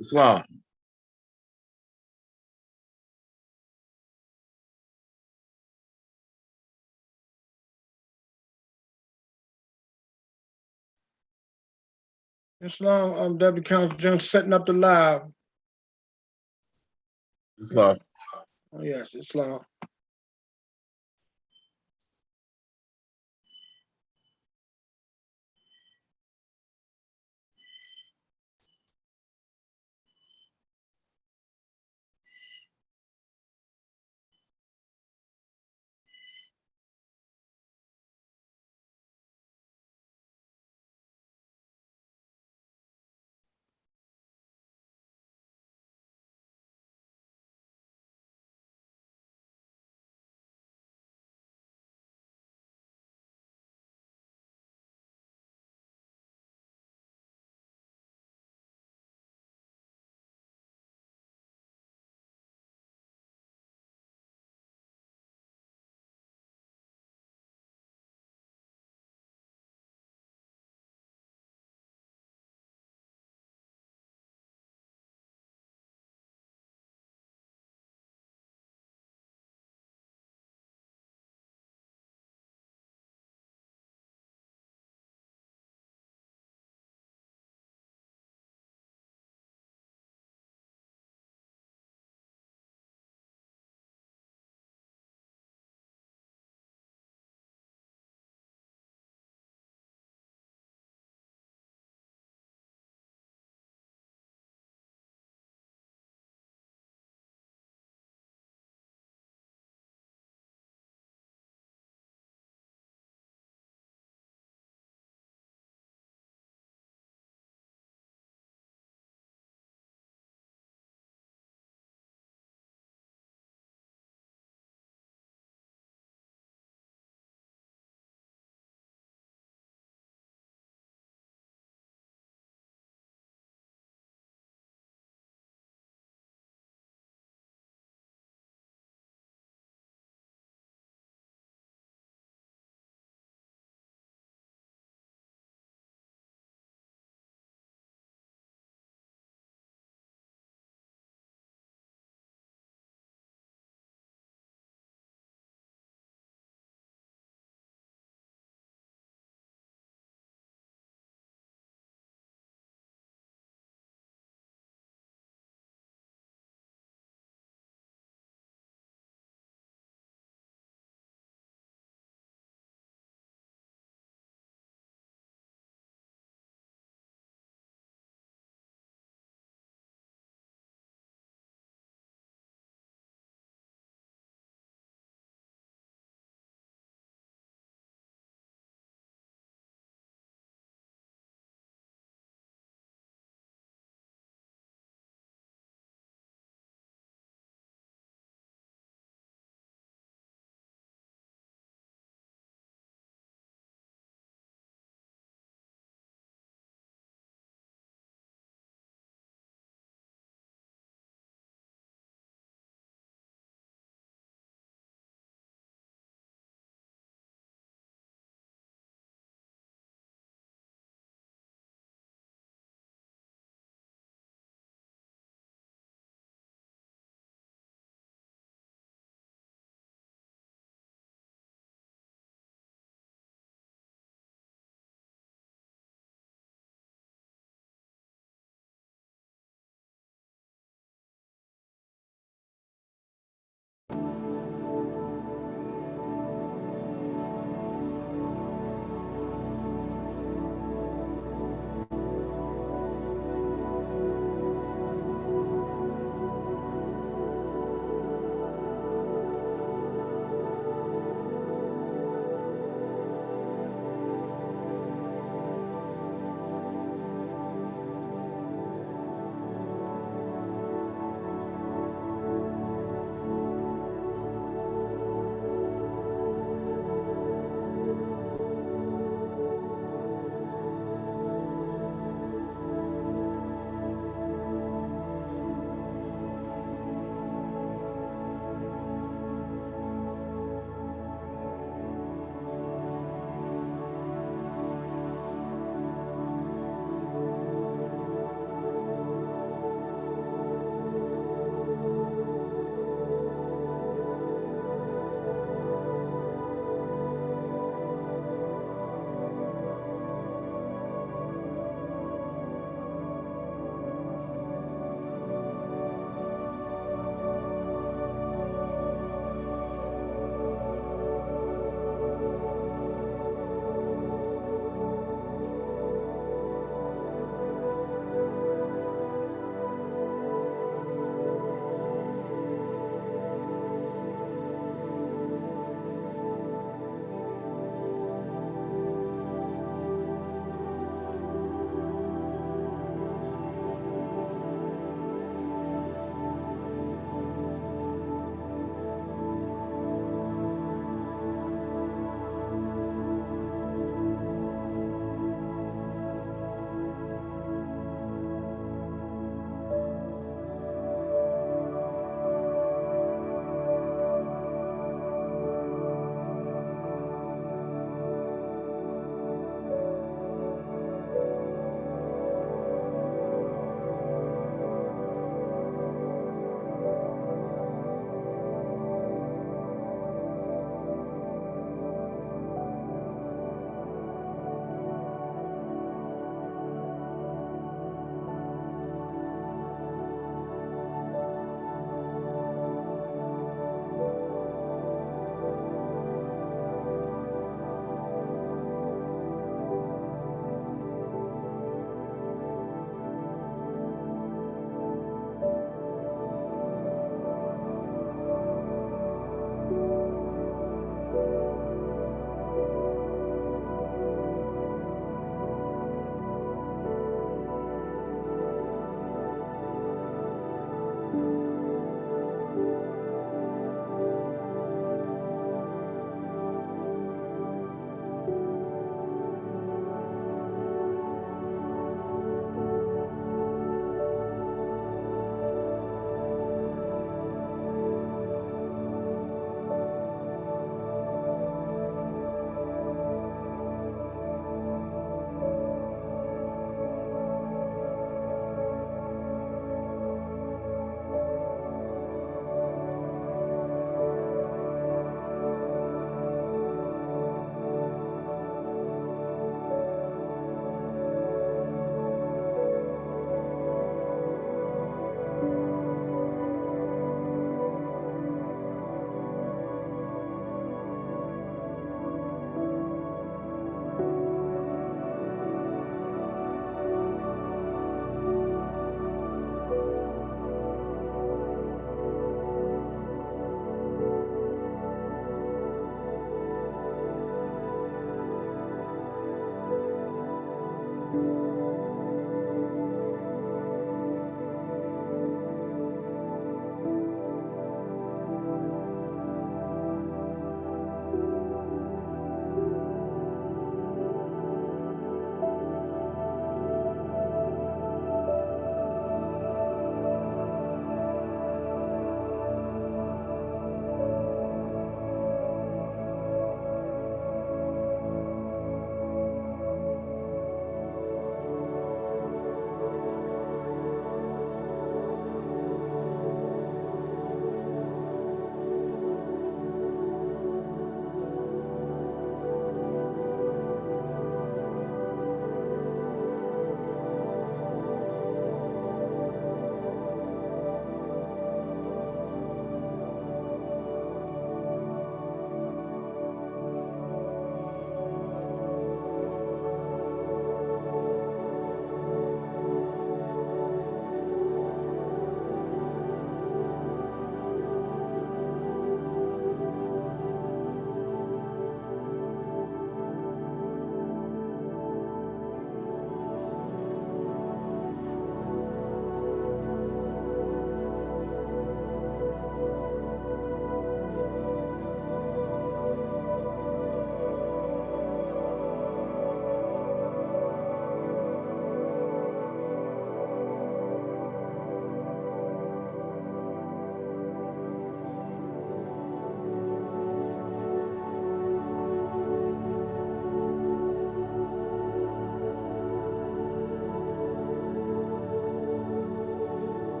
Islam. Islam, Deputy Counsel Jones setting up the live. Islam. Oh, yes, Islam.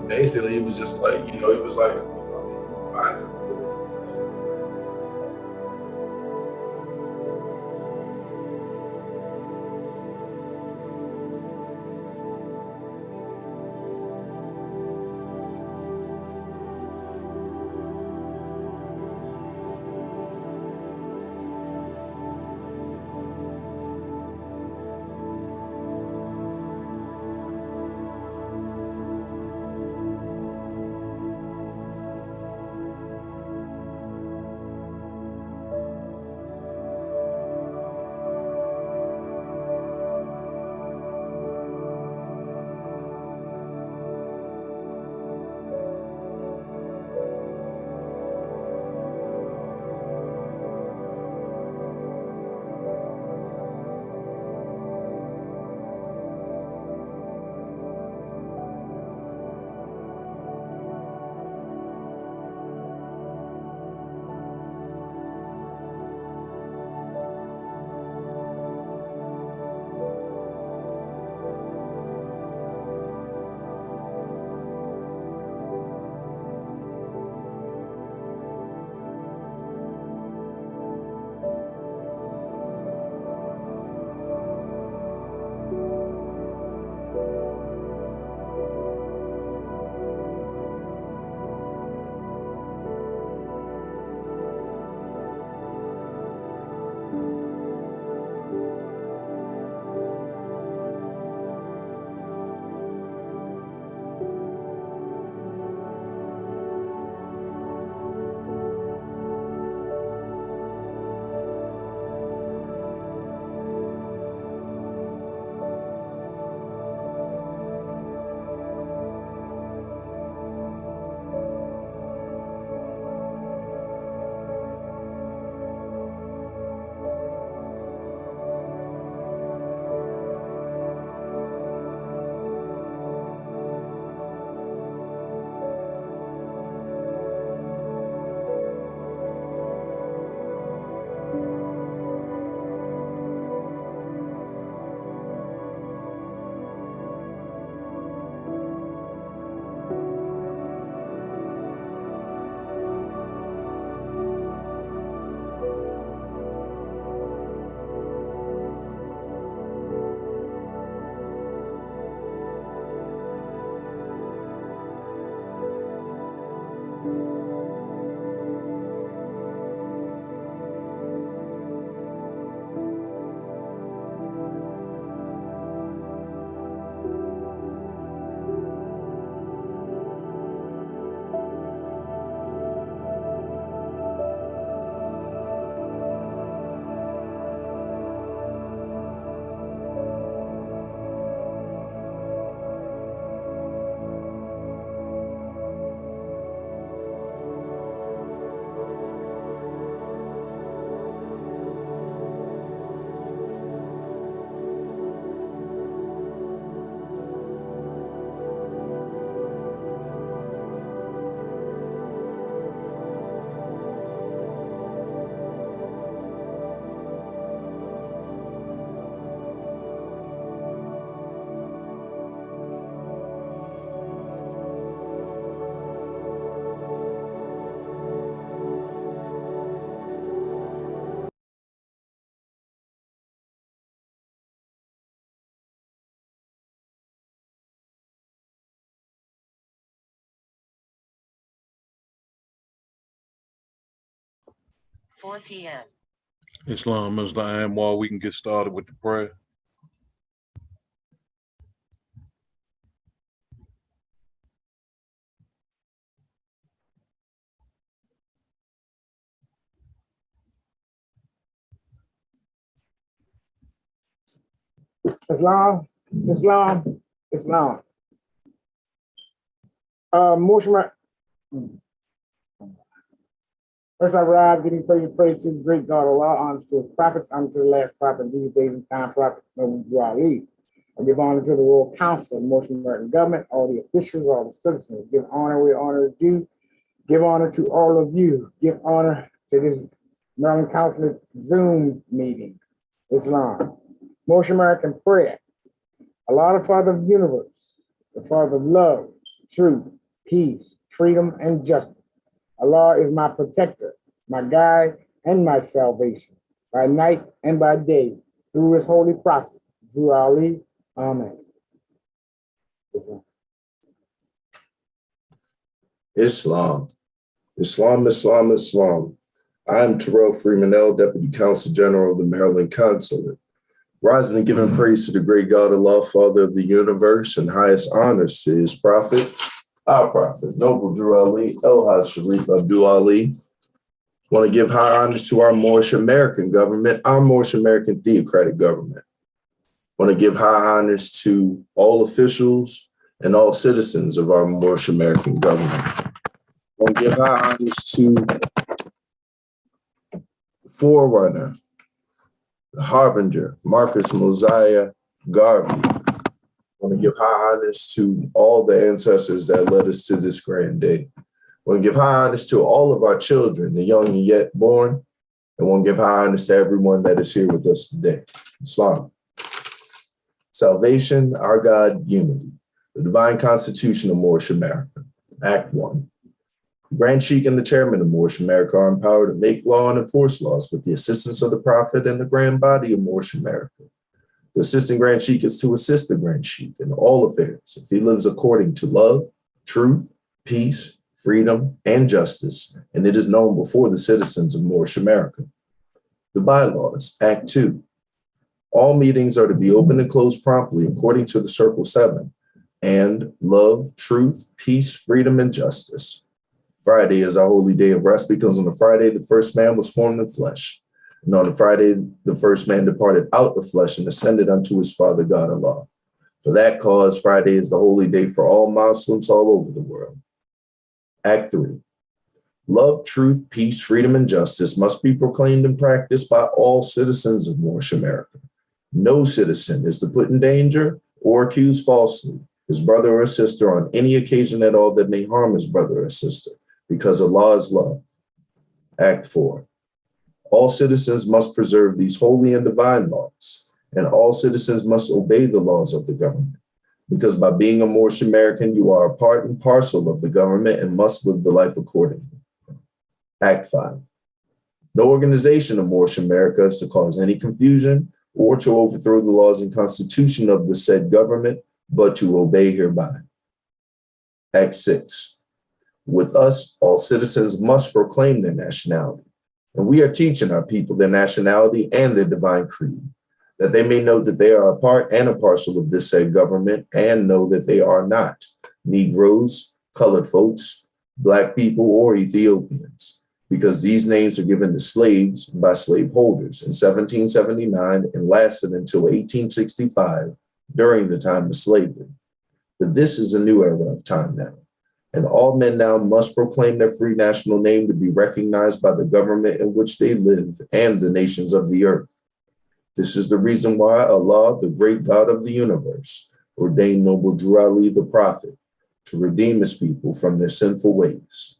Basically, it was just like, it was like, p.m. Islam is the aim while we can get started with the prayer. Islam. Motion. First I rise, giving praise to the great God, Allah, honor to his prophets, honor to the last prophet, these days and time prophet, Nabi Ali. I give honor to the Royal Council, the Motion American government, all the officials, all the citizens. Give honor where honor is due. Give honor to all of you. Give honor to this Maryland Council Zoom meeting. Islam. Motion American prayer. Allah, the Father of the universe, the Father of love, truth, peace, freedom, and justice. Allah is my protector, my guide, and my salvation, by night and by day, through his holy prophet, Drew Ali. Amen. Islam. Islam, Islam, Islam. I am Terrell Freeman L., Deputy Consul General of the Maryland Consulate. Rising and giving praise to the great God, Allah, Father of the universe, and highest honors to his prophet, our prophet, Noble Drew Ali, El-Haj Sharif Abdul Ali. Want to give high honors to our Moorish American government, our Moorish American theocratic government. Want to give high honors to all officials and all citizens of our Moorish American government. Want to give high honors to the forerunner, the harbinger, Marcus Mosiah Garvey. Want to give high honors to all the ancestors that led us to this grand day. Want to give high honors to all of our children, the young and yet born, and want to give high honors to everyone that is here with us today. Islam. Salvation, our God, unity. The Divine Constitution of Moorish America. Act 1. The Grand Sheikh and the Chairman of Moorish America are empowered to make law and enforce laws with the assistance of the Prophet and the Grand Body of Moorish America. The Assistant Grand Sheikh is to assist the Grand Sheikh in all affairs if he lives according to love, truth, peace, freedom, and justice, and it is known before the citizens of Moorish America. The Bylaws, Act 2. All meetings are to be open and closed promptly according to the Circle 7, and love, truth, peace, freedom, and justice. Friday is our holy day of rest because on the Friday, the first man was formed in flesh. And on the Friday, the first man departed out of flesh and ascended unto his Father God Allah. For that cause, Friday is the holy day for all Muslims all over the world. Act 3. Love, truth, peace, freedom, and justice must be proclaimed and practiced by all citizens of Moorish America. No citizen is to put in danger or accuse falsely his brother or sister on any occasion at all that may harm his brother or sister, because Allah is love. Act 4. All citizens must preserve these holy and divine laws, and all citizens must obey the laws of the government, because by being a Moorish American, you are a part and parcel of the government and must live the life accordingly. Act 5. No organization of Moorish America is to cause any confusion or to overthrow the laws and constitution of the said government, but to obey hereby. Act 6. With us, all citizens must proclaim their nationality, and we are teaching our people their nationality and their divine creed, that they may know that they are a part and a parcel of this said government and know that they are not Negroes, colored folks, Black people, or Ethiopians, because these names are given to slaves by slaveholders in 1779 and lasted until 1865 during the time of slavery. But this is a new era of time now, and all men now must proclaim their free national name to be recognized by the government in which they live and the nations of the earth. This is the reason why Allah, the great God of the universe, ordained Noble Drew Ali the Prophet to redeem his people from their sinful ways.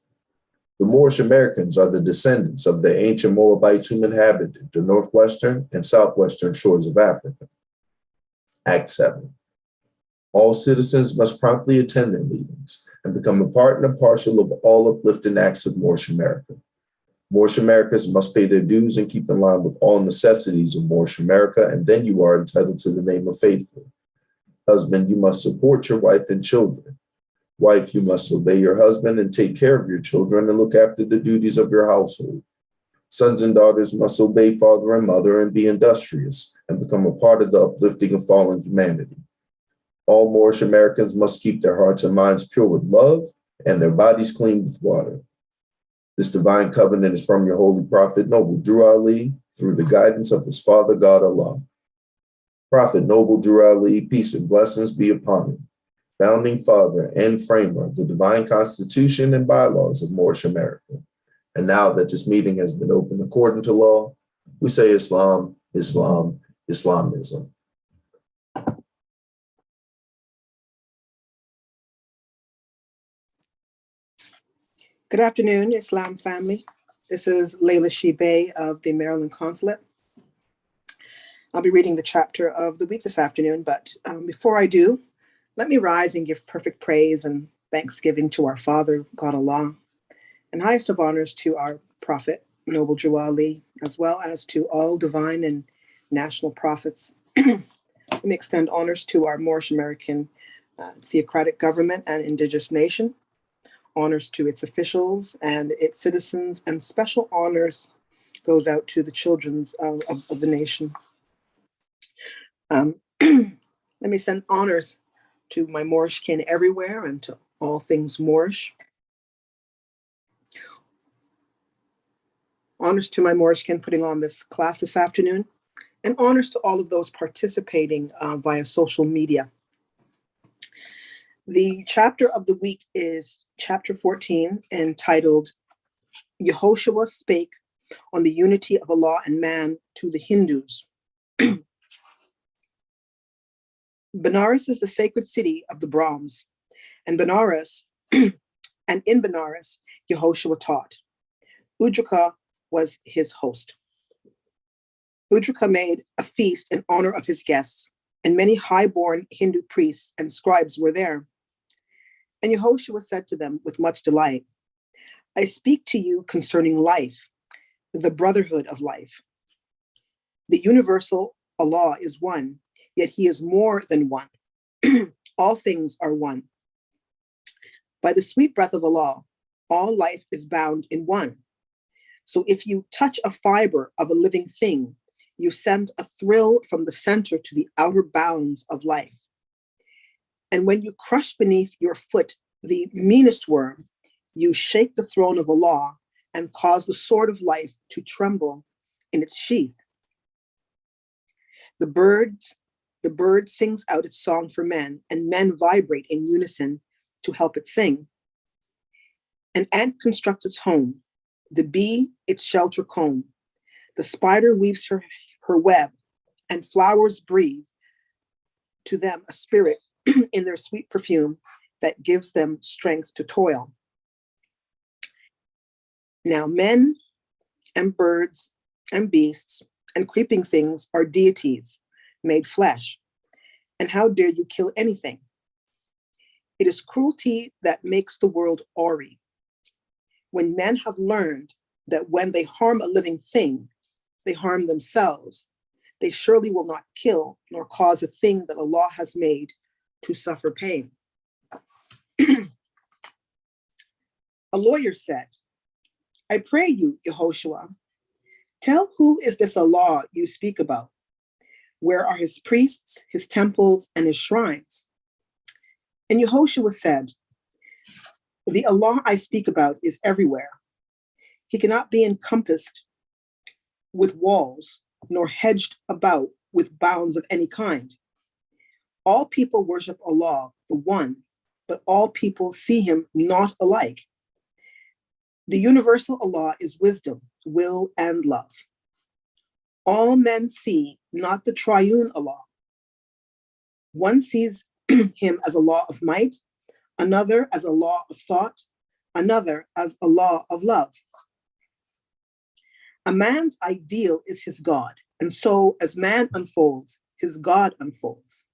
The Moorish Americans are the descendants of the ancient Moabites who inhabited the northwestern and southwestern shores of Africa. Act 7. All citizens must promptly attend their meetings and become a part and a parcel of all uplifting acts of Moorish America. Moorish Americans must pay their dues and keep in line with all necessities of Moorish America, and then you are entitled to the name of faithful. Husband, you must support your wife and children. Wife, you must obey your husband and take care of your children and look after the duties of your household. Sons and daughters must obey father and mother and be industrious and become a part of the uplifting of fallen humanity. All Moorish Americans must keep their hearts and minds pure with love and their bodies clean with water. This divine covenant is from your holy prophet, Noble Drew Ali, through the guidance of his Father God Allah. Prophet Noble Drew Ali, peace and blessings be upon him, founding father and framer of the divine constitution and bylaws of Moorish America. And now that this meeting has been opened according to law, we say Islam, Islam, Islamism. Good afternoon, Islam family. This is Layla El-Bey of the Maryland Consulate. I'll be reading the chapter of the week this afternoon, but before I do, let me rise and give perfect praise and thanksgiving to our Father, God Allah, and highest of honors to our Prophet, Noble Drew Ali, as well as to all divine and national prophets. Let me extend honors to our Moorish American theocratic government and indigenous nation, honors to its officials and its citizens, and special honors goes out to the children of the nation. Let me send honors to my Moorish kin everywhere and to all things Moorish. Honors to my Moorish kin putting on this class this afternoon, and honors to all of those participating via social media. The chapter of the week is chapter 14, entitled Yehoshua Spake on the Unity of Allah and Man to the Hindus. Benares is the sacred city of the Brahms, and Benares, and in Benares, Yehoshua taught. Udrika was his host. Udrika made a feast in honor of his guests, and many high-born Hindu priests and scribes were there. And Yehoshua said to them with much delight, I speak to you concerning life, the brotherhood of life. The universal Allah is one, yet he is more than one. All things are one. By the sweet breath of Allah, all life is bound in one. So if you touch a fiber of a living thing, you send a thrill from the center to the outer bounds of life. And when you crush beneath your foot the meanest worm, you shake the throne of Allah and cause the sword of life to tremble in its sheath. The bird sings out its song for men, and men vibrate in unison to help it sing. An ant constructs its home, the bee its shelter comb, the spider weaves her web, and flowers breathe to them a spirit in their sweet perfume that gives them strength to toil. Now men and birds and beasts and creeping things are deities made flesh. And how dare you kill anything? It is cruelty that makes the world awry. When men have learned that when they harm a living thing, they harm themselves, they surely will not kill nor cause a thing that Allah has made to suffer pain. A lawyer said, I pray you, Yehoshua, tell who is this Allah you speak about? Where are his priests, his temples, and his shrines? And Yehoshua said, the Allah I speak about is everywhere. He cannot be encompassed with walls, nor hedged about with bounds of any kind. All people worship Allah, the one, but all people see him not alike. The universal Allah is wisdom, will, and love. All men see not the triune Allah. One sees him as a law of might, another as a law of thought, another as a law of love. A man's ideal is his God, and so as man unfolds, his God unfolds.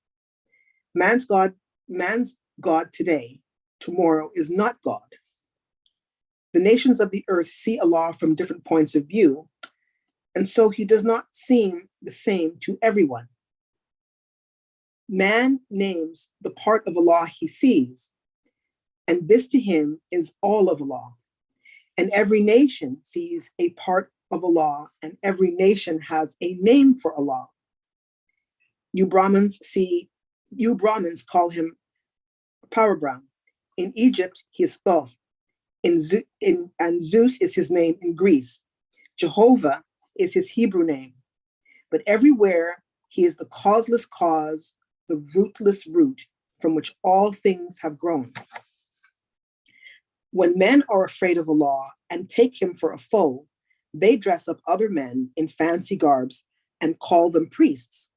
Man's God today, tomorrow is not God. The nations of the earth see Allah from different points of view, and so he does not seem the same to everyone. Man names the part of Allah he sees, and this to him is all of Allah. And every nation sees a part of Allah, and every nation has a name for Allah. You Brahmins call him Parabrahm. In Egypt, he is Thoth. And Zeus is his name in Greece. Jehovah is his Hebrew name. But everywhere he is the causeless cause, the rootless root from which all things have grown. When men are afraid of Allah and take him for a foe, they dress up other men in fancy garbs and call them priests.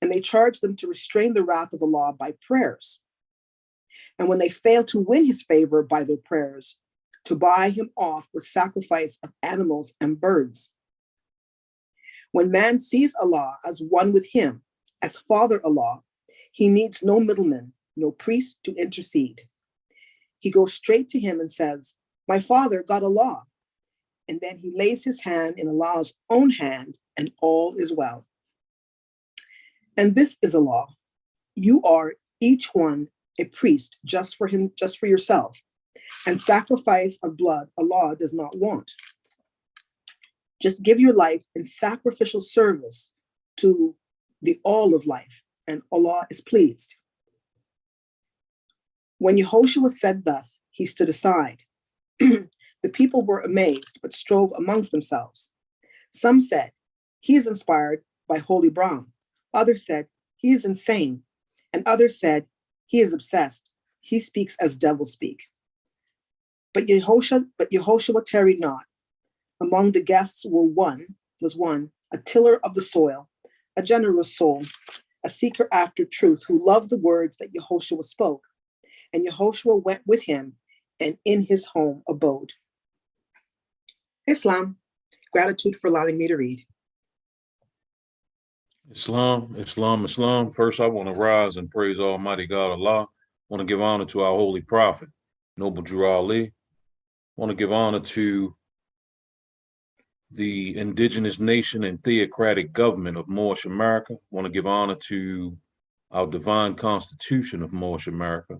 And they charge them to restrain the wrath of Allah by prayers. And when they fail to win his favor by their prayers, to buy him off with sacrifice of animals and birds. When man sees Allah as one with him, as Father Allah, he needs no middleman, no priest to intercede. He goes straight to him and says, "My father got Allah." And then he lays his hand in Allah's own hand, and all is well. And this is a law. You are each one a priest just for yourself, and sacrifice of blood Allah does not want. Just give your life in sacrificial service to the all of life, and Allah is pleased. When Yehoshua said thus, he stood aside. The people were amazed, but strove amongst themselves. Some said, "He is inspired by Holy Brahm." Others said, "He is insane." And others said, "He is obsessed. He speaks as devils speak." But Yehoshua tarried not. Among the guests was one, a tiller of the soil, a generous soul, a seeker after truth, who loved the words that Yehoshua spoke. And Yehoshua went with him, and in his home abode. Islam. Gratitude for allowing me to read. Islam, Islam, Islam. First, I want to rise and praise Almighty God Allah. I want to give honor to our holy prophet, Noble Drew Ali. I want to give honor to the indigenous nation and theocratic government of Moorish America. I want to give honor to our divine constitution of Moorish America. I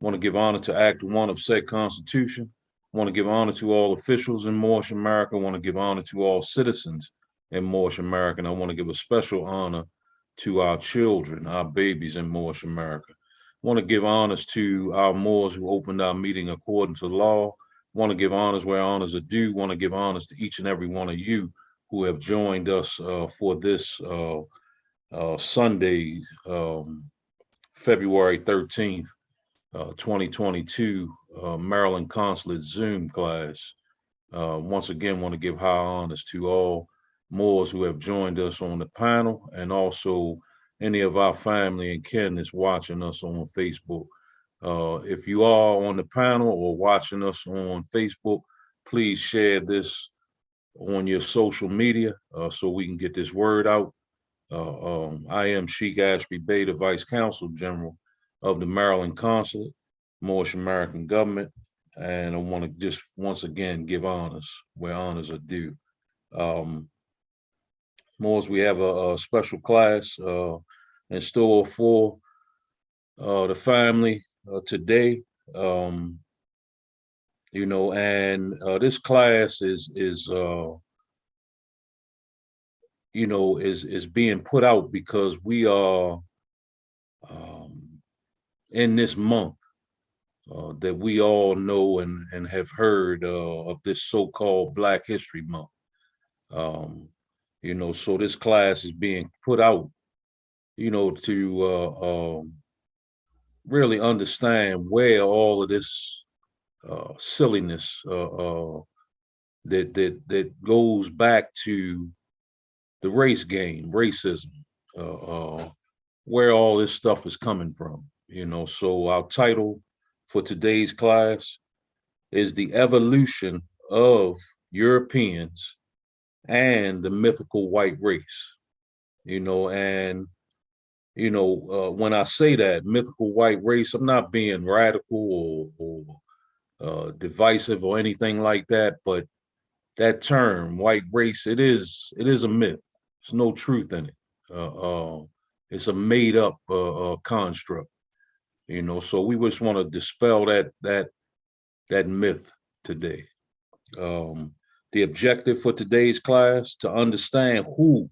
want to give honor to Act 1 of said constitution. I want to give honor to all officials in Moorish America. I want to give honor to all citizens in Moorish America. And I want to give a special honor to our children, our babies in Moorish America. I want to give honors to our Moors who opened our meeting according to law. I want to give honors where honors are due. I want to give honors to each and every one of you who have joined us for this Sunday, February 13th, 2022, Maryland Consulate Zoom class. Once again, want to give high honors to all Moors who have joined us on the panel, and also any of our family and kin that's watching us on Facebook. If you are on the panel or watching us on Facebook, please share this on your social media so we can get this word out. I am Sheikh Ashby Bey, the Vice Consul General of the Maryland Consulate, Moorish American Government, and I want to just once again give honors where honors are due. Moors, we have a special class in store for the family today. You know, and this class is you know, is being put out because we are in this month that we all know and have heard of this so-called Black History Month. You know, so this class is being put out, you know, to really understand where all of this silliness that goes back to the race game, racism, where all this stuff is coming from, you know. So our title for today's class is The Evolution of Europeans and the Mythical White Race, you know. And, you know, when I say that, mythical white race, I'm not being radical or divisive or anything like that, but that term, white race, it is a myth. There's no truth in it. It's a made up construct, you know. So we just want to dispel that myth today. The objective for today's class, to understand who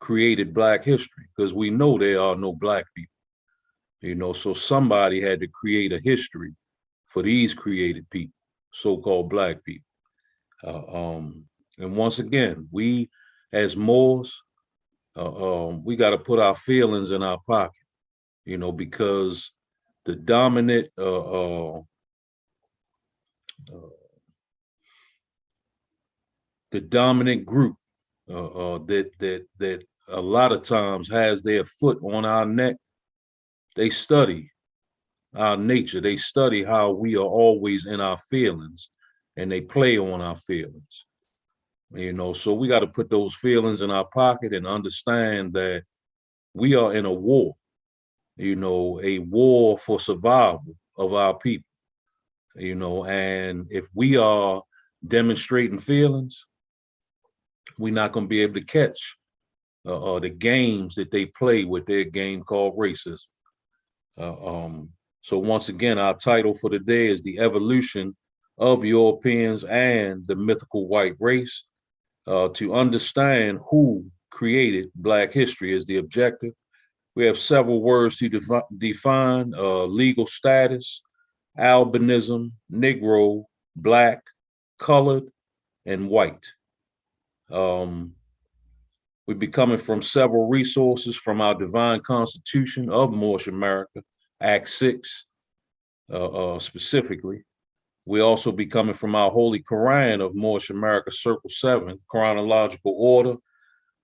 created Black history, because we know there are no Black people, you know. So somebody had to create a history for these created people, so-called Black people. And once again, we as Moors, we got to put our feelings in our pocket, you know, because the dominant group that a lot of times has their foot on our neck, they study our nature. They study how we are always in our feelings, and they play on our feelings. You know, so we got to put those feelings in our pocket and understand that we are in a war, you know, a war for survival of our people. and if we are demonstrating feelings, we're not going to be able to catch the games that they play with their game called racism. So once again, our title for today is The Evolution of Europeans and the Mythical White Race. To understand who created Black history is the objective. We have several words to define: legal status, albinism, Negro, Black, colored, and white. We'll be coming from several resources from our divine constitution of Moorish America, Act 6 specifically. We also be coming from our Holy Quran of Moorish America, Circle 7, chronological order,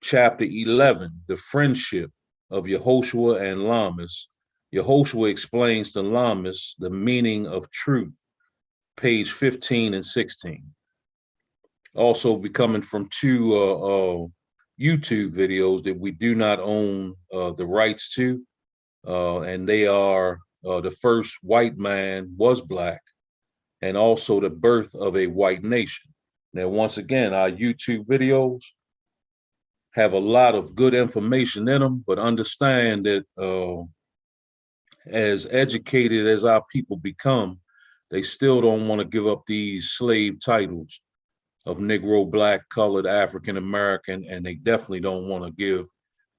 chapter 11, the friendship of Yehoshua and Lamas. Yehoshua explains to Lamas the meaning of truth, page 15 and 16. Also be coming from two YouTube videos that we do not own the rights to, and they are the first white man was Black, and also the birth of a white nation. Now, once again, our YouTube videos have a lot of good information in them, but understand that as educated as our people become, they still don't want to give up these slave titles of Negro, Black, colored, African American, and they definitely don't want to give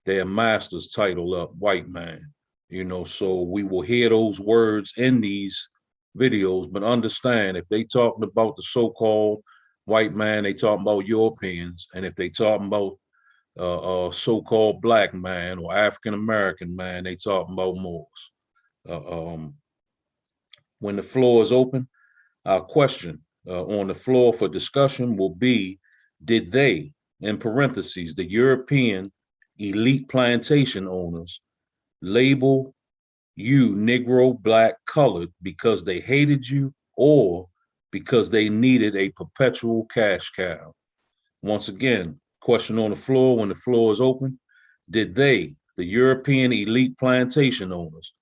their master's title up, white man. So we will hear those words in these videos, but understand if they talking about the so-called white man, they talking about Europeans, and if they talking about so-called Black man or African American man, they talking about Moors. When the floor is open, our question on the floor for discussion will be: did they, in parentheses, the European elite plantation owners, label you Negro, Black, colored because they hated you or because they needed a perpetual cash cow? Once again, question on the floor when the floor is open: did they, the European elite plantation owners,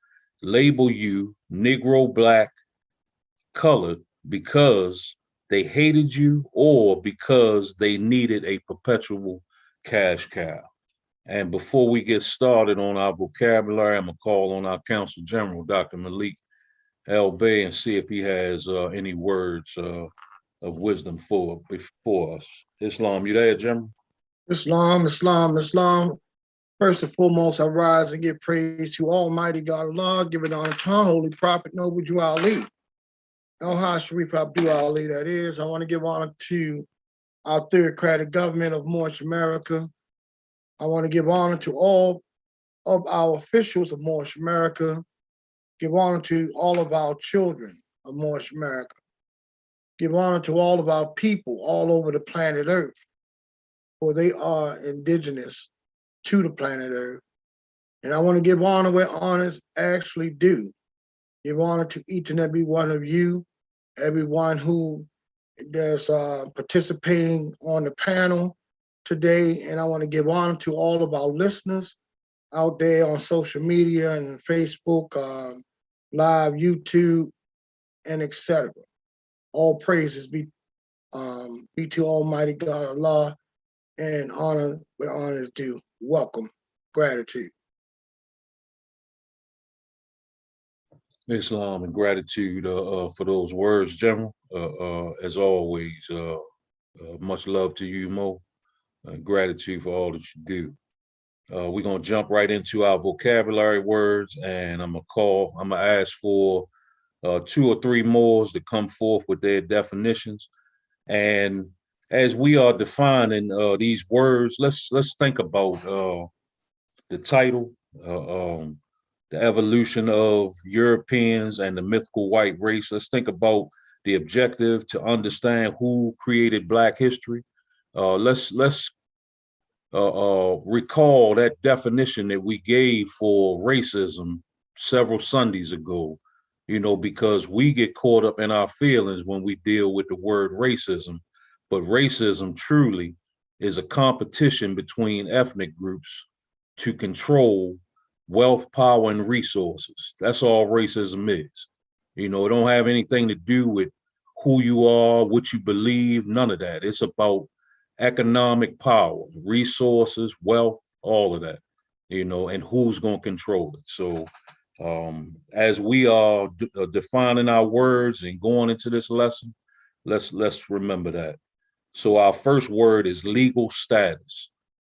label you Negro, Black, colored because they hated you or because they needed a perpetual cash cow? And before we get started on our vocabulary, I'm gonna call on our Counsel General, Dr. Malik El-Bey, and see if he has any words of wisdom for us. Islam, you there, General? Islam, Islam, Islam. First and foremost, I rise and give praise to Almighty God Allah, give it honor to our Holy Prophet Noble Jew Ali. El-Haj Sharif Abdul Ali, that is. I want to give honor to our theocratic government of Moorish America. I want to give honor to all of our officials of Moorish America. Give honor to all of our children of Moorish America. Give honor to all of our people all over the planet Earth, for they are indigenous to the planet Earth. And I want to give honor where honors actually due. Give honor to each and every one of you, everyone who is participating on the panel today. And I want to give honor to all of our listeners out there on social media and Facebook, live, YouTube, and etc. All praises be to Almighty God Allah, and honor where honor is due. Welcome. Gratitude. Islam and gratitude for those words, General. As always, much love to you, Mo. Gratitude for all that you do. We're gonna jump right into our vocabulary words, and I'm gonna ask for 2 or 3 more to come forth with their definitions. And as we are defining these words, let's think about the title, the evolution of Europeans and the mythical white race. Let's think about the objective to understand who created Black history. Let's recall that definition that we gave for racism several Sundays ago, because we get caught up in our feelings when we deal with the word racism. But racism truly is a competition between ethnic groups to control wealth, power, and resources. That's all racism is. You know, it don't have anything to do with who you are, what you believe, none of that. It's about economic power, resources, wealth, all of that, you know, and who's going to control it. So as we are defining our words and going into this lesson, let's remember that. So our first word is legal status.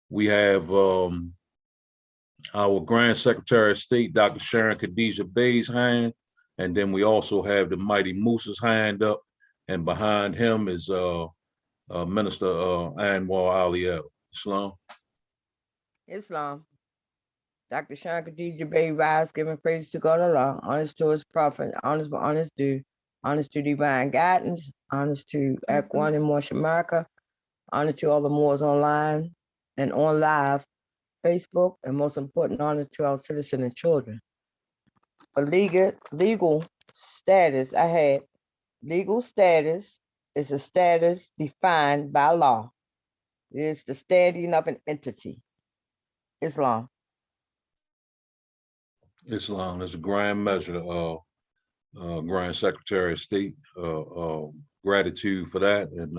We have our Grand Secretary of State, Dr. Sharon Khadijah Bey's hand, and then we also have the Mighty Moose's hand up, and behind him is Minister Anwar Ali El. Islam. Islam. Dr. Sharon Khadijah Bey rise, giving praise to God Allah, honest to his prophet, honest but honest due, honest to divine guidance, honest to Act One in Moorish America, honor to all the Moors online and on live, Facebook, and most important, honor to our citizens and children. For legal status, I had legal status is a status defined by law. It is the standing of an entity. Islam. Islam is a grand measure, Grand Secretary of State. Gratitude for that, and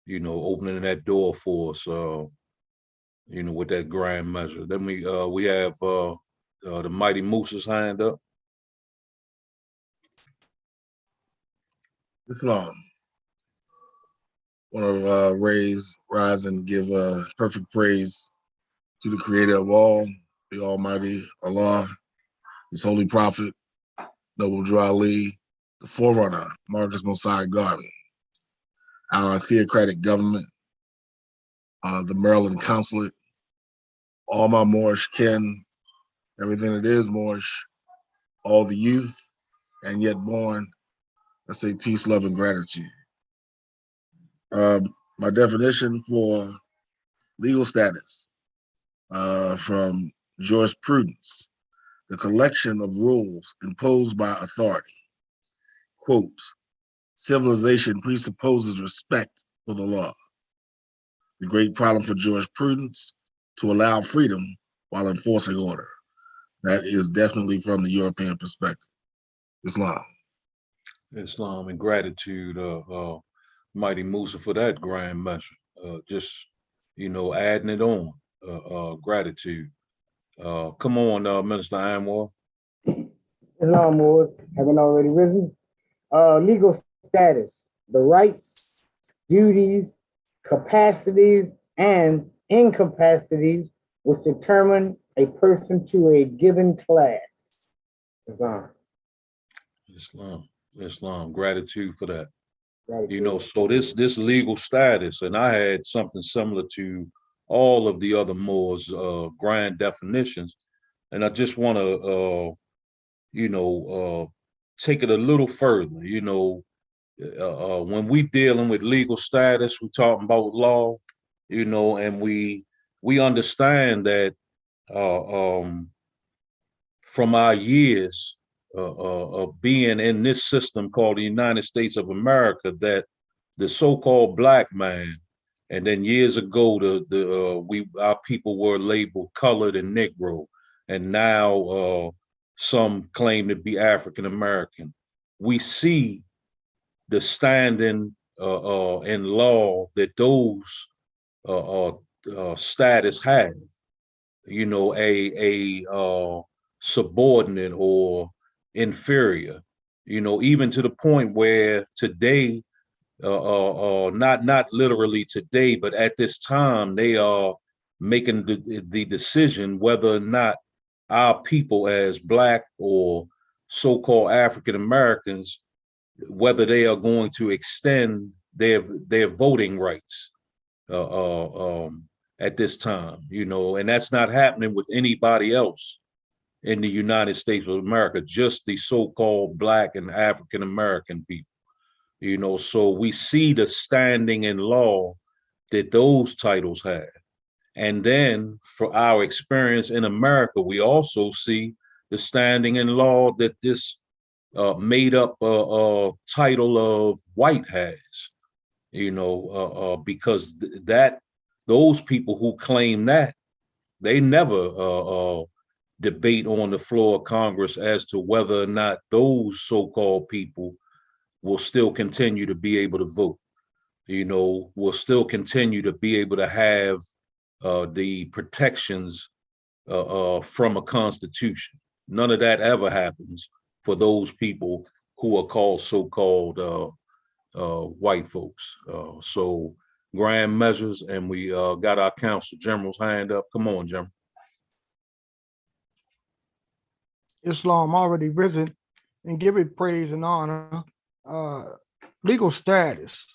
you know, opening that door for us, you know, with that grand measure. Then we have the Mighty Moose's hand up. Islam. Want to rise and give perfect praise to the creator of all, the Almighty Allah, his holy prophet, Noble Drew Ali, the forerunner, Marcus Mosiah Garvey, our theocratic government, the Maryland consulate, all my Moorish kin, everything that is Moorish, all the youth, and yet born, I say peace, love, and gratitude. My definition for legal status from jurisprudence, the collection of rules imposed by authority. Quote, civilization presupposes respect for the law. The great problem for jurisprudence, to allow freedom while enforcing order. That is definitely from the European perspective. Islam. Islam, and gratitude, Mighty Musa, for that grand measure. Just, you know, adding it on, gratitude. Come on, Minister Anwar. Islam Moors, having already risen. Legal status, the rights, duties, capacities, and incapacities which determine a person to a given class. Islam, gratitude for that. Gratitude. You know, so this legal status, and I had something similar to all of the other Moors' grand definitions, and I just want to, you know, take it a little further. You know, when we dealing with legal status, we talking about law, you know, and we understand that from our years of being in this system called the United States of America, that the so-called black man, and then years ago, our people were labeled colored and Negro, and now some claim to be African American. We see the standing in law that those status have. You know, a subordinate or inferior. You know, even to the point where today, not literally today, but at this time, they are making the decision whether or not our people as Black or so-called African Americans, whether they are going to extend their voting rights at this time, you know, and that's not happening with anybody else in the United States of America, just the so-called Black and African American people, you know. So we see the standing in law that those titles have. And then for our experience in America, we also see the standing in law that this made up title of white has, you know, because those people who claim that, they never debate on the floor of Congress as to whether or not those so-called people will still continue to be able to vote. Will still continue to be able to have the protections from a constitution. None of that ever happens for those people who are called so-called white folks. So grand measures, and we got our council general's hand up. Come on, General. Islam already risen and give it praise and honor. Legal status.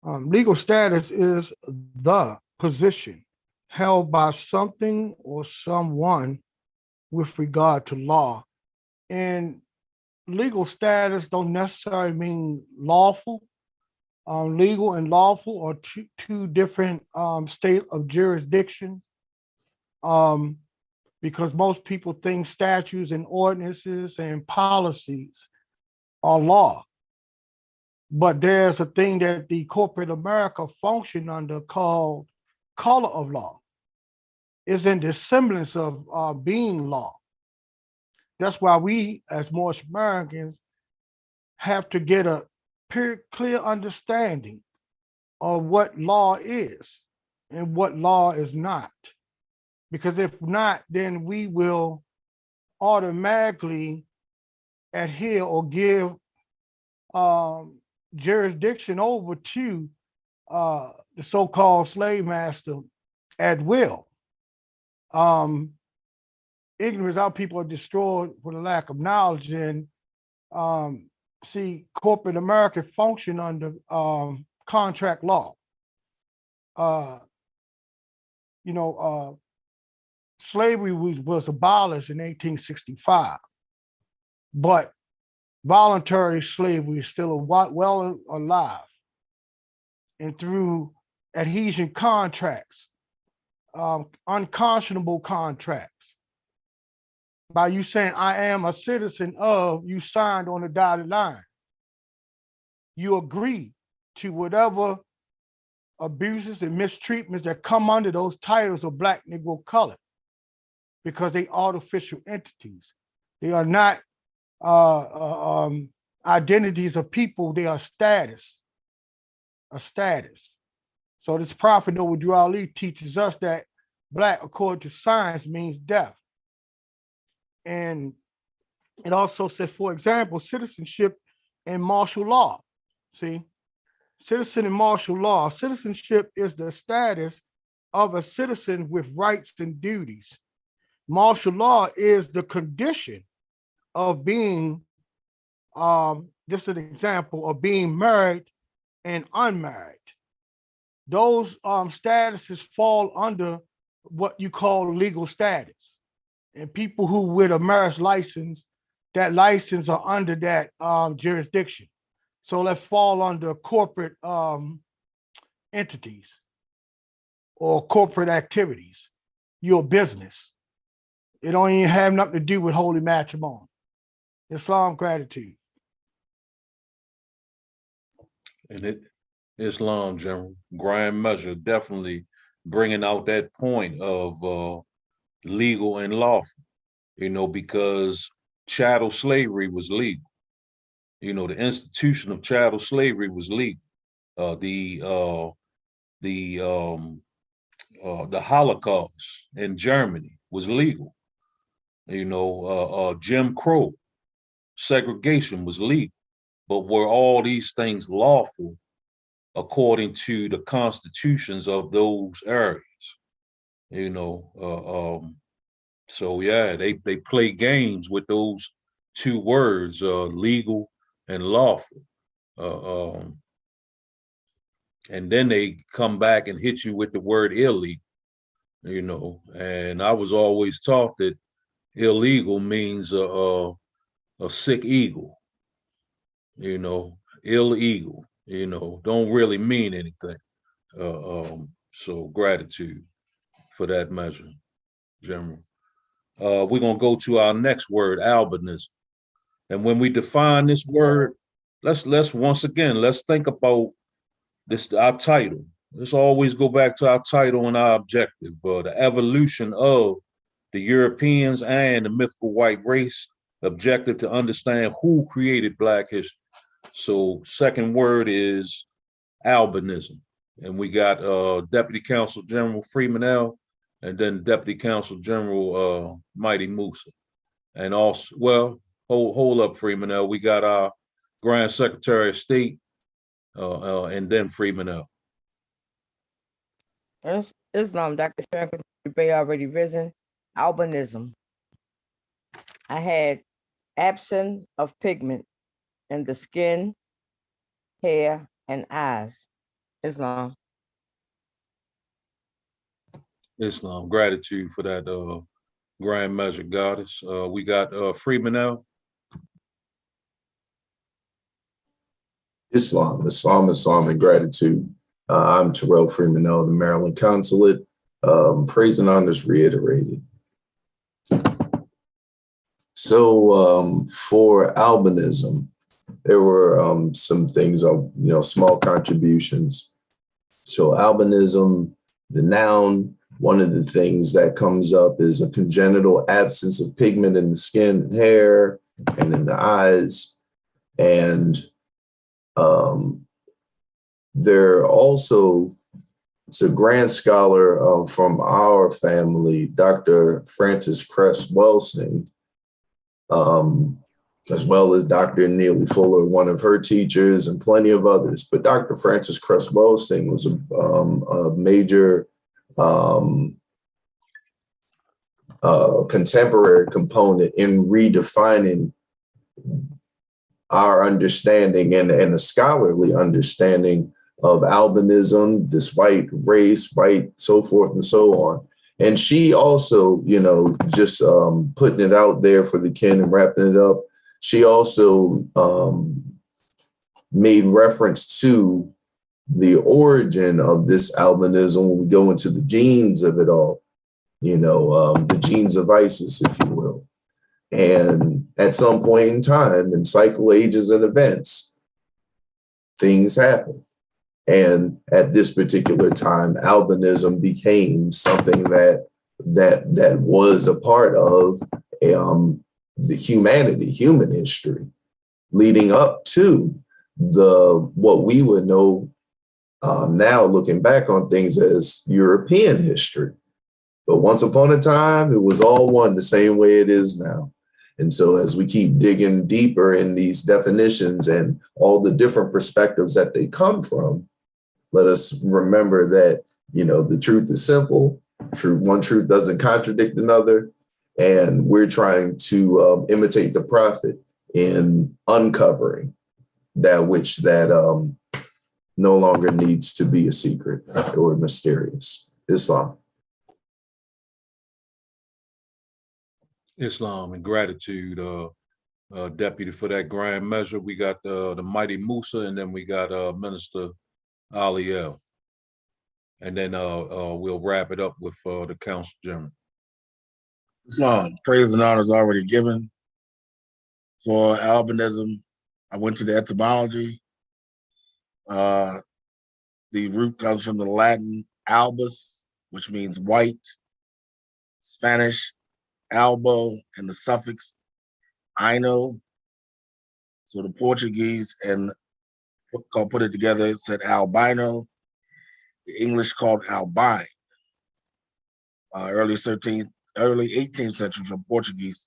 Legal status is the position held by something or someone with regard to law. And legal status don't necessarily mean lawful. Legal and lawful are two different state of jurisdiction. Because most people think statutes and ordinances and policies are law. But there's a thing that the corporate America function under called color of law. It's in the semblance of being law. That's why we, as Moorish Americans, have to get a clear understanding of what law is and what law is not. Because if not, then we will automatically adhere or give jurisdiction over to the so-called slave master at will. Ignorance, our people are destroyed for the lack of knowledge. And see, corporate America function under contract law. Slavery was abolished in 1865, but voluntary slavery is still well alive. And through adhesion contracts, unconscionable contracts, by you saying, I am a citizen of, you signed on the dotted line. You agree to whatever abuses and mistreatments that come under those titles of Black, Negro, colored, because they artificial entities. They are not identities of people, they are status, a status. So this prophet Noble Drew Ali teaches us that Black, according to science, means death. And it also says, for example, citizenship and martial law. See, citizen and martial law. Citizenship is the status of a citizen with rights and duties. Martial law is the condition of being, just an example, of being married and unmarried. Those statuses fall under what you call legal status. And people who with a marriage license, that license are under that jurisdiction. So that fall under corporate entities or corporate activities, your business. It don't even have nothing to do with holy matrimony. Islam, gratitude. And Islam, General, grand measure, definitely bringing out that point of legal and lawful, because chattel slavery was legal. The institution of chattel slavery was legal. The Holocaust in Germany was legal. Jim Crow, segregation was legal. But were all these things lawful according to the constitutions of those areas? So yeah, they play games with those two words, legal and lawful. And then they come back and hit you with the word illegal, and I was always taught that illegal means a sick eagle, illegal, don't really mean anything. So gratitude for that measure, General. We're gonna go to our next word, albinism. And when we define this word, let's once again, let's think about this, our title. Let's always go back to our title and our objective, the evolution of The Europeans and the mythical white race objective to understand who created Black history. So second word is albinism. And we got Deputy Counsel General Freeman L. and then Deputy Counsel General Mighty Musa. And also, well, hold up, Freeman L. We got our Grand Secretary of State and then Freeman L. Islam, Dr. Shankar Bay already risen. Albinism. I had absence of pigment in the skin, hair, and eyes. Islam. Islam, gratitude for that grand measure, goddess. We got Freeman L. Islam, and gratitude. I'm Terrell Freeman L., the Maryland Consulate. Praise and honors reiterated. So for albinism, there were some things, small contributions. So albinism, the noun, one of the things that comes up is a congenital absence of pigment in the skin and hair and in the eyes. And there also, it's a grand scholar from our family, Dr. Frances Cress Welsing, as well as Dr. Neely Fuller, one of her teachers, and plenty of others. But Dr. Frances Cress Welsing was a major contemporary component in redefining our understanding and a scholarly understanding of albinism, this white race, white, so forth and so on. And she also, just putting it out there for the kin and wrapping it up, she also made reference to the origin of this albinism when we go into the genes of it all, the genes of ISIS, if you will. And at some point in time, in cycle ages and events, things happen. And at this particular time, albinism became something that was a part of the human history, leading up to what we would know now, looking back on things, as European history. But once upon a time, it was all one, the same way it is now. And so as we keep digging deeper in these definitions and all the different perspectives that they come from, let us remember that, the truth is simple. One truth doesn't contradict another. And we're trying to imitate the prophet in uncovering that which that no longer needs to be a secret or mysterious. Islam. Islam, and gratitude, Deputy, for that grand measure. We got the Mighty Musa, and then we got Minister Ali El. And then we'll wrap it up with the Council General. Islam, praise and honor is already given. For albinism, I went to the etymology. The root comes from the Latin albus, which means white, Spanish albo, and the suffix ino. So the Portuguese and put it together, it said albino. The English called albine. Early 18th century from Portuguese,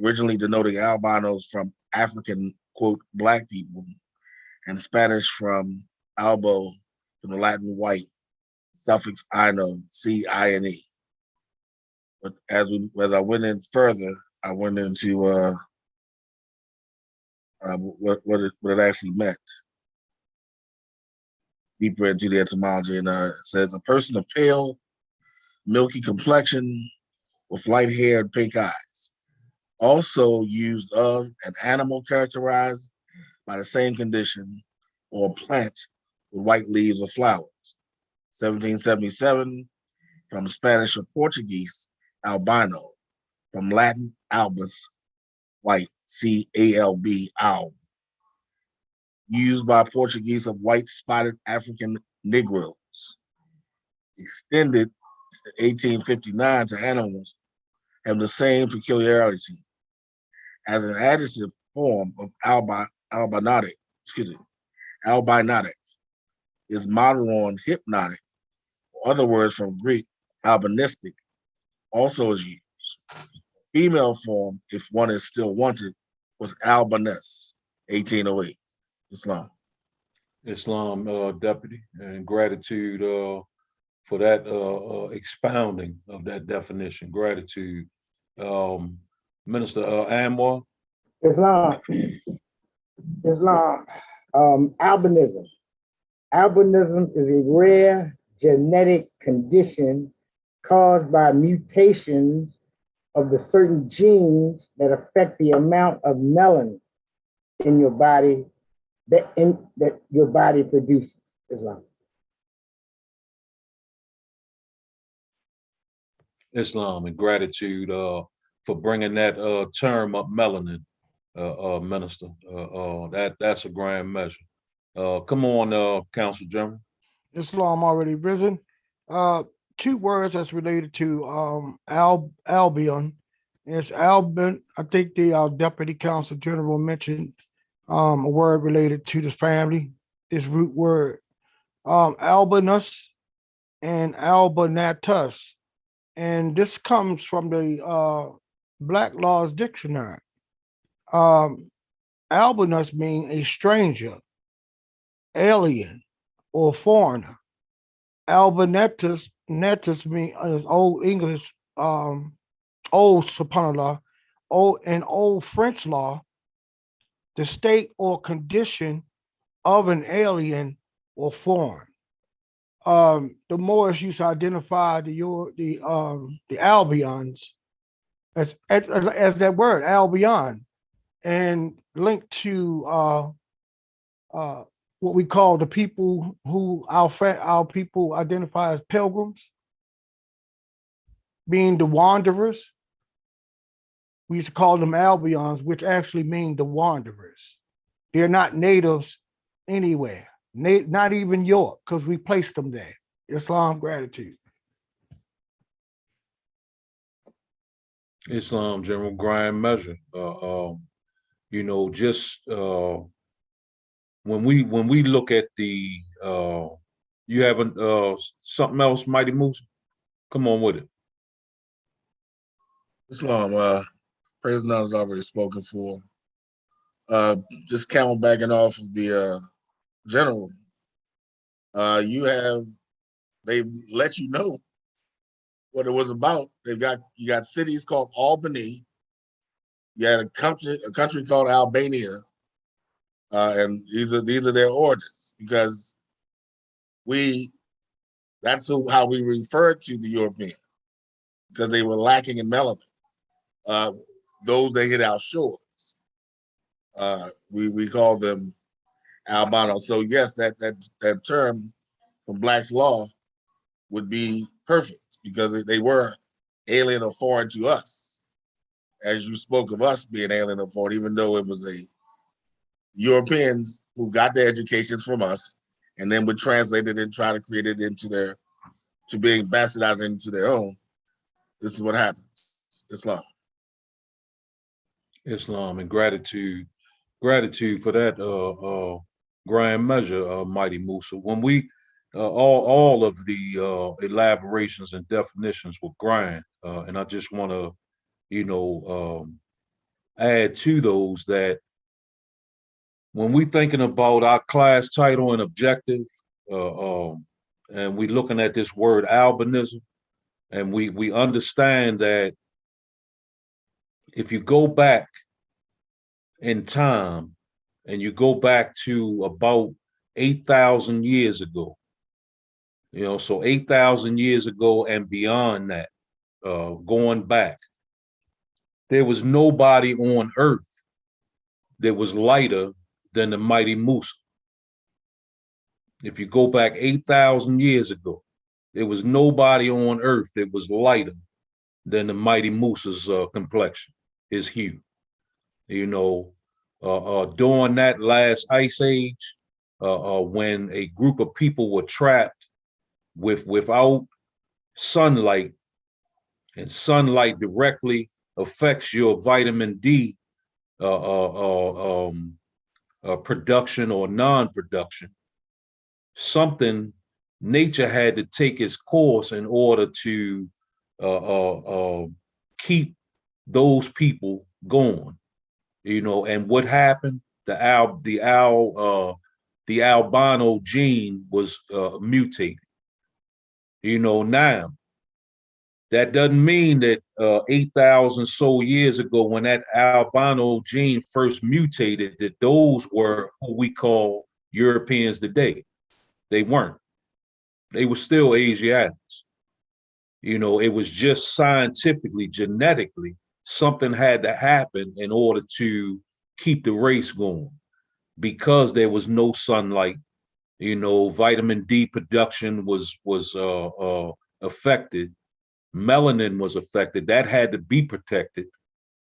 originally denoting albinos from African, quote, Black people, and Spanish from albo, from the Latin white, suffix ino, C-I-N-E. But as I went in further, I went into what it actually meant, deeper into the etymology, and it says a person of pale, milky complexion with light hair and pink eyes, also used of an animal characterized by the same condition, or plant with white leaves or flowers. 1777, from Spanish or Portuguese, albino, from Latin albus, white, C-A-L-B, alb, used by Portuguese of white spotted African Negroes, extended to 1859 to animals have the same peculiarity as an adjective form of albinotic, albinotic is model on hypnotic, or other words from Greek, albinistic, also is used. Female form, if one is still wanted, was albinus, 1808. Islam. Islam, deputy, and gratitude for that expounding of that definition. Gratitude. Minister Anwar. Islam, Islam, albinism. Albinism is a rare genetic condition caused by mutations of the certain genes that affect the amount of melanin in your body that your body produces. Islam. Islam, and gratitude for bringing that term up, melanin, Minister. That's a grand measure. Come on, Council General. Islam already risen. Two words that's related to Albion. It's Albin. I think the Deputy Council General mentioned a word related to the family. This root word, albinus and albinatus, and this comes from the Black Laws Dictionary. Albinus means a stranger, alien, or foreigner. Albinatus means is Old English, old subhanallah, old French law, the state or condition of an alien or foreign. The Moorish used to identify the Albions as that word Albion, and linked to what we call the people who our people identify as pilgrims, being the wanderers. We used to call them Albions, which actually mean the wanderers. They're not natives anywhere, not even York, because we placed them there. Islam, gratitude. Islam, General, grand measure. Just when we look at the you have something else, Mighty Musa? Come on with it. Islam, praise none is already spoken for. Just camelbacking off of the general. They've let you know what it was about. You got cities called Albany. You had a country called Albania, and these are their origins, because that's how we referred to the European, because they were lacking in melanin. Those that hit our shores, we call them albino. So yes, that term from Black's Law would be perfect, because they were alien or foreign to us, as you spoke of us being alien or foreign, even though it was a Europeans who got their educations from us and then would translate it and try to create it to being bastardized into their own. This is what happens. Islam. Islam, and gratitude for that grand measure, Mighty Musa. When we all of the elaborations and definitions were grand, and I just want to add to those that when we thinking about our class title and objective, and we looking at this word albinism, and we understand that if you go back in time and you go back to about 8,000 years ago, so 8,000 years ago and beyond that, going back, there was nobody on earth that was lighter than the Mighty Musa. If you go back 8,000 years ago, there was nobody on earth that was lighter than the Mighty Musa's complexion, his hue. During that last ice age, when a group of people were trapped without sunlight And sunlight directly affects your vitamin D production or non-production. Something nature had to take its course in order to keep those people going, and what happened? The albino gene was mutated. Now that doesn't mean that 8,000 so years ago, when that albino gene first mutated, that those were who we call Europeans today. They weren't. They were still Asiatics. It was just scientifically, genetically, something had to happen in order to keep the race going, because there was no sunlight. Vitamin D production was affected. Melanin was affected. That had to be protected.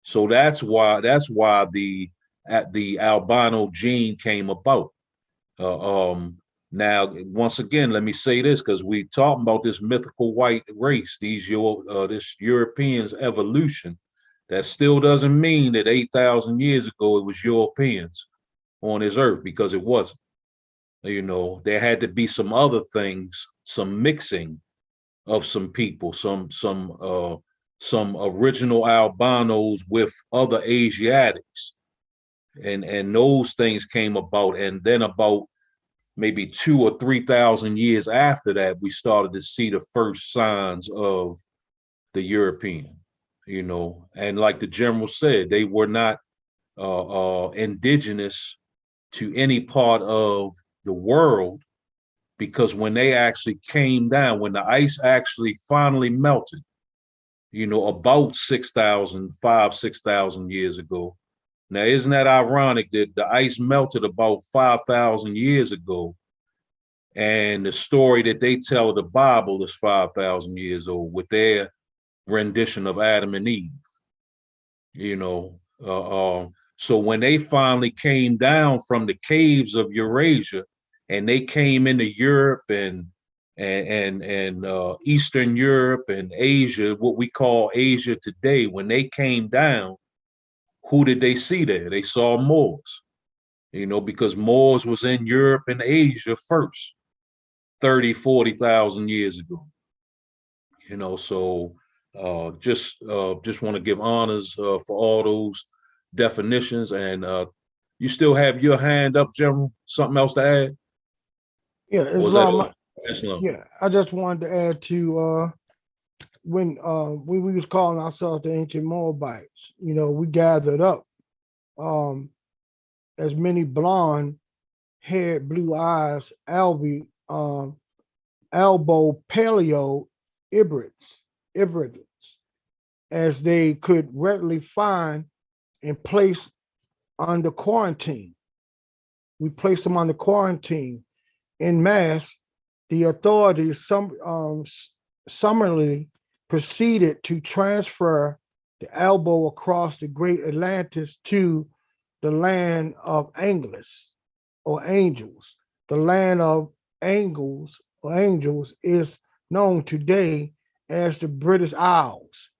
So that's why the albino gene came about. Now, once again, let me say this, because we talking about this mythical white race, this Europeans' evolution. That still doesn't mean that 8,000 years ago it was Europeans on this earth, because it wasn't. There had to be some other things, some mixing of some people, some original albinos with other Asiatics, and those things came about, and then about maybe 2,000 or 3,000 years after that, we started to see the first signs of the European. And like the general said, they were not indigenous to any part of the world, because when they actually came down, when the ice actually finally melted, about 6,000 years ago. Now, isn't that ironic that the ice melted about 5,000 years ago, and the story that they tell of the Bible is 5,000 years old with their rendition of Adam and Eve? So when they finally came down from the caves of Eurasia, and they came into Europe and Eastern Europe and Asia, what we call Asia today, when they came down, who did they see there? They saw Moors, because Moors was in Europe and Asia first, 30, 40,000 years ago. So just want to give honors for all those definitions. And you still have your hand up, General? Something else to add? Yeah, Was that Islam. all? Islam. Yeah, I just wanted to add to when we was calling ourselves the ancient Moabites. We gathered up as many blonde haired, blue eyes, elbow paleo Ibrids, as they could readily find and place under quarantine. We placed them under quarantine en masse. The authorities summarily proceeded to transfer the elbow across the great Atlantis to the land of Anglis or angels. The land of angels or angels is known today as the British Isles,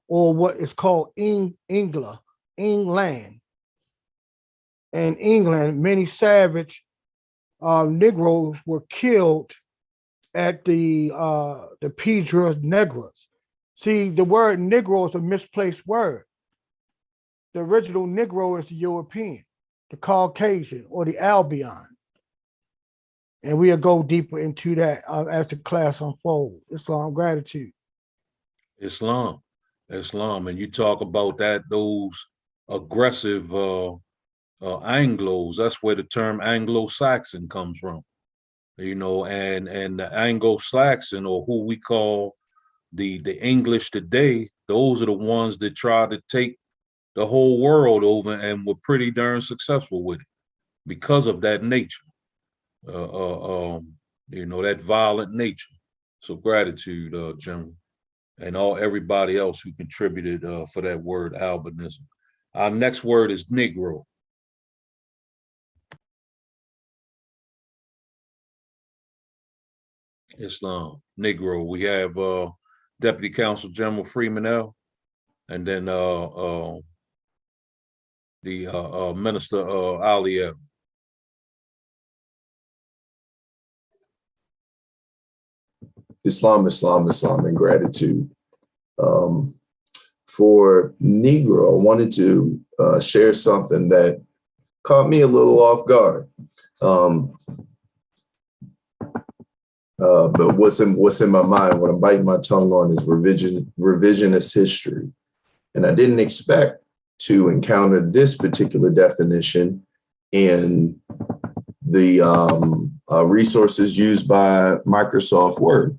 or what is called England. In England, many savage Negroes were killed at the Piedras Negras. See, the word Negro is a misplaced word. The original Negro is the European, the Caucasian, or the Albion. And we'll go deeper into that as the class unfolds. Islam, gratitude. Islam. And you talk about those aggressive Anglos. That's where the term Anglo-Saxon comes from. And the Anglo-Saxon, or who we call the English today, those are the ones that try to take the whole world over, and were pretty darn successful with it because of that nature, that violent nature. So gratitude, General, and everybody else who contributed for that word albinism. Our next word is Negro. Islam, Negro. We have Deputy Counsel General Freeman L., and then the Minister Ali L. Islam, Islam, Islam, and gratitude. For Negro, I wanted to share something that caught me a little off guard. But what's in my mind, what I'm biting my tongue on, is revisionist history. And I didn't expect to encounter this particular definition in the resources used by Microsoft Word.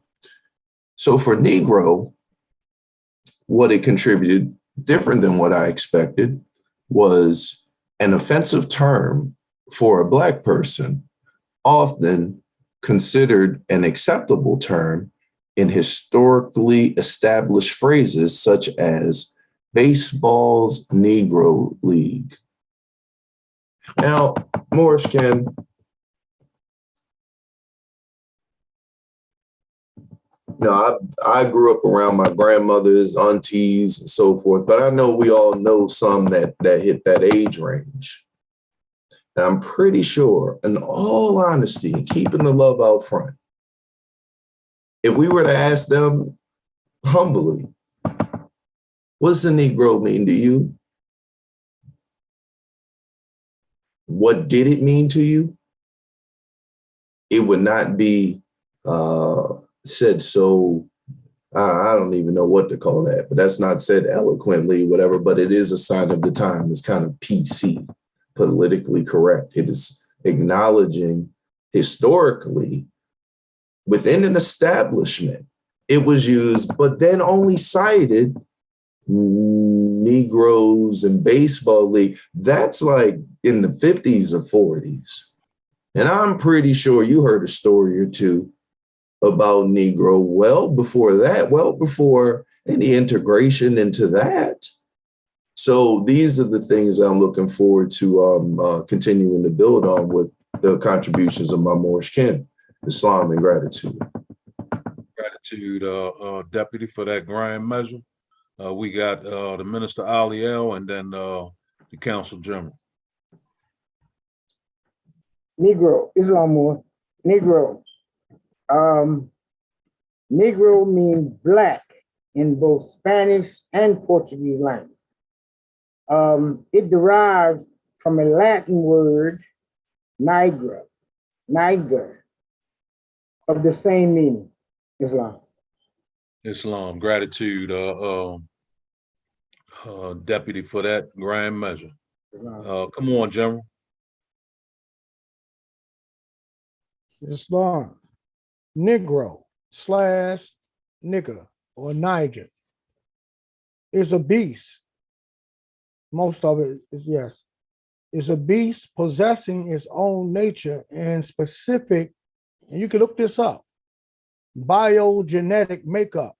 So for Negro, what it contributed, different than what I expected, was an offensive term for a Black person, often considered an acceptable term in historically established phrases such as baseball's Negro League. Now, Morishkin, I grew up around my grandmothers, aunties, and so forth, but I know we all know some that hit that age range. And I'm pretty sure, in all honesty, and keeping the love out front, if we were to ask them humbly, what's a Negro mean to you? What did it mean to you? It would not be said so, I don't even know what to call that, but that's not said eloquently, whatever, but it is a sign of the time. It's kind of PC, politically correct. It is acknowledging historically within an establishment, it was used, but then only cited Negroes and baseball league. That's like in the 50s or 40s. And I'm pretty sure you heard a story or two about Negro well before that, well before any integration into that. So these are the things I'm looking forward to continuing to build on with the contributions of my Moorish kin. Islam and gratitude. Gratitude, Deputy, for that grand measure. We got the Minister Ali L. and then the Council General. Negro, Islam more. Negro. Negro means black in both Spanish and Portuguese language. It derives from a Latin word, nigra, of the same meaning, Islam. Islam, gratitude, Deputy, for that grand measure. Come on, General. Islam, Negro / nigger or Niger is a beast. Most of it is, yes, is a beast possessing its own nature and specific, and you can look this up, biogenetic makeup.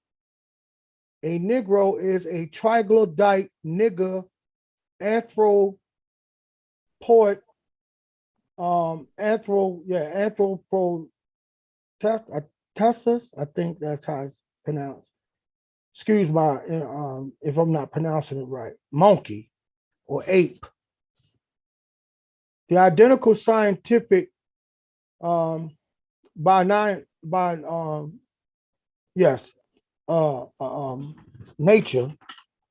A Negro is a troglodyte nigger anthropotestis, I think that's how it's pronounced. Excuse my if I'm not pronouncing it right. Monkey or ape. The identical scientific nature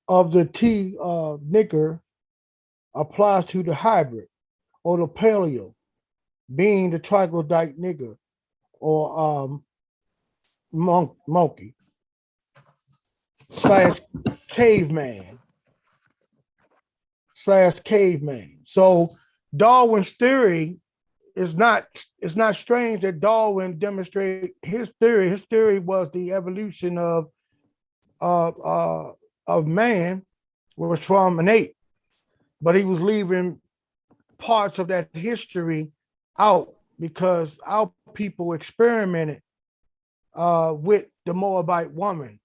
of the T nigger applies to the hybrid or the paleo, being the troglodyte nigger or monkey / caveman. So Darwin's theory is not, it's not strange that Darwin demonstrated his theory. His theory was the evolution of man was from an ape, but he was leaving parts of that history out because our people experimented with the Moabite woman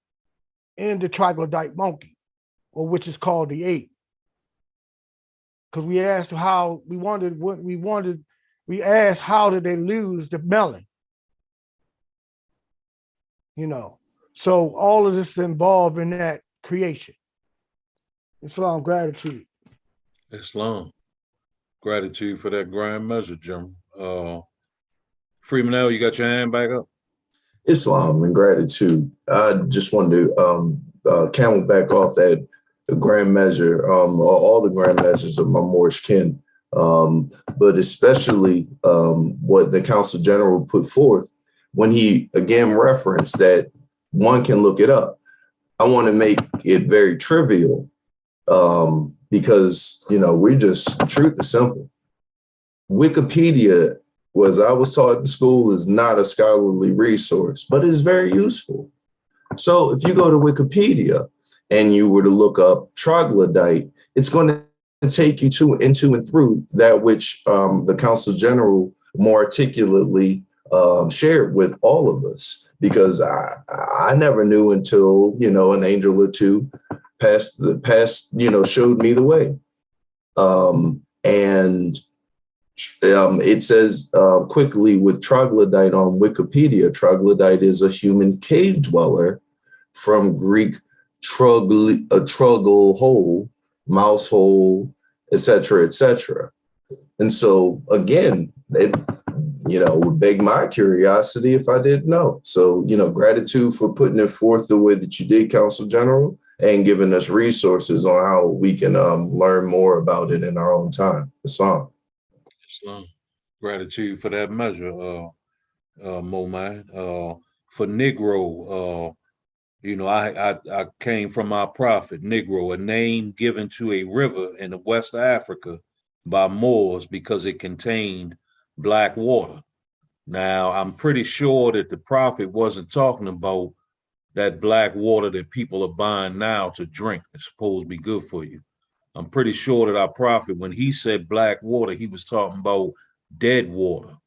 and the troglodyte monkey, or which is called the ape. Because we asked how, we asked how did they lose the melon? You know, So all of this is involved in that creation. Islam, gratitude. Islam. Gratitude for that grand measure, Jim. Freeman L, you got your hand back up? Islam and gratitude. I just wanted to count back off that grand measure, all the grand measures of my Moorish kin, but especially what the Council General put forth when he again referenced that one can look it up. I want to make it very trivial because, we're just, truth is simple. Wikipedia, as I was taught in school, is not a scholarly resource, but it's very useful. So if you go to Wikipedia and you were to look up troglodyte, it's going to take you into and through that which the Council General more articulately shared with all of us, because I never knew until, an angel or two showed me the way. And it says quickly with troglodyte on Wikipedia, troglodyte is a human cave dweller from Greek truggle hole, mouse hole, etc., etc. And so again, it would beg my curiosity if I didn't know. So, gratitude for putting it forth the way that you did, Council General, and giving us resources on how we can learn more about it in our own time. Islam. Islam. Gratitude for that measure, Moman. For Negro, I came from our prophet, Negro, a name given to a river in West Africa by Moors because it contained black water. Now, I'm pretty sure that the prophet wasn't talking about that black water that people are buying now to drink. It's supposed to be good for you. I'm pretty sure that our prophet, when he said black water, he was talking about dead water,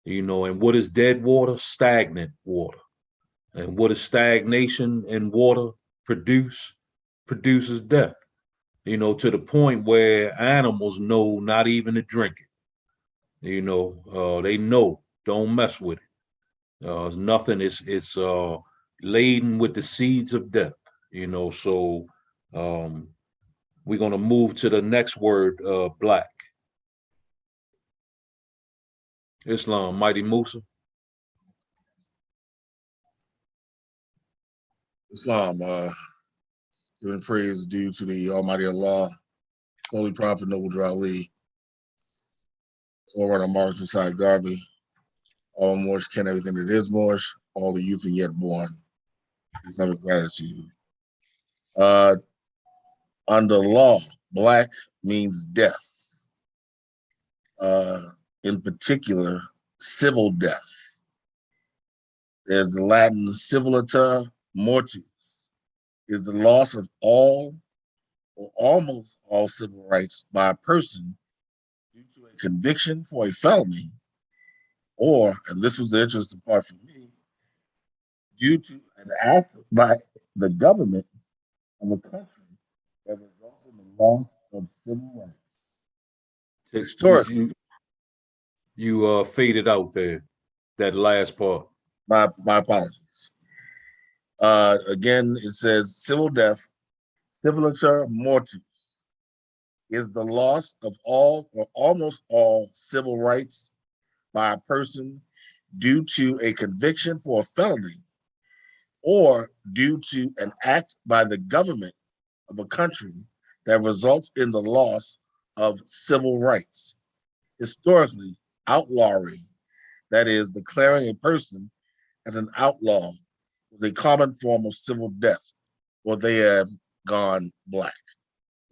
and what is dead water? Stagnant water. And what does stagnation in water produce? Produces death, to the point where animals know not even to drink it. They know, don't mess with it. It's nothing, it's laden with the seeds of death, so we're going to move to the next word, black. Islam, Mighty Musa. Islam, giving praise due to the Almighty Allah, Holy Prophet Noble Drew Ali, all right on Mars beside Garvey, all Moorish kin, everything that is Moorish, all the youth and yet born. Islamic gratitude. Under law, black means death. In particular, civil death. There's the Latin civilita mortis, is the loss of all or almost all civil rights by a person due to a conviction for a felony, or, and this was the interesting part for me, due to an act by the government of a country that results in the loss of civil rights. Historically, you faded out there, that last part. my apologies. Again, it says civil death, civilita mortis, is the loss of all or almost all civil rights by a person due to a conviction for a felony or due to an act by the government of a country that results in the loss of civil rights. Historically, outlawry, that is, declaring a person as an outlaw, was a common form of civil death, or they have gone black.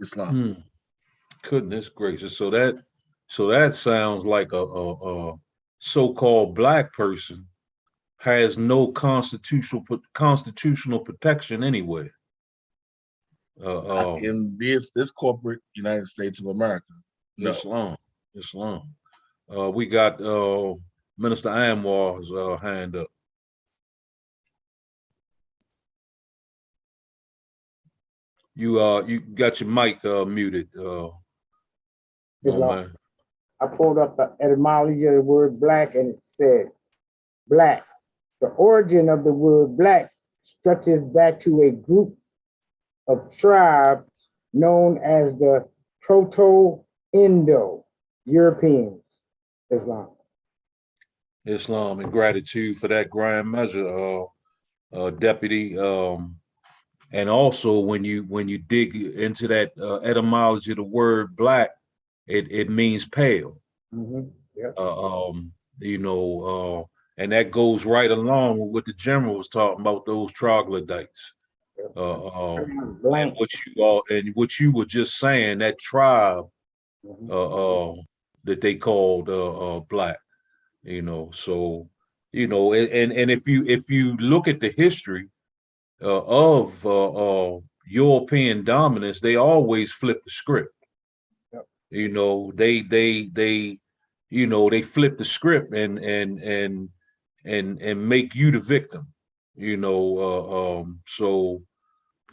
Islam. Goodness gracious! So that sounds like a so-called black person has no constitutional protection anywhere. In this corporate United States of America. No. Islam. We got Minister Anwar's hand up. You got your mic muted. Man. I pulled up the etymology of the word black, and it said black. The origin of the word black stretches back to a group of tribes known as the Proto-Indo-Europeans, Islam. Islam and gratitude for that grand measure, Deputy. And also when you dig into that etymology of the word black, it means pale. Mm-hmm. Yep. And that goes right along with what the general was talking about, those troglodytes. And what you were just saying, that tribe that they called black, so and if you look at the history of European dominance, they always flip the script. Yep. They flip the script and make you the victim. So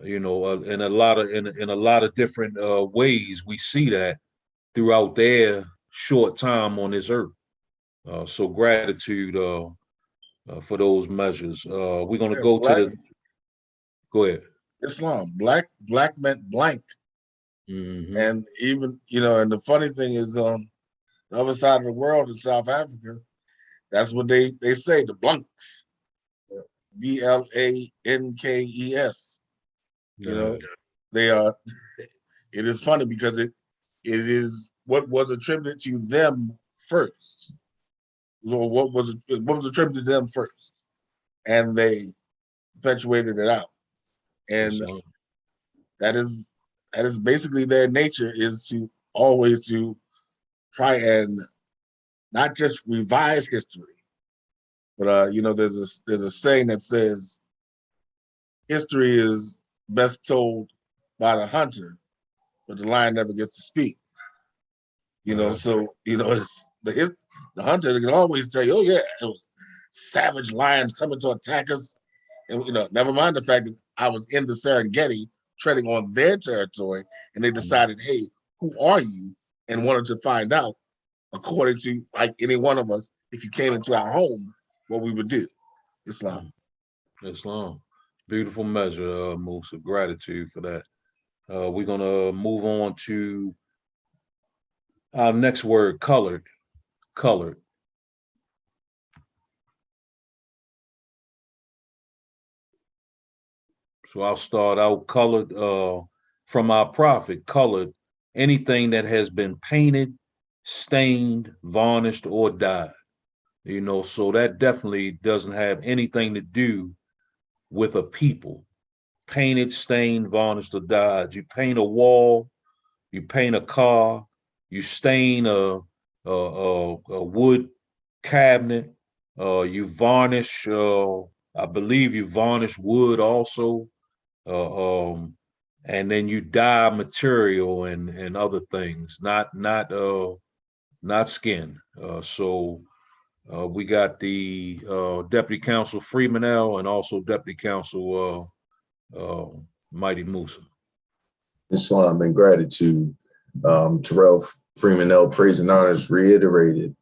in a lot of different ways we see that throughout their short time on this earth. So gratitude for those measures. We're gonna go black, to the. Go ahead. Islam. Black meant blank. Mm-hmm. And even, and the funny thing is, the other side of the world in South Africa, that's what they say, the blunks. BLANKES. They are. It is funny because it is what was attributed to them first. What was attributed to them first, and they perpetuated it out. And that is basically their nature, is to always to try and not just revise history, but there's a saying that says history is best told by the hunter, but the lion never gets to speak. So it's the hunter that can always tell you, oh yeah, it was savage lions coming to attack us, and never mind the fact that I was in the Serengeti treading on their territory, and they decided, hey, who are you? And wanted to find out, according to like any one of us, if you came into our home, what we would do. Islam. Islam. Beautiful measure, Musa. Gratitude for that. We're gonna move on to our next word, colored. Colored. So I'll start out. Colored from our prophet. Colored, anything that has been painted, stained, varnished, or dyed. So that definitely doesn't have anything to do with a people. Painted, stained, varnished, or dyed. You paint a wall, you paint a car, you stain a wood cabinet, you varnish. I believe you varnish wood also, and then you dye material and other things, not skin. So we got the Deputy Counsel Freeman L. and also Deputy Counsel Mighty Musa. Islam and gratitude. Terrell Freeman L. Praise and honors reiterated.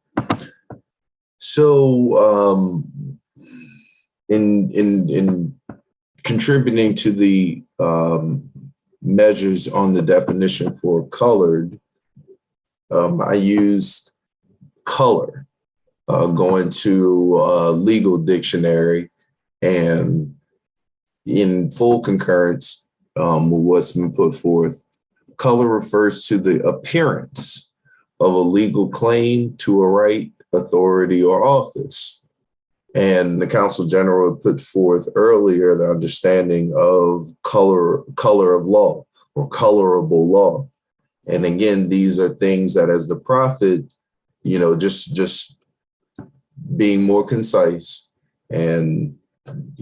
So in contributing to the measures on the definition for colored, I used color, going to a legal dictionary, and in full concurrence with what's been put forth, color refers to the appearance of a legal claim to a right, authority, or office. And the Counsel General put forth earlier the understanding of color of law or colorable law. And again, these are things that, as the prophet, just being more concise and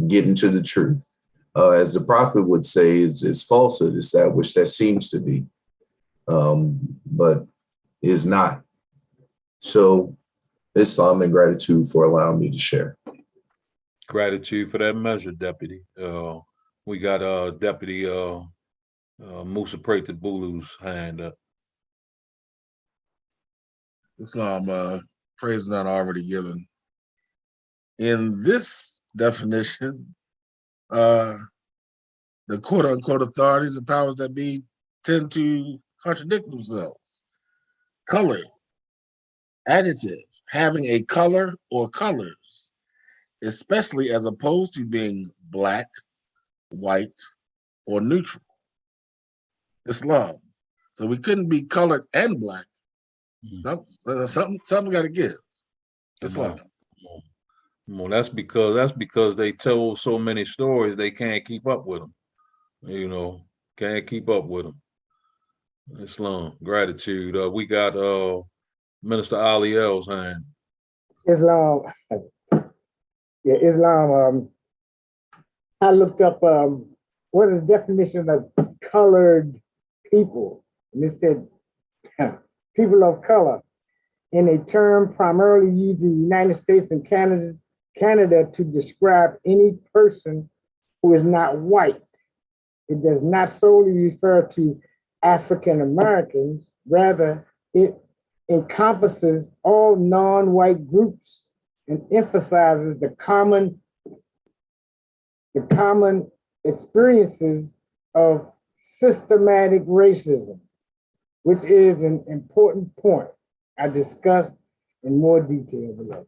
getting to the truth. As the prophet would say, is falsehood. It's that which that seems to be, but is not. So Islam and gratitude for allowing me to share. Gratitude for that measure, Deputy. We got Deputy Musa Preta Bulu's hand up. Islam, praise not already given. In this definition, the quote unquote authorities and powers that be tend to contradict themselves. Color, adjective, having a color or colors, especially as opposed to being black, white, or neutral. Islam. So we couldn't be colored and black. Something got to give. Islam. Come on. That's because they tell so many stories they can't keep up with them. You know, can't keep up with them. Islam, gratitude. We got Minister Ali L's hand. Islam, yeah, Islam. I looked up what is the definition of colored people, and it said people of color, in a term primarily used in the United States and Canada to describe any person who is not white. It does not solely refer to African Americans, rather it encompasses all non-white groups and emphasizes the common experiences of systematic racism, which is an important point I discussed in more detail below.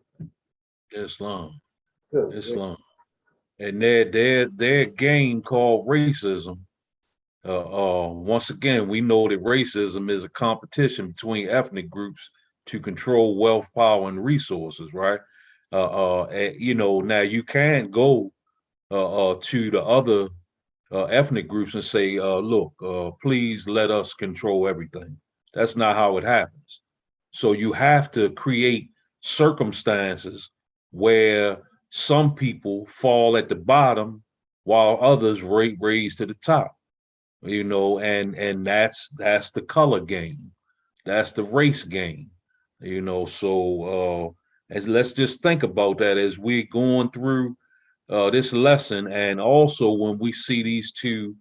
Islam. Good. Islam. And their game called racism. Once again, we know that racism is a competition between ethnic groups to control wealth, power, and resources, right? You know, now you can't go to the other ethnic groups and say, look, please let us control everything. That's not how it happens. So you have to create circumstances where some people fall at the bottom while others raise to the top, you know, and that's the color game. That's the race game, you know. So as let's just think about that as we're going through this lesson, and also when we see these two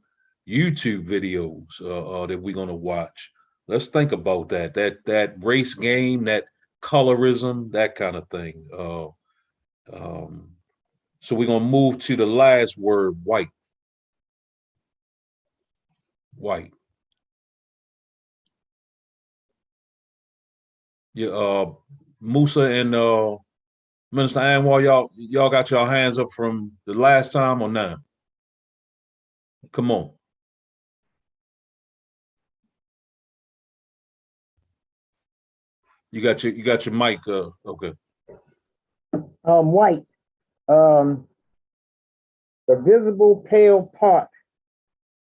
YouTube videos that we're gonna watch, let's think about that race game, that colorism, that kind of thing. So we're gonna move to the last word, white. White. Yeah, Musa and Minister Anwar, y'all got your hands up from the last time or now? Come on. You got your mic. Okay. White, the visible pale part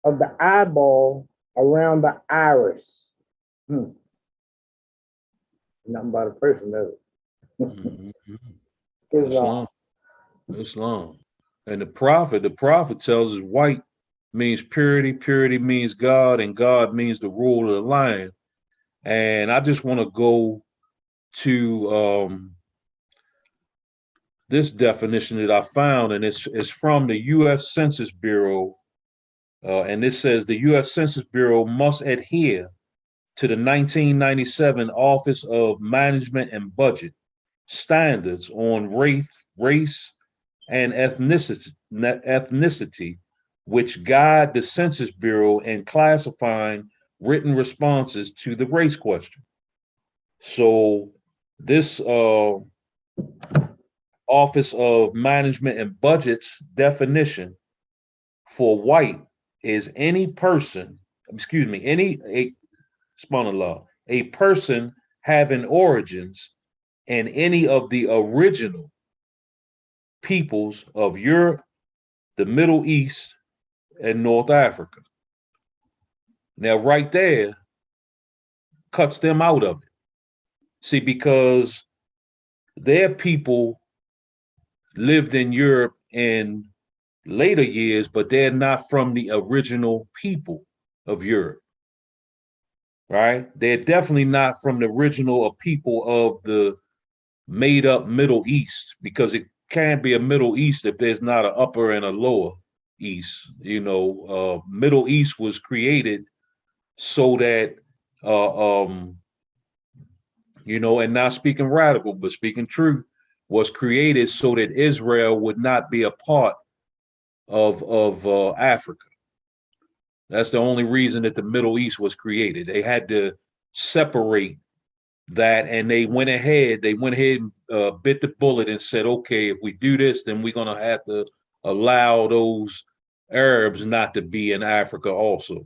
of the eyeball around the iris. Nothing about a person, does it? Islam. Islam. And the prophet tells us white means purity, purity means God, and God means the rule of the lion. And I just want to go to this definition that I found, and it's from the U.S. Census Bureau. And this says the U.S. Census Bureau must adhere to the 1997 Office of Management and Budget standards on race and ethnicity, which guide the Census Bureau in classifying written responses to the race question. So this Office of Management and Budget's definition for white is any person, a person having origins in any of the original peoples of Europe, the Middle East, and North Africa. Now, right there cuts them out of it. See, because their people lived in Europe in later years, but they're not from the original people of Europe, right? They're definitely not from the original people of the made up Middle East, because it can't be a Middle East if there's not an upper and a lower East. You know, Middle East was created so that, you know, and not speaking radical, but speaking truth, was created so that Israel would not be a part of Africa. That's the only reason that the Middle East was created. They had to separate that, and they went ahead and bit the bullet and said, okay, if we do this, then we're going to have to allow those Arabs not to be in Africa also.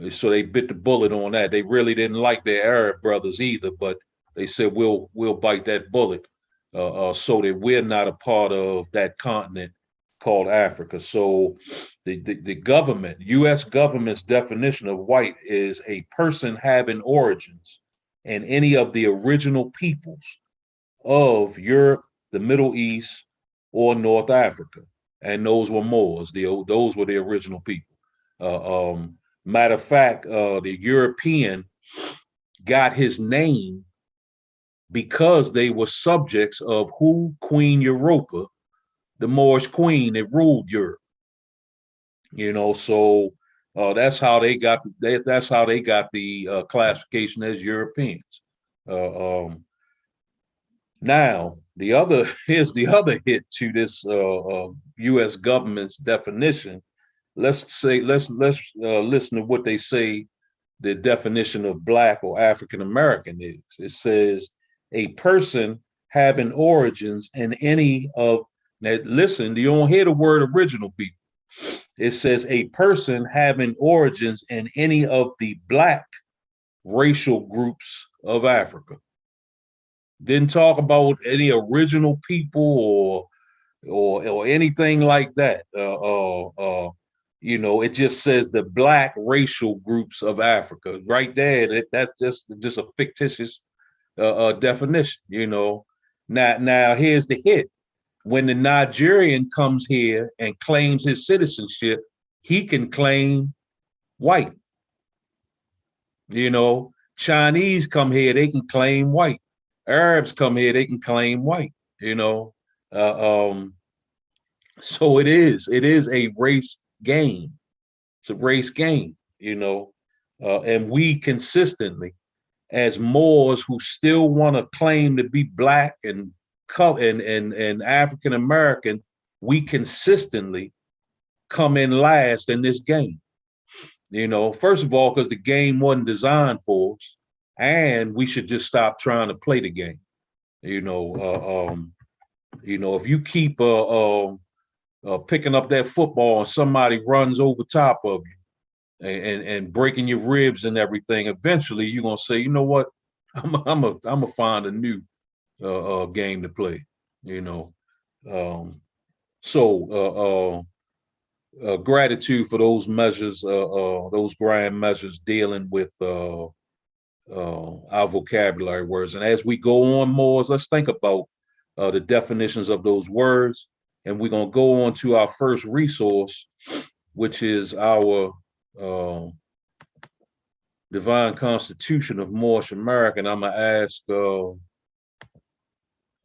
So they bit the bullet on that. They really didn't like their Arab brothers either, but they said we'll bite that bullet so that we're not a part of that continent called Africa. So the government, U.S. government's definition of white is a person having origins in any of the original peoples of Europe, the Middle East, or North Africa. And those were Moors. Those were the original people. Matter of fact, the European got his name because they were subjects of who? Queen Europa, the Moorish queen that ruled Europe. So that's how they got the classification as Europeans. Now, here's the other hit to this U.S. government's definition. Let's listen to what they say the definition of Black or African American is. It says a person having origins in any of, now listen, you don't hear the word original people. It says a person having origins in any of the Black racial groups of Africa. Didn't talk about any original people or anything like that. It just says the Black racial groups of Africa. Right there, that's just a fictitious definition. Now here's the hit. When the Nigerian comes here and claims his citizenship, he can claim white. Chinese come here, they can claim white. Arabs come here, they can claim white. So it is a race game. It's a race game, and we consistently, as Moors who still want to claim to be Black and African American, we consistently come in last in this game. First of all, because the game wasn't designed for us, and we should just stop trying to play the game. If you keep picking up that football and somebody runs over top of you and breaking your ribs and everything, eventually you're gonna say, you know what, I'm gonna find a new game to play. Gratitude for those measures, those grand measures dealing with our vocabulary words. And as we go on more, let's think about the definitions of those words. And we're going to go on to our first resource, which is our Divine Constitution of Moorish America. And I'm going to ask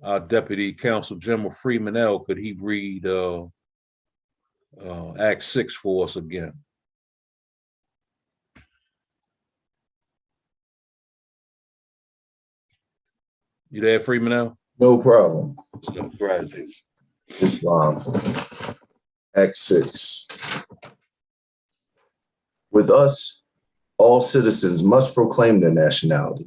our Deputy Counsel General Freeman L., could he read Act 6 for us again? You there, Freeman L.? No problem. Gratitude. Islam. Act 6. With us, all citizens must proclaim their nationality.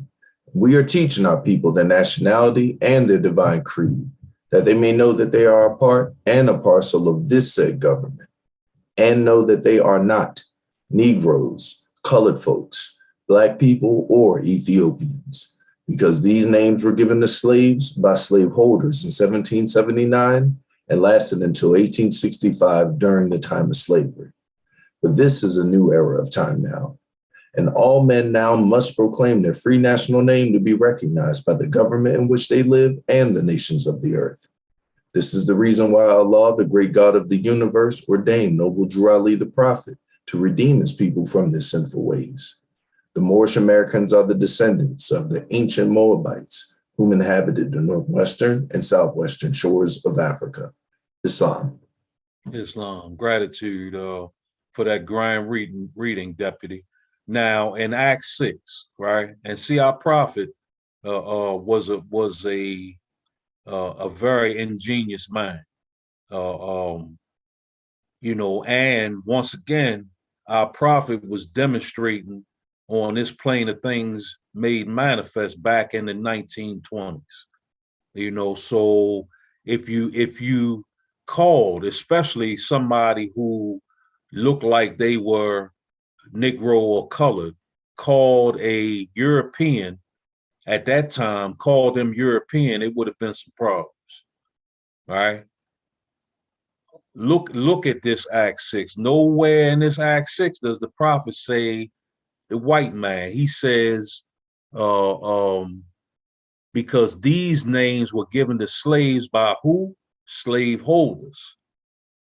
We are teaching our people their nationality and their divine creed, that they may know that they are a part and a parcel of this said government, and know that they are not Negroes, colored folks, Black people, or Ethiopians, because these names were given to slaves by slaveholders in 1779 and lasted until 1865 during the time of slavery. But this is a new era of time now, and all men now must proclaim their free national name to be recognized by the government in which they live and the nations of the earth. This is the reason why Allah, the great God of the universe, ordained noble Drew Ali the prophet to redeem his people from their sinful ways. The Moorish Americans are the descendants of the ancient Moabites, whom inhabited the northwestern and southwestern shores of Africa. Islam. Islam. Gratitude for that grand reading, Deputy. Now, in Act 6, right, and see, our prophet was a very ingenious man. And once again, our prophet was demonstrating on this plane of things made manifest back in the 1920s. So if you called, especially somebody who looked like they were Negro or colored, called a European at that time, called them European, it would have been some problems. All right. Look at this Act 6. Nowhere in this Act 6 does the prophet say the white man. He says, because these names were given to slaves by who? Slave holders.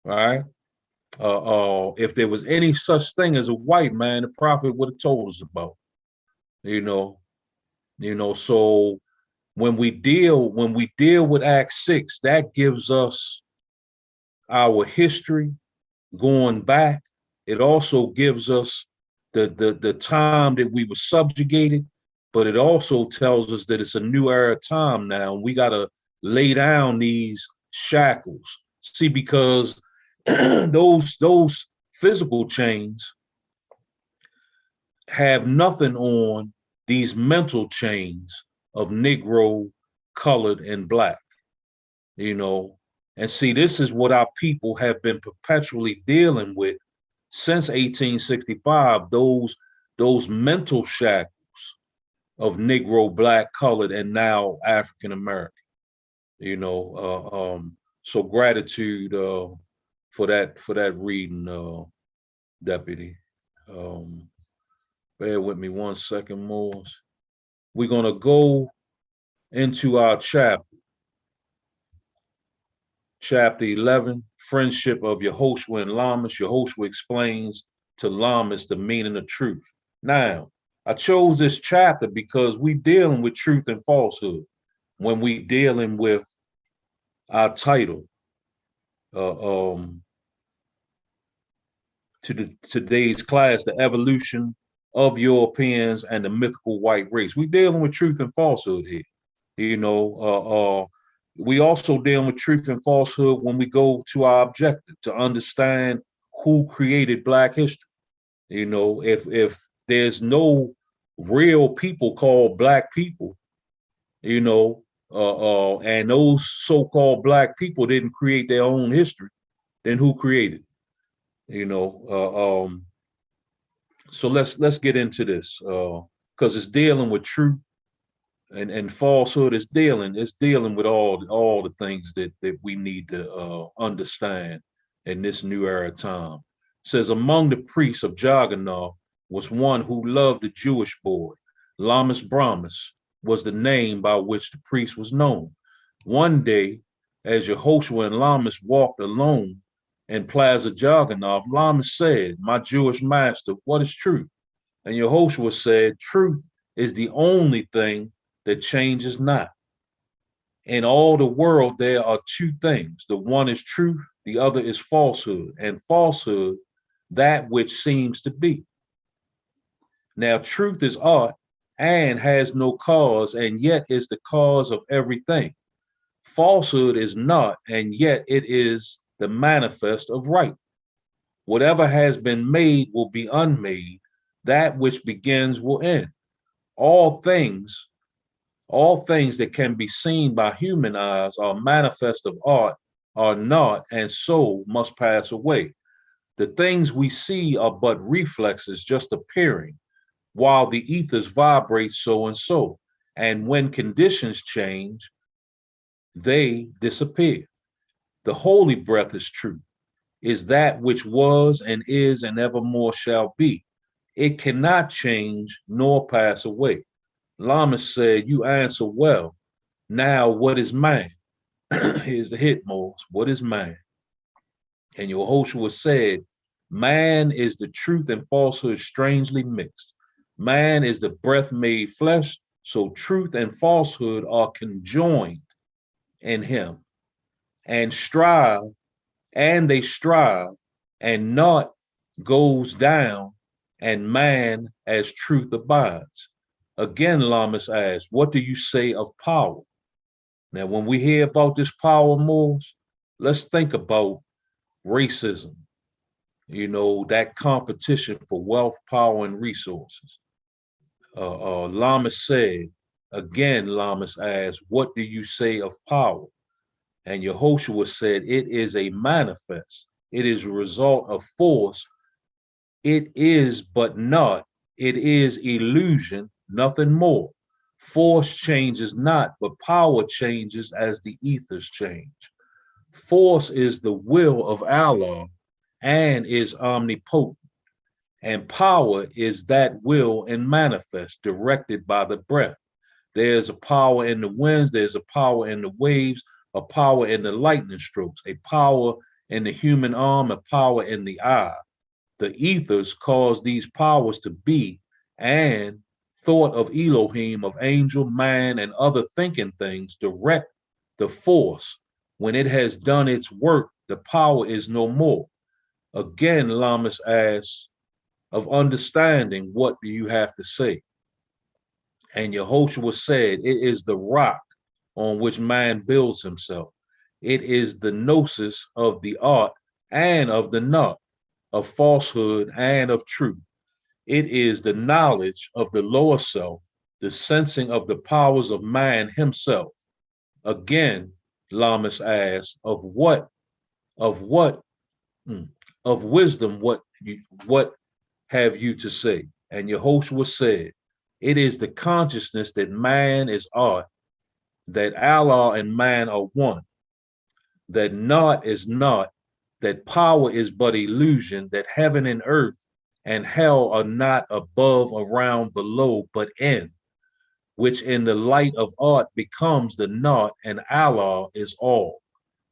All right. If there was any such thing as a white man, the prophet would have told us about. So when we deal with Act 6, that gives us our history going back. It also gives us the time that we were subjugated, but it also tells us that it's a new era time now. We got to lay down these shackles. See, because those physical chains have nothing on these mental chains of Negro, colored, and Black. And see, this is what our people have been perpetually dealing with since 1865, those mental shackles of Negro, Black, colored, and now African American. So gratitude for that reading, Deputy. Bear with me 1 second more. We're gonna go into our chapter. Chapter 11, Friendship of Yehoshua and Lamas. Yehoshua explains to Lamas the meaning of truth. Now, I chose this chapter because we dealing with truth and falsehood when we dealing with our title to today's class, the evolution of Europeans and the mythical white race. We dealing with truth and falsehood here. We also deal with truth and falsehood when we go to our objective to understand who created Black history. If there's no real people called Black people, and those so-called Black people didn't create their own history, then who created it? So let's get into this because it's dealing with truth and falsehood. Is dealing with all the things that we need to understand in this new era time. It says, among the priests of Jagannath was one who loved the Jewish boy. Lamas Brahmas was the name by which the priest was known. One day, as Yehoshua and Lamas walked alone in Plaza Jagannath, Lamas said, "My Jewish master, what is truth?" And Yehoshua said, "Truth is the only thing that changes not. In all the world, there are two things. The one is truth, the other is falsehood. And falsehood, that which seems to be. Now, truth is art and has no cause, and yet is the cause of everything. Falsehood is not, and yet it is the manifest of right. Whatever has been made will be unmade. That which begins will end. All things that can be seen by human eyes are manifest of art, are not, and so must pass away. The things we see are but reflexes just appearing, while the ethers vibrate so and so. And when conditions change, they disappear. The holy breath is truth, is that which was and is and evermore shall be. It cannot change nor pass away. Lamas said, "You answer well. Now, what is man?" Here's the hit, Mose. What is man? And Yehoshua said, "Man is the truth and falsehood strangely mixed. Man is the breath made flesh, so truth and falsehood are conjoined in him, and they strive, and naught goes down, and man as truth abides." Again, Lamas asked, "What do you say of power?" Now, when we hear about this power, Moors, let's think about racism. you know, that competition for wealth, power, and resources. Lamas said, again, Lamas asked, what do you say of power? And Yehoshua said, it is a manifest. It is a result of force. It is but not. It is illusion, nothing more. Force changes not, but power changes as the ethers change. Force is the will of Allah and is omnipotent. And power is that will and manifest, directed by the breath. There's a power in the winds, there's a power in the waves, a power in the lightning strokes, a power in the human arm, a power in the eye. The ethers cause these powers to be, and thought of Elohim, of angel, man, and other thinking things direct the force. When it has done its work, the power is no more. Again, Lamas asks, of understanding, what do you have to say? And Yehoshua said, it is the rock on which man builds himself. It is the gnosis of the art and of the not, of falsehood and of truth. It is the knowledge of the lower self, the sensing of the powers of man himself. Again, Lamas asks, of wisdom, what have you to say? And Yehoshua said, it is the consciousness that man is art, that Allah and man are one, that naught is not, that power is but illusion, that heaven and earth and hell are not above, around, below, but in, which in the light of art becomes the naught, and Allah is all.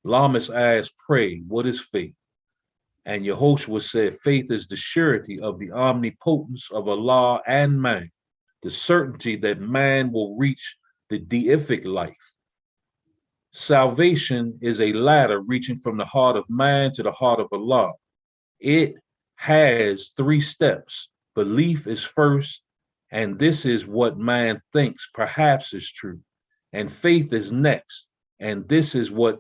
Lamas asked, pray, what is faith? And Yehoshua said, faith is the surety of the omnipotence of Allah and man, the certainty that man will reach the deific life. Salvation is a ladder reaching from the heart of man to the heart of Allah. It has 3 steps. Belief is first, and this is what man thinks perhaps is true. And faith is next, and this is what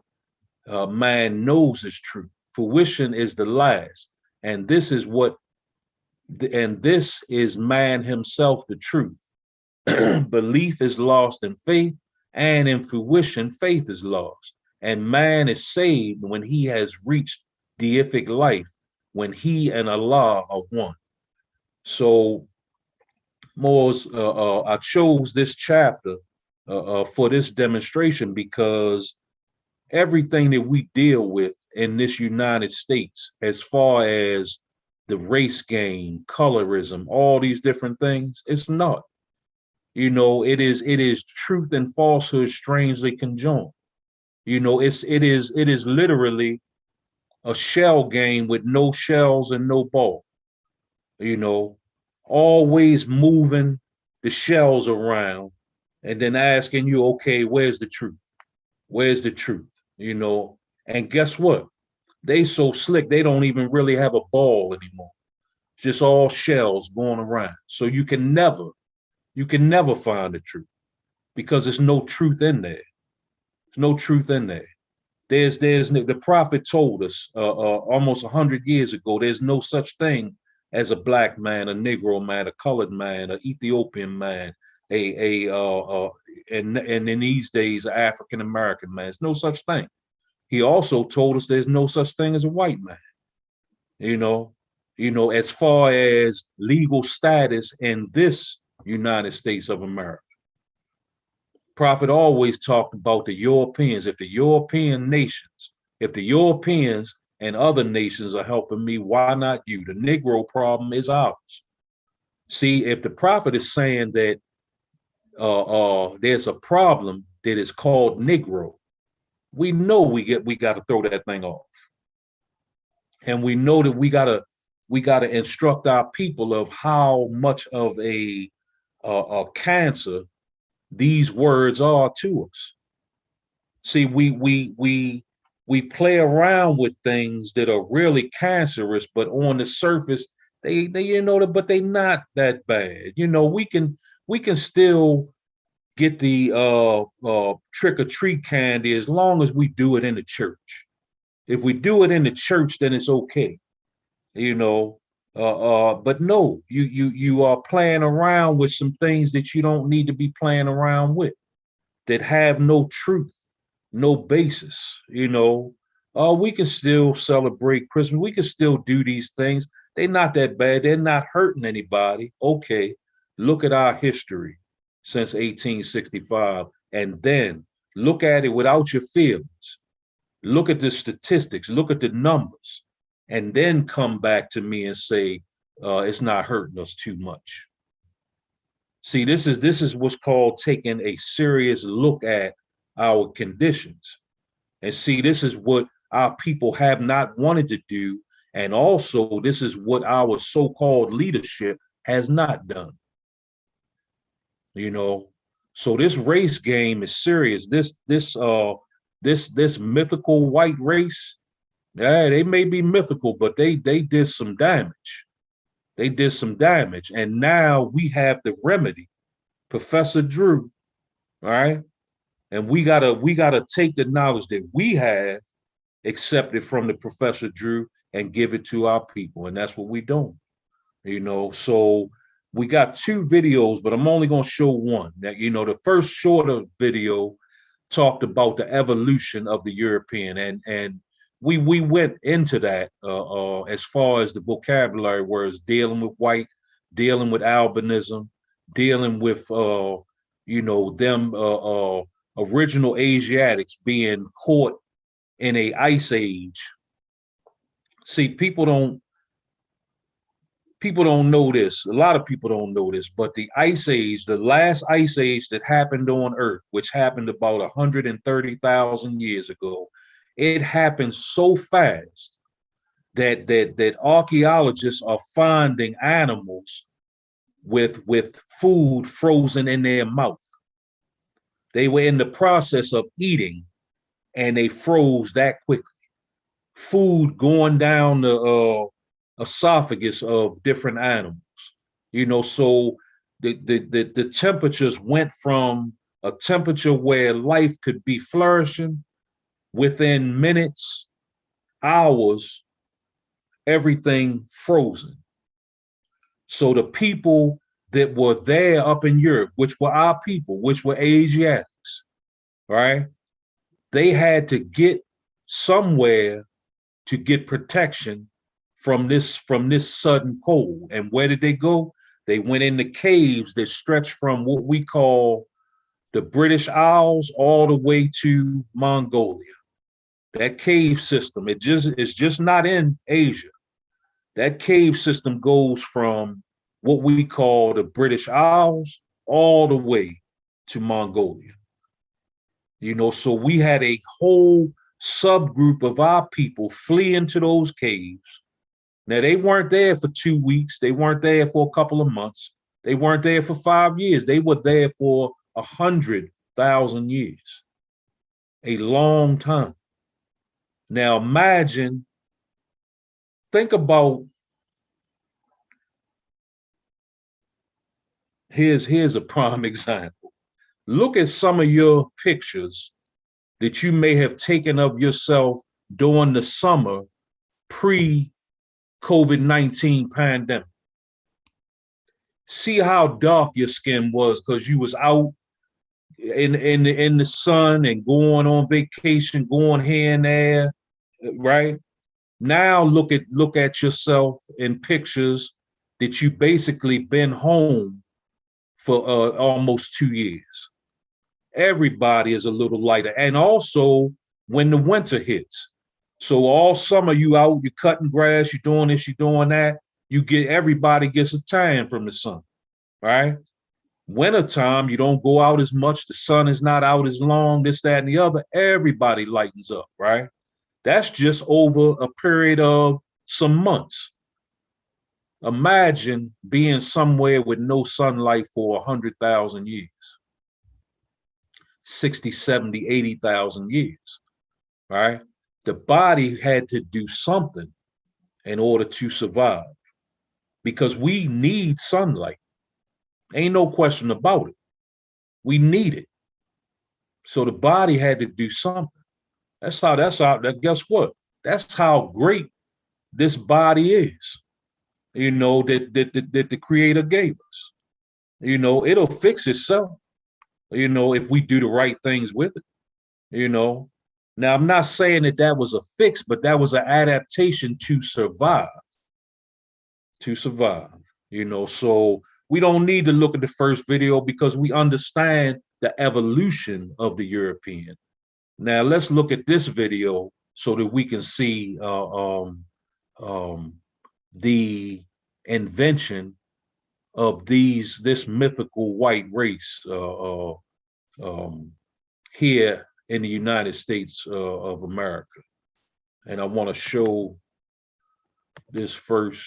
man knows is true. Fruition is the last, and this is man himself, the truth. Belief is lost in faith, and in fruition, faith is lost. And man is saved when he has reached deific life, when he and Allah are one. So, Moors, I chose this chapter for this demonstration because everything that we deal with in this United States, as far as the race game, colorism, all these different things, it's not. You know, it is truth and falsehood strangely conjoined. You know, it is literally a shell game with no shells and no ball. You know, always moving the shells around and then asking you, okay, where's the truth? Where's the truth? You know, and guess what? They so slick, they don't even really have a ball anymore. It's just all shells going around. So you can never find the truth because there's no truth in there. There's no truth in there. There's the prophet told us almost 100 years ago, there's no such thing as a black man, a Negro man, a colored man, an Ethiopian man, and in these days, an African American man. There's no such thing. He also told us there's no such thing as a white man. You know, as far as legal status in this United States of America. Prophet always talked about the Europeans. If the Europeans and other nations are helping me, why not you? The Negro problem is ours. See, if the prophet is saying that there's a problem that is called Negro, we know we got to throw that thing off, and we know that we gotta instruct our people of how much of a cancer these words are to us. See, we play around with things that are really cancerous, but on the surface, they but they not that bad. You know, we can still get the trick or treat candy as long as we do it in the church. If we do it in the church, then it's okay. you know. But no, you are playing around with some things that you don't need to be playing around with, that have no truth, no basis, you know. We can still celebrate Christmas. We can still do these things. They're not that bad. They're not hurting anybody. Okay, look at our history since 1865, and then look at it without your feelings. Look at the statistics, look at the numbers, and then come back to me and say it's not hurting us too much. See, this is what's called taking a serious look at our conditions. And see, this is what our people have not wanted to do. And also, this is what our so-called leadership has not done. You know, so this race game is serious. This mythical white race, yeah, they may be mythical, but they did some damage. They did some damage. And now we have the remedy, Professor Drew, all right? And we gotta take the knowledge that we have accepted from the Professor Drew and give it to our people. And that's what we're doing. You know, so we got two videos, but I'm only gonna show one. That, you know, the first shorter video talked about the evolution of the European, and we went into that as far as the vocabulary words, dealing with white, dealing with albinism, dealing with you know, them original Asiatics being caught in a ice age. See, people don't know this. A lot of people don't know this, but the ice age, the last ice age that happened on Earth, which happened about 130,000 years ago, it happened so fast that archaeologists are finding animals with food frozen in their mouth. They were in the process of eating, and they froze that quickly. Food going down the esophagus of different animals. You know, so the temperatures went from a temperature where life could be flourishing within minutes, hours, everything frozen. So the people that were there up in Europe, which were our people, which were Asiatics, right? They had to get somewhere to get protection from this sudden cold. And where did they go? They went into caves that stretched from what we call the British Isles all the way to Mongolia. That cave system, it's just not in Asia. That cave system goes from what we call the British Isles all the way to Mongolia. You know, so we had a whole subgroup of our people flee into those caves. Now, they weren't there for 2 weeks. They weren't there for a couple of months. They weren't there for 5 years. They were there for 100,000 years, a long time. Now, imagine, think about, here's a prime example. Look at some of your pictures that you may have taken of yourself during the summer pre-COVID-19 pandemic. See how dark your skin was because you was out in the sun and going on vacation, going here and there, right? Now look at yourself in pictures that you basically been home for almost 2 years. Everybody is a little lighter. And also when the winter hits. So all summer you out, you're cutting grass, you're doing this, you're doing that. Everybody gets a tan from the sun, right? Wintertime, you don't go out as much. The sun is not out as long, this, that, and the other. Everybody lightens up, right? That's just over a period of some months. Imagine being somewhere with no sunlight for 100,000 years, 60, 70, 80,000 years, right? The body had to do something in order to survive because we need sunlight. Ain't no question about it. We need it. So the body had to do something. Guess what? That's how great this body is, that the Creator gave us. It'll fix itself, if we do the right things with it. Now, I'm not saying that was a fix, but that was an adaptation to survive. So we don't need to look at the first video because we understand the evolution of the European. Now let's look at this video so that we can see the invention of this mythical white race here in the United States of America. And I want to show this first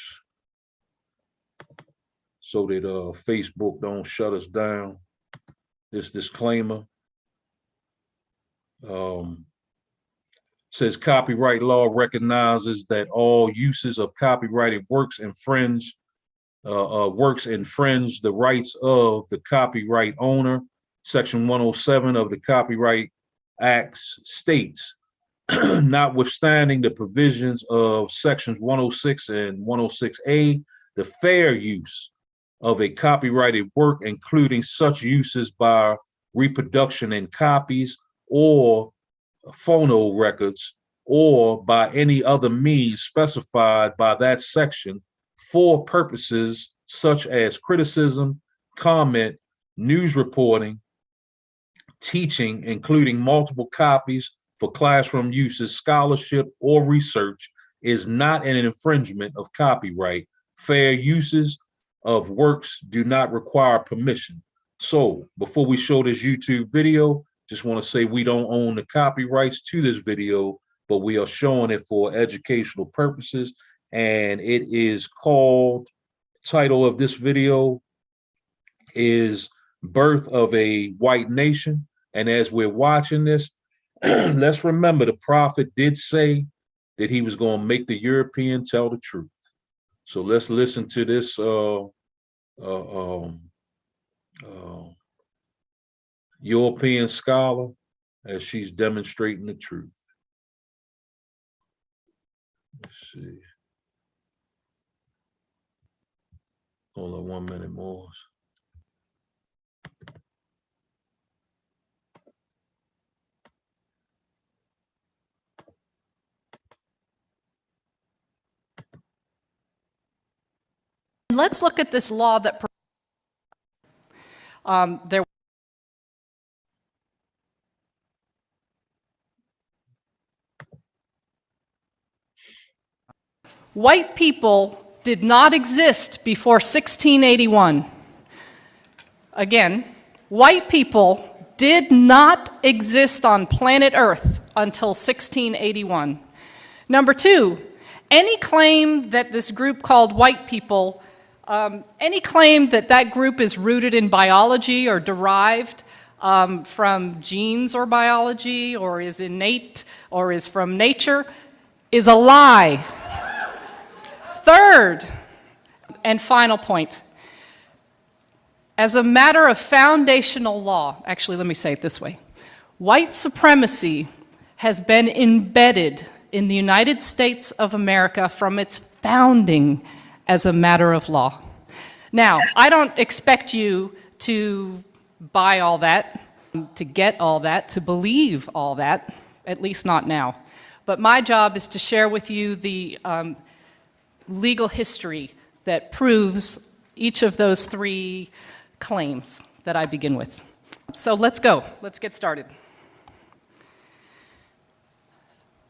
so that Facebook don't shut us down. This disclaimer says copyright law recognizes that all uses of copyrighted works infringe the rights of the copyright owner. Section 107 of the Copyright Acts states, notwithstanding the provisions of sections 106 and 106A, the fair use of a copyrighted work, including such uses by reproduction in copies or phono records or by any other means specified by that section for purposes such as criticism, comment, news reporting, teaching, including multiple copies for classroom uses, scholarship, or research, is not an infringement of copyright. Fair uses of works do not require permission. So before we show this YouTube video, just want to say we don't own the copyrights to this video, but we are showing it for educational purposes. And it is called, title of this video is Birth of a White Nation. And as we're watching this, let's remember the prophet did say that he was going to make the European tell the truth. So let's listen to this European scholar as she's demonstrating the truth. Let's see. Hold on 1 minute more. Let's look at this law that white people did not exist before 1681. Again, white people did not exist on planet Earth until 1681. Number two, any claim that this group called white people, any claim that that group is rooted in biology or derived from genes or biology or is innate or is from nature is a lie. Third and final point, as a matter of foundational law, actually let me say it this way, white supremacy has been embedded in the United States of America from its founding as a matter of law. Now, I don't expect you to buy all that, to get all that, to believe all that, at least not now. But my job is to share with you the legal history that proves each of those three claims that I begin with. So let's go. Let's get started.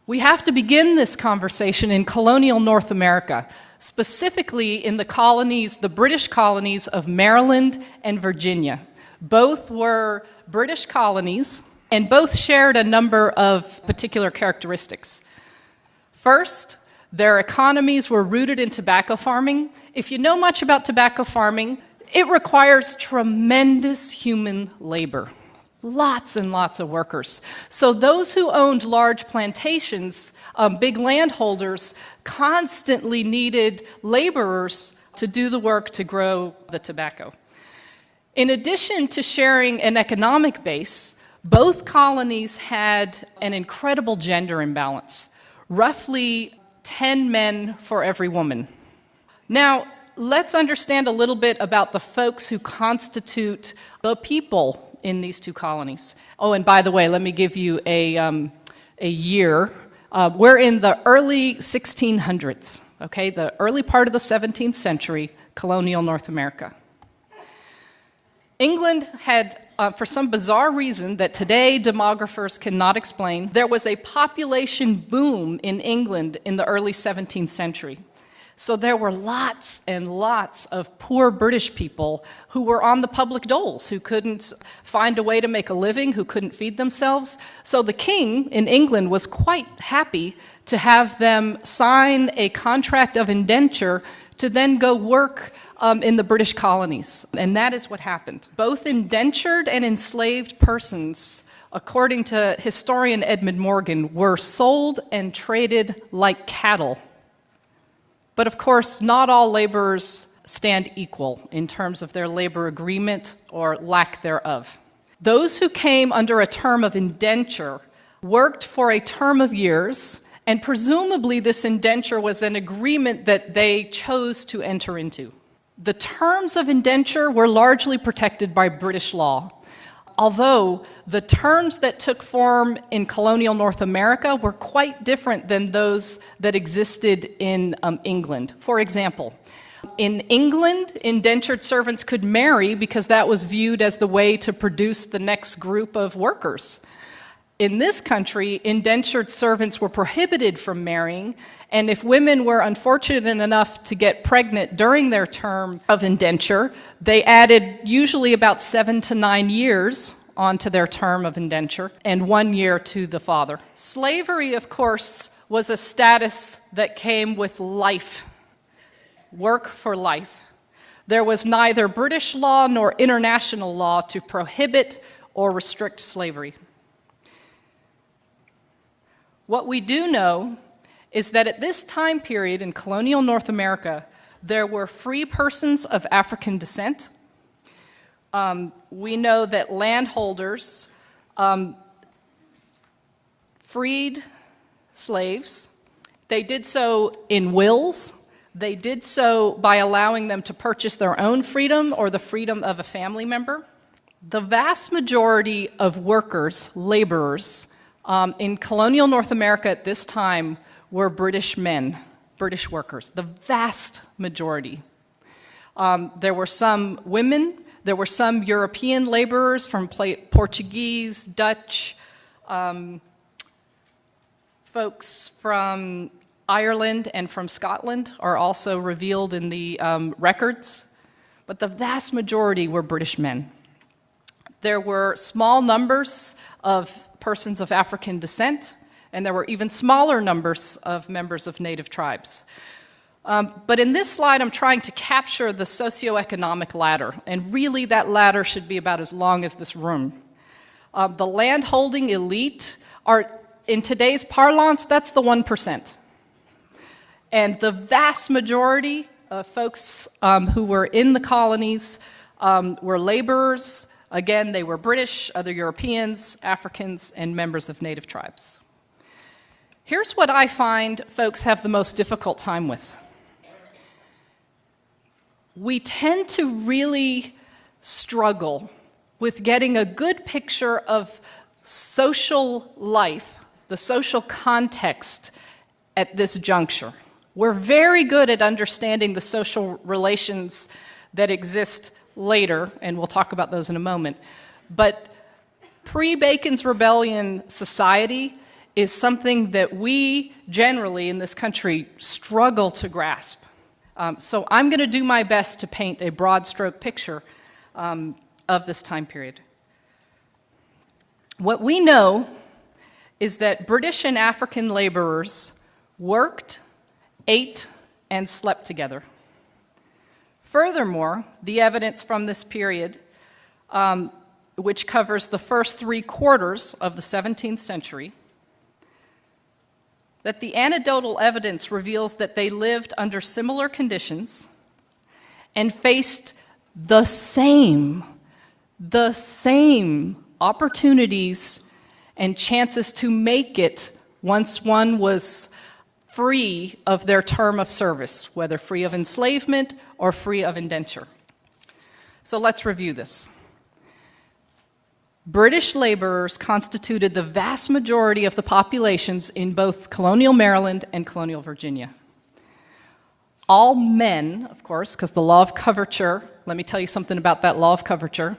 We have to begin this conversation in colonial North America, specifically in the colonies, the British colonies of Maryland and Virginia. Both were British colonies, and both shared a number of particular characteristics. First, their economies were rooted in tobacco farming. If you know much about tobacco farming, it requires tremendous human labor. Lots and lots of workers. So those who owned large plantations, big landholders, constantly needed laborers to do the work to grow the tobacco. In addition to sharing an economic base, both colonies had an incredible gender imbalance. Roughly 10 men for every woman. Now, let's understand a little bit about the folks who constitute the people in these two colonies. Oh, and by the way, let me give you a year. We're in the early 1600s, okay? The early part of the 17th century, colonial North America. England had, for some bizarre reason that today demographers cannot explain, there was a population boom in England in the early 17th century. So there were lots and lots of poor British people who were on the public doles, who couldn't find a way to make a living, who couldn't feed themselves. So the king in England was quite happy to have them sign a contract of indenture to then go work in the British colonies. And that is what happened. Both indentured and enslaved persons, according to historian Edmund Morgan, were sold and traded like cattle. But of course, not all laborers stand equal in terms of their labor agreement or lack thereof. Those who came under a term of indenture worked for a term of years, and presumably this indenture was an agreement that they chose to enter into. The terms of indenture were largely protected by British law, although the terms that took form in colonial North America were quite different than those that existed in England. For example, in England, indentured servants could marry because that was viewed as the way to produce the next group of workers. In this country, indentured servants were prohibited from marrying, and if women were unfortunate enough to get pregnant during their term of indenture, they added usually about 7 to 9 years onto their term of indenture and 1 year to the father. Slavery, of course, was a status that came with life, work for life. There was neither British law nor international law to prohibit or restrict slavery. What we do know is that at this time period in colonial North America, there were free persons of African descent. We know that landholders freed slaves. They did so in wills. They did so by allowing them to purchase their own freedom or the freedom of a family member. The vast majority of workers, laborers, in colonial North America at this time were British men, British workers, the vast majority. There were some women, there were some European laborers from Portuguese, Dutch, folks from Ireland and from Scotland are also revealed in the records, but the vast majority were British men. There were small numbers of persons of African descent, and there were even smaller numbers of members of native tribes. But in this slide, I'm trying to capture the socioeconomic ladder, and really that ladder should be about as long as this room. The landholding elite are, in today's parlance, that's the 1%. And the vast majority of folks who were in the colonies were laborers. Again, they were British, other Europeans, Africans, and members of native tribes. Here's what I find folks have the most difficult time with. We tend to really struggle with getting a good picture of social life, the social context at this juncture. We're very good at understanding the social relations that exist later, and we'll talk about those in a moment. But pre-Bacon's Rebellion society is something that we generally in this country struggle to grasp. So I'm going to do my best to paint a broad stroke picture of this time period. What we know is that British and African laborers worked, ate, and slept together. Furthermore, the evidence from this period, which covers the first 3/4 of the 17th century, that the anecdotal evidence reveals that they lived under similar conditions and faced the same opportunities and chances to make it once one was free of their term of service, whether free of enslavement or free of indenture. So let's review this. British laborers constituted the vast majority of the populations in both colonial Maryland and colonial Virginia. All men, of course, because the law of coverture, let me tell you something about that law of coverture.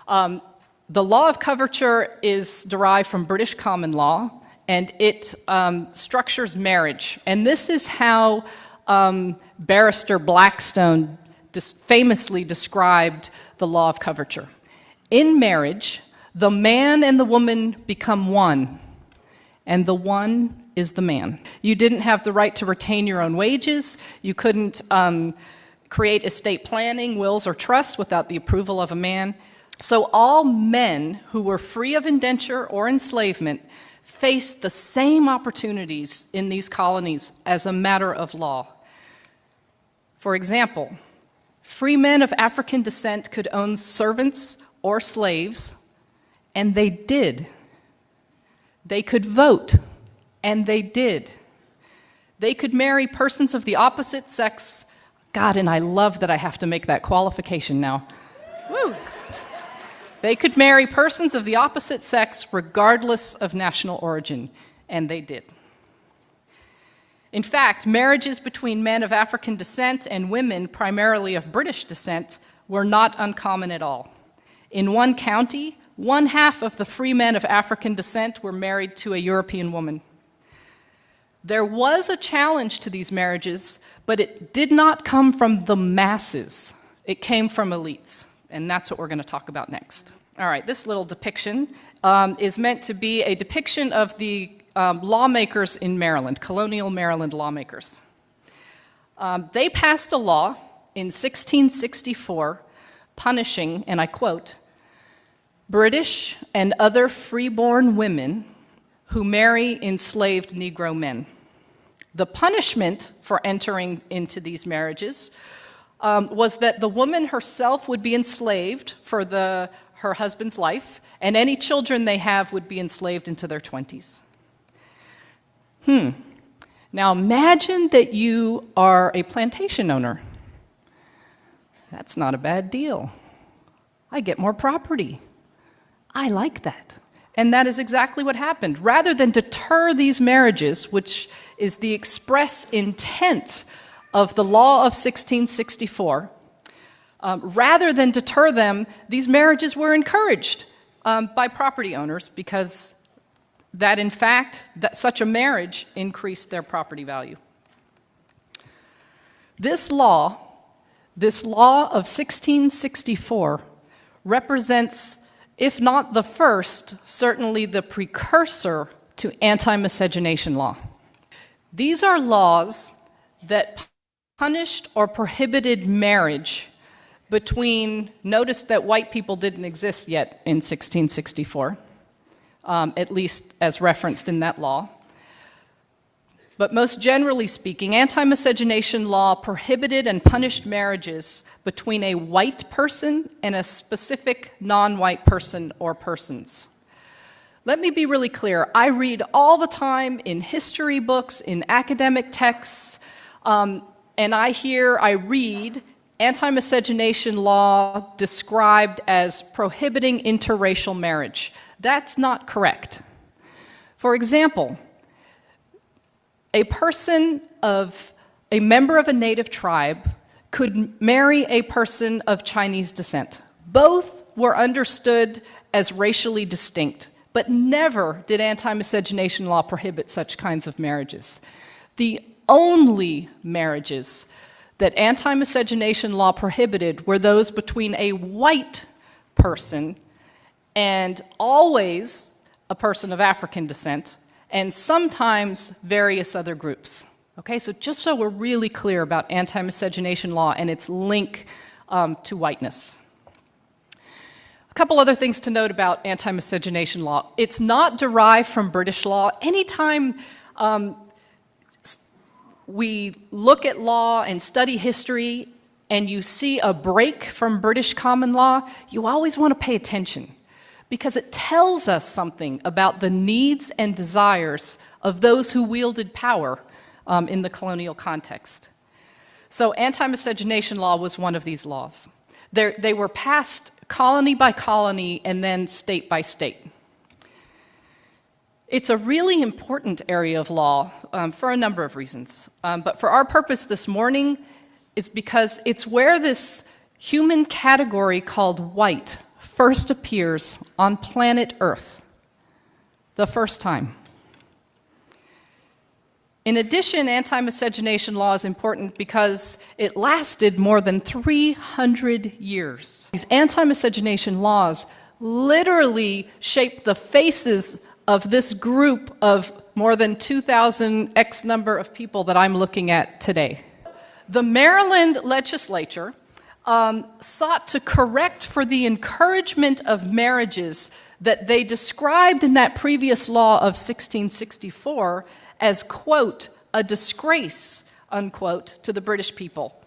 The law of coverture is derived from British common law, and it structures marriage. And this is how Barrister Blackstone famously described the law of coverture. In marriage, the man and the woman become one, and the one is the man. You didn't have the right to retain your own wages. You couldn't create estate planning, wills, or trusts without the approval of a man. So all men who were free of indenture or enslavement faced the same opportunities in these colonies as a matter of law. For example, free men of African descent could own servants or slaves, and they did. They could vote, and they did. They could marry persons of the opposite sex. God, and I love that I have to make that qualification now. Woo! They could marry persons of the opposite sex regardless of national origin, and they did. In fact, marriages between men of African descent and women primarily of British descent were not uncommon at all. In one county, 1/2 of the free men of African descent were married to a European woman. There was a challenge to these marriages, but it did not come from the masses. It came from elites, and that's what we're going to talk about next. All right, this little depiction is meant to be a depiction of the lawmakers in Maryland, colonial Maryland lawmakers. They passed a law in 1664 punishing, and I quote, British and other freeborn women who marry enslaved Negro men. The punishment for entering into these marriages was that the woman herself would be enslaved for her husband's life, and any children they have would be enslaved into their 20s. Now imagine that you are a plantation owner. That's not a bad deal. I get more property. I like that. And that is exactly what happened. Rather than deter these marriages, which is the express intent of the law of 1664, rather than deter them, these marriages were encouraged by property owners because that, in fact, that such a marriage increased their property value. This law of 1664 represents, if not the first, certainly the precursor to anti-miscegenation law. These are laws that punished or prohibited marriage between, notice that white people didn't exist yet in 1664, at least as referenced in that law. But most generally speaking, anti-miscegenation law prohibited and punished marriages between a white person and a specific non-white person or persons. Let me be really clear. I read all the time in history books, in academic texts, and I read anti-miscegenation law described as prohibiting interracial marriage. That's not correct. For example, a member of a native tribe could marry a person of Chinese descent. Both were understood as racially distinct, but never did anti-miscegenation law prohibit such kinds of marriages. The only marriages that anti-miscegenation law prohibited were those between a white person and always a person of African descent, and sometimes various other groups. Okay, so just so we're really clear about anti-miscegenation law and its link to whiteness. A couple other things to note about anti-miscegenation law. It's not derived from British law. Anytime we look at law and study history and you see a break from British common law, you always want to pay attention, because it tells us something about the needs and desires of those who wielded power in the colonial context. So anti-miscegenation law was one of these laws. They were passed colony by colony and then state by state. It's a really important area of law for a number of reasons. But for our purpose this morning is because it's where this human category called white first appears on planet Earth, the first time. In addition, anti-miscegenation law is important because it lasted more than 300 years. These anti-miscegenation laws literally shaped the faces of this group of more than 2,000 X number of people that I'm looking at today. The Maryland legislature sought to correct for the encouragement of marriages that they described in that previous law of 1664 as, quote, a disgrace, unquote, to the British people,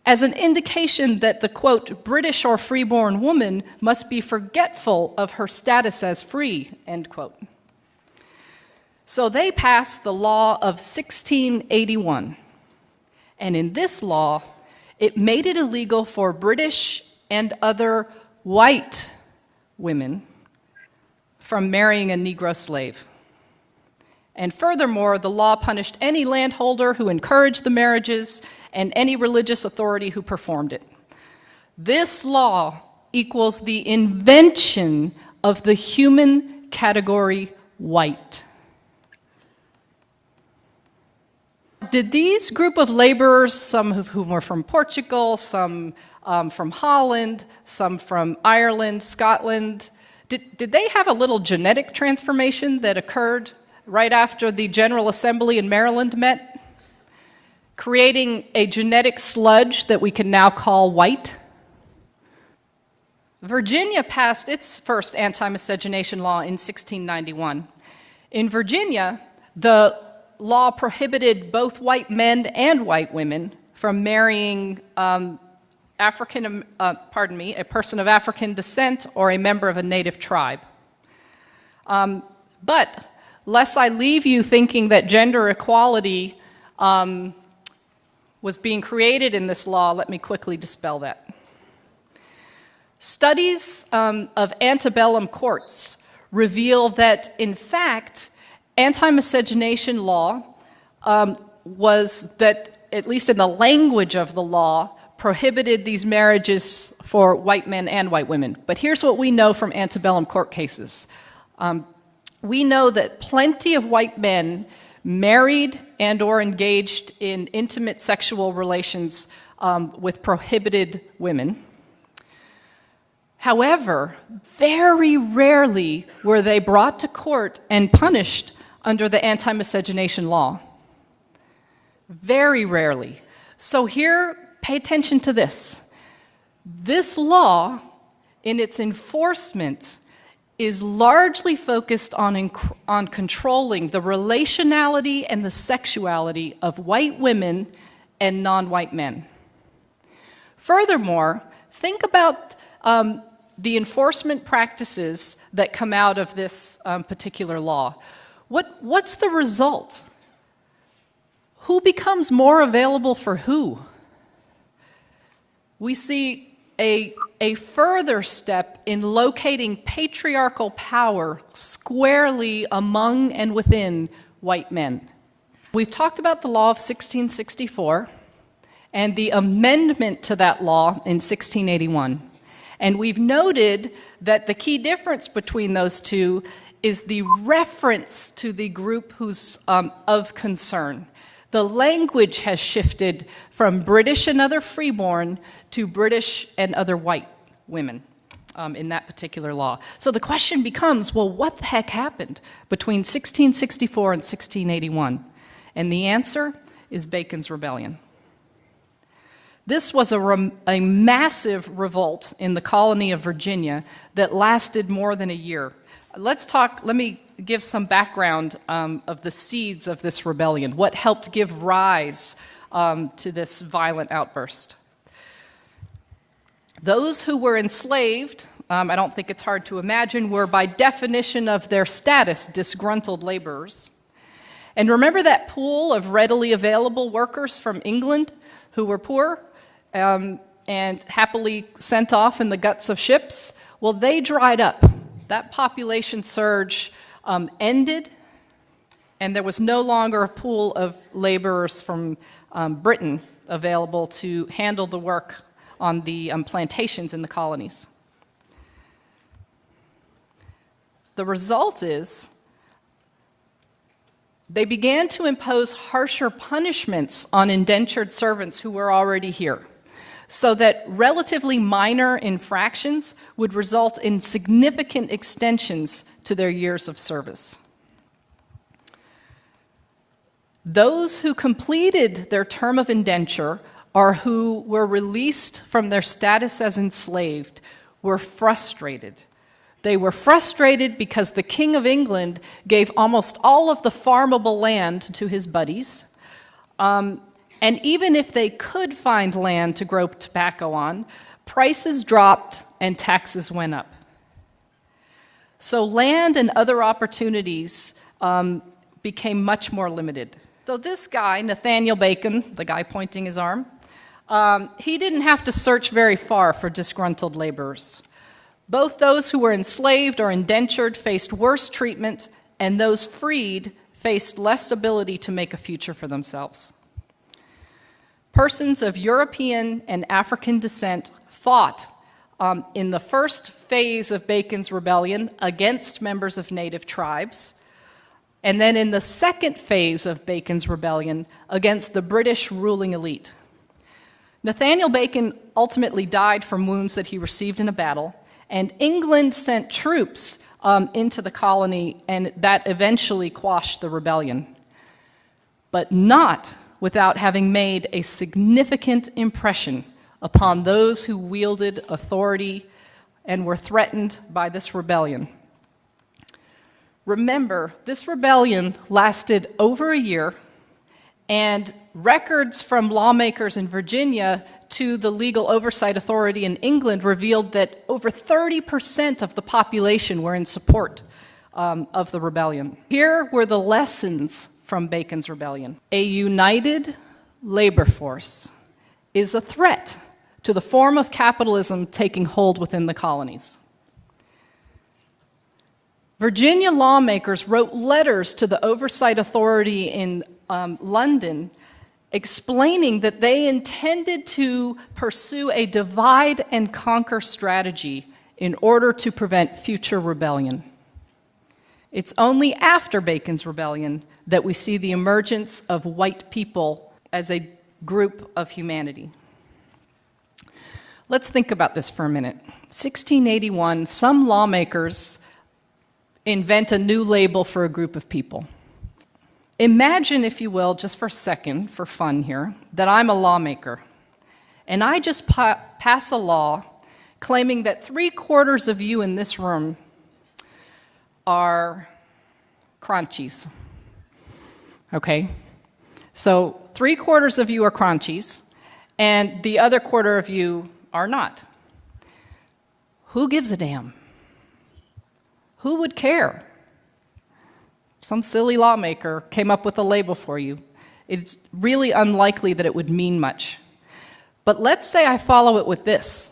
as an indication that the, quote, British or freeborn woman must be forgetful of her status as free, end quote. So they passed the law of 1681. And in this law, it made it illegal for British and other white women from marrying a Negro slave. And furthermore, the law punished any landholder who encouraged the marriages and any religious authority who performed it. This law equals the invention of the human category white. Did these group of laborers, some of whom were from Portugal, some from Holland, some from Ireland, Scotland, did they have a little genetic transformation that occurred right after the General Assembly in Maryland met, creating a genetic sludge that we can now call white? Virginia passed its first anti-miscegenation law in 1691. In Virginia, the law prohibited both white men and white women from marrying a person of African descent or a member of a native tribe. But lest I leave you thinking that gender equality was being created in this law, let me quickly dispel that. Studies of antebellum courts reveal that, in fact, anti-miscegenation law was that, at least in the language of the law, prohibited these marriages for white men and white women. But here's what we know from antebellum court cases. We know that plenty of white men married and or engaged in intimate sexual relations with prohibited women. However, very rarely were they brought to court and punished under the anti-miscegenation law. Very rarely. So here, pay attention to this. This law, in its enforcement, is largely focused on controlling the relationality and the sexuality of white women and non-white men. Furthermore, think about the enforcement practices that come out of this particular law. What's the result? Who becomes more available for who? We see a further step in locating patriarchal power squarely among and within white men. We've talked about the law of 1664 and the amendment to that law in 1681. And we've noted that the key difference between those two is the reference to the group who's of concern. The language has shifted from British and other freeborn to British and other white women in that particular law. So the question becomes, well, what the heck happened between 1664 and 1681? And the answer is Bacon's Rebellion. This was a massive revolt in the colony of Virginia that lasted more than a year. Let me give some background of the seeds of this rebellion, what helped give rise to this violent outburst. Those who were enslaved, I don't think it's hard to imagine, were by definition of their status disgruntled laborers. And remember that pool of readily available workers from England who were poor and happily sent off in the guts of ships? Well, they dried up. That population surge ended, and there was no longer a pool of laborers from Britain available to handle the work on the plantations in the colonies. The result is they began to impose harsher punishments on indentured servants who were already here, so that relatively minor infractions would result in significant extensions to their years of service. Those who completed their term of indenture or who were released from their status as enslaved were frustrated. They were frustrated because the King of England gave almost all of the farmable land to his buddies. And even if they could find land to grow tobacco on, prices dropped and taxes went up. So land and other opportunities became much more limited. So this guy, Nathaniel Bacon, the guy pointing his arm, he didn't have to search very far for disgruntled laborers. Both those who were enslaved or indentured faced worse treatment, and those freed faced less ability to make a future for themselves. Persons of European and African descent fought in the first phase of Bacon's rebellion against members of native tribes, and then in the second phase of Bacon's rebellion against the British ruling elite. Nathaniel Bacon ultimately died from wounds that he received in a battle, and England sent troops into the colony, and that eventually quashed the rebellion. But not without having made a significant impression upon those who wielded authority and were threatened by this rebellion. Remember, this rebellion lasted over a year, and records from lawmakers in Virginia to the Legal Oversight Authority in England revealed that over 30% of the population were in support of the rebellion. Here were the lessons from Bacon's rebellion. A united labor force is a threat to the form of capitalism taking hold within the colonies. Virginia lawmakers wrote letters to the Oversight Authority in London explaining that they intended to pursue a divide and conquer strategy in order to prevent future rebellion. It's only after Bacon's rebellion that we see the emergence of white people as a group of humanity. Let's think about this for a minute. 1681, some lawmakers invent a new label for a group of people. Imagine, if you will, just for a second, for fun here, that I'm a lawmaker, and I just pass a law claiming that 3/4 of you in this room are crunchies. Okay? So 3/4 of you are crunchies, and the other quarter of you are not. Who gives a damn? Who would care? Some silly lawmaker came up with a label for you. It's really unlikely that it would mean much. But let's say I follow it with this.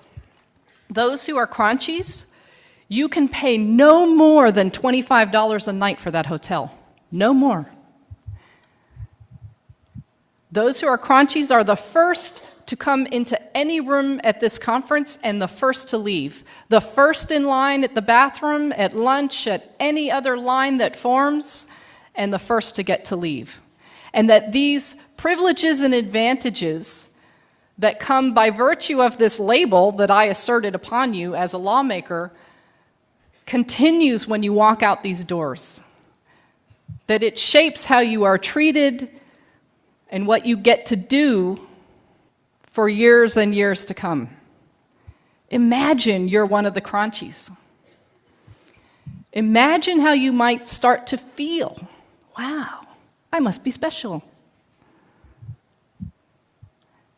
Those who are crunchies, you can pay no more than $25 a night for that hotel. No more. Those who are crunchies are the first to come into any room at this conference and the first to leave. The first in line at the bathroom, at lunch, at any other line that forms, and the first to get to leave. And that these privileges and advantages that come by virtue of this label that I asserted upon you as a lawmaker continues when you walk out these doors. That it shapes how you are treated and what you get to do for years and years to come. Imagine you're one of the crunchies. Imagine how you might start to feel. Wow, I must be special.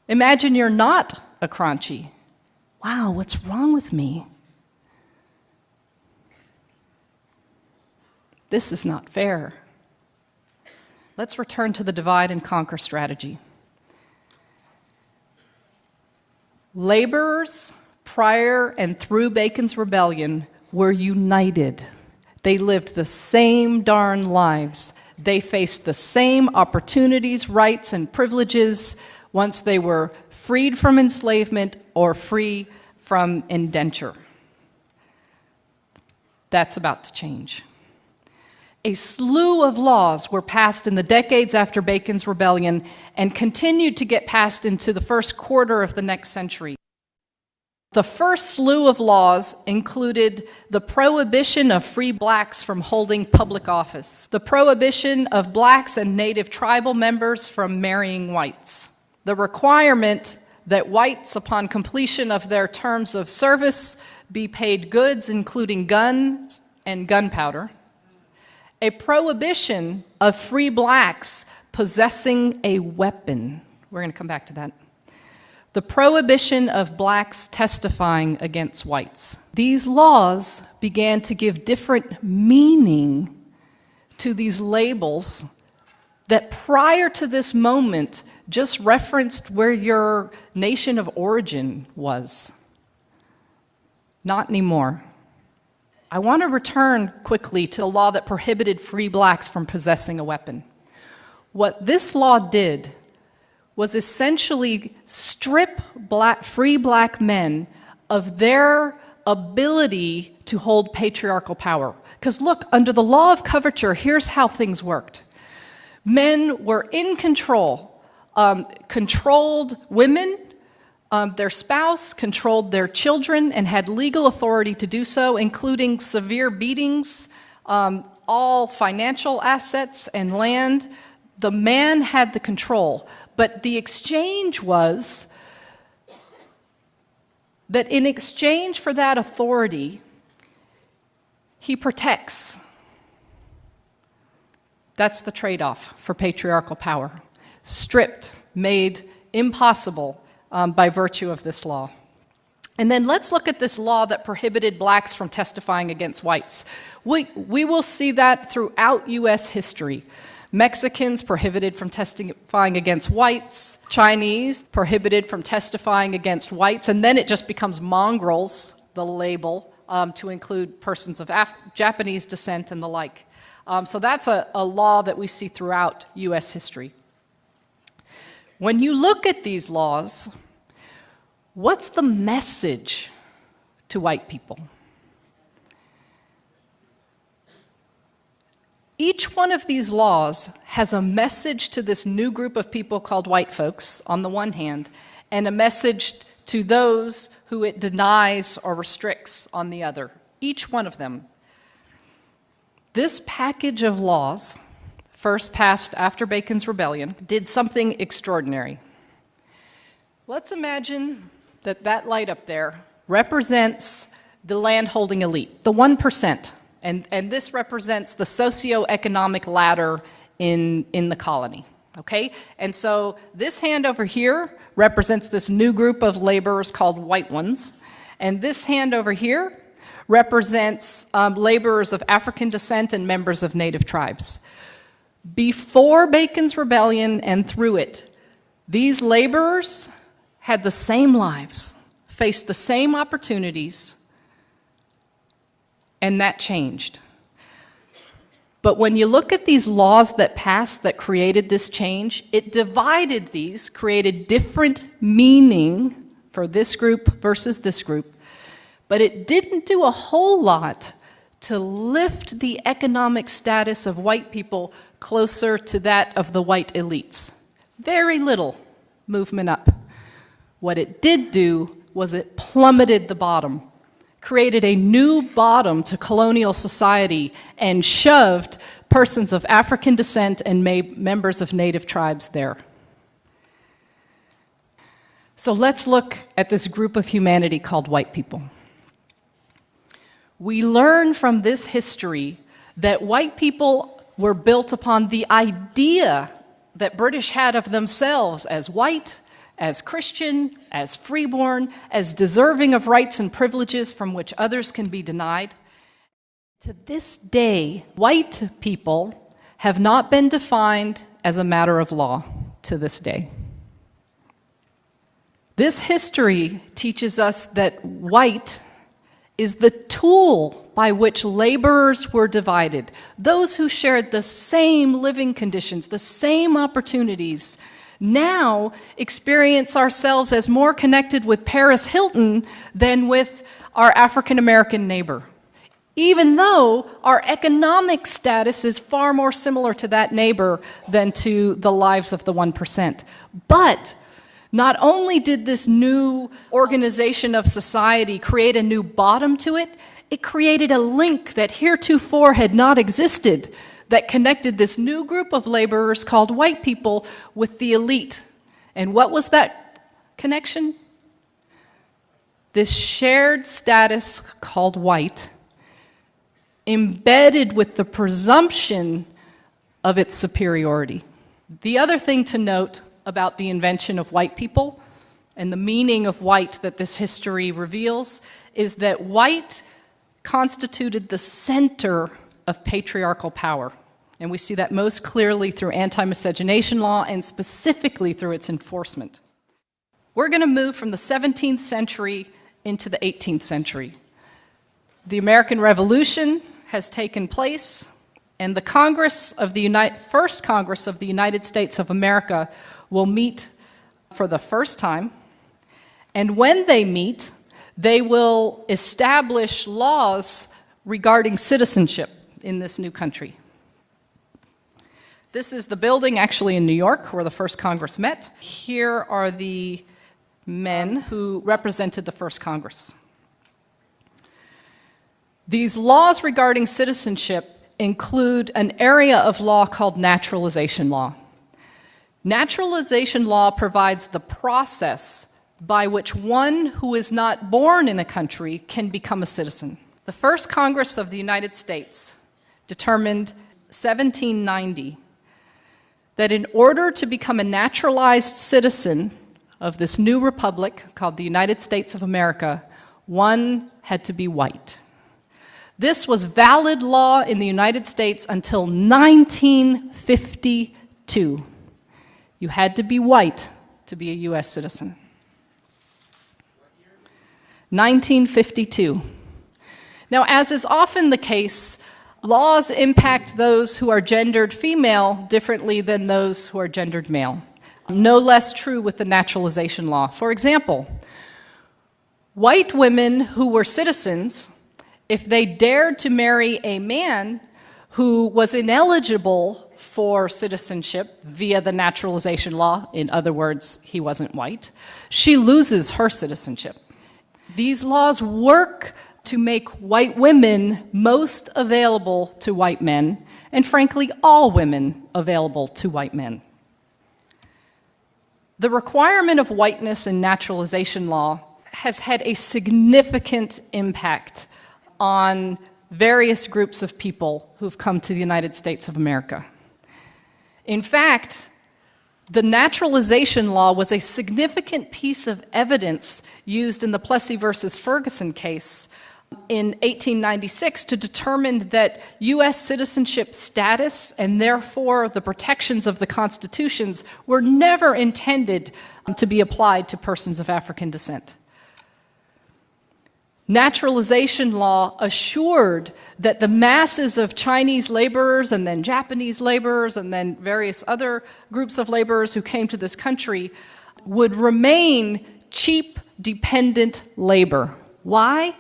Imagine you're not a crunchy. Wow, what's wrong with me? This is not fair. Let's return to the divide and conquer strategy. Laborers, prior and through Bacon's Rebellion, were united. They lived the same darn lives. They faced the same opportunities, rights, and privileges once they were freed from enslavement or free from indenture. That's about to change. A slew of laws were passed in the decades after Bacon's Rebellion and continued to get passed into the first quarter of the next century. The first slew of laws included the prohibition of free blacks from holding public office, the prohibition of blacks and native tribal members from marrying whites, the requirement that whites, upon completion of their terms of service, be paid goods including guns and gunpowder, a prohibition of free blacks possessing a weapon. We're going to come back to that. The prohibition of blacks testifying against whites. These laws began to give different meaning to these labels that prior to this moment just referenced where your nation of origin was. Not anymore. I want to return quickly to the law that prohibited free blacks from possessing a weapon. What this law did was essentially strip free black men of their ability to hold patriarchal power. Because look, under the law of coverture, here's how things worked. Men were in control, controlled women, their spouse, controlled their children, and had legal authority to do so, including severe beatings, all financial assets and land. The man had the control. But the exchange was that in exchange for that authority, he protects. That's the trade-off for patriarchal power. Stripped, made impossible by virtue of this law. And then let's look at this law that prohibited blacks from testifying against whites. We will see that throughout U.S. history. Mexicans prohibited from testifying against whites, Chinese prohibited from testifying against whites, and then it just becomes mongrels, the label, to include persons of Japanese descent and the like. So that's a law that we see throughout U.S. history. When you look at these laws, what's the message to white people? Each one of these laws has a message to this new group of people called white folks, on the one hand, and a message to those who it denies or restricts on the other. Each one of them. This package of laws, first passed after Bacon's Rebellion, did something extraordinary. Let's imagine that that light up there represents the landholding elite, the 1%. And this represents the socioeconomic ladder in the colony, okay? And so this hand over here represents this new group of laborers called white ones. And this hand over here represents laborers of African descent and members of native tribes. Before Bacon's Rebellion and through it, these laborers had the same lives, faced the same opportunities, and that changed. But when you look at these laws that passed that created this change, it divided these, created different meaning for this group versus this group, but it didn't do a whole lot to lift the economic status of white people closer to that of the white elites. Very little movement up. What it did do was it plummeted the bottom, created a new bottom to colonial society, and shoved persons of African descent and members of native tribes there. So let's look at this group of humanity called white people. We learn from this history that white people were built upon the idea that British had of themselves as white, as Christian, as freeborn, as deserving of rights and privileges from which others can be denied. To this day, white people have not been defined as a matter of law to this day. This history teaches us that white is the tool by which laborers were divided. Those who shared the same living conditions, the same opportunities, now experience ourselves as more connected with Paris Hilton than with our African American neighbor, even though our economic status is far more similar to that neighbor than to the lives of the 1%. But not only did this new organization of society create a new bottom to it, it created a link that heretofore had not existed that connected this new group of laborers called white people with the elite. And what was that connection? This shared status called white, embedded with the presumption of its superiority. The other thing to note about the invention of white people and the meaning of white that this history reveals is that white constituted the center of patriarchal power. And we see that most clearly through anti-miscegenation law and specifically through its enforcement. We're going to move from the 17th century into the 18th century. The American Revolution has taken place, and the First Congress of the United States of America will meet for the first time. And when they meet, they will establish laws regarding citizenship in this new country. This is the building actually in New York where the first Congress met. Here are the men who represented the first Congress. These laws regarding citizenship include an area of law called naturalization law. Naturalization law provides the process by which one who is not born in a country can become a citizen. The first Congress of the United States determined 1790 that in order to become a naturalized citizen of this new republic called the United States of America, one had to be white. This was valid law in the United States until 1952. You had to be white to be a U.S. citizen. 1952. Now, as is often the case, laws impact those who are gendered female differently than those who are gendered male. No less true with the naturalization law. For example, white women who were citizens, if they dared to marry a man who was ineligible for citizenship via the naturalization law, in other words, he wasn't white, she loses her citizenship. These laws work to make white women most available to white men, and frankly, all women available to white men. The requirement of whiteness in naturalization law has had a significant impact on various groups of people who've come to the United States of America. In fact, the naturalization law was a significant piece of evidence used in the Plessy versus Ferguson case in 1896 to determine that U.S. citizenship status and therefore the protections of the constitutions were never intended to be applied to persons of African descent. Naturalization law assured that the masses of Chinese laborers and then Japanese laborers and then various other groups of laborers who came to this country would remain cheap, dependent labor. Why?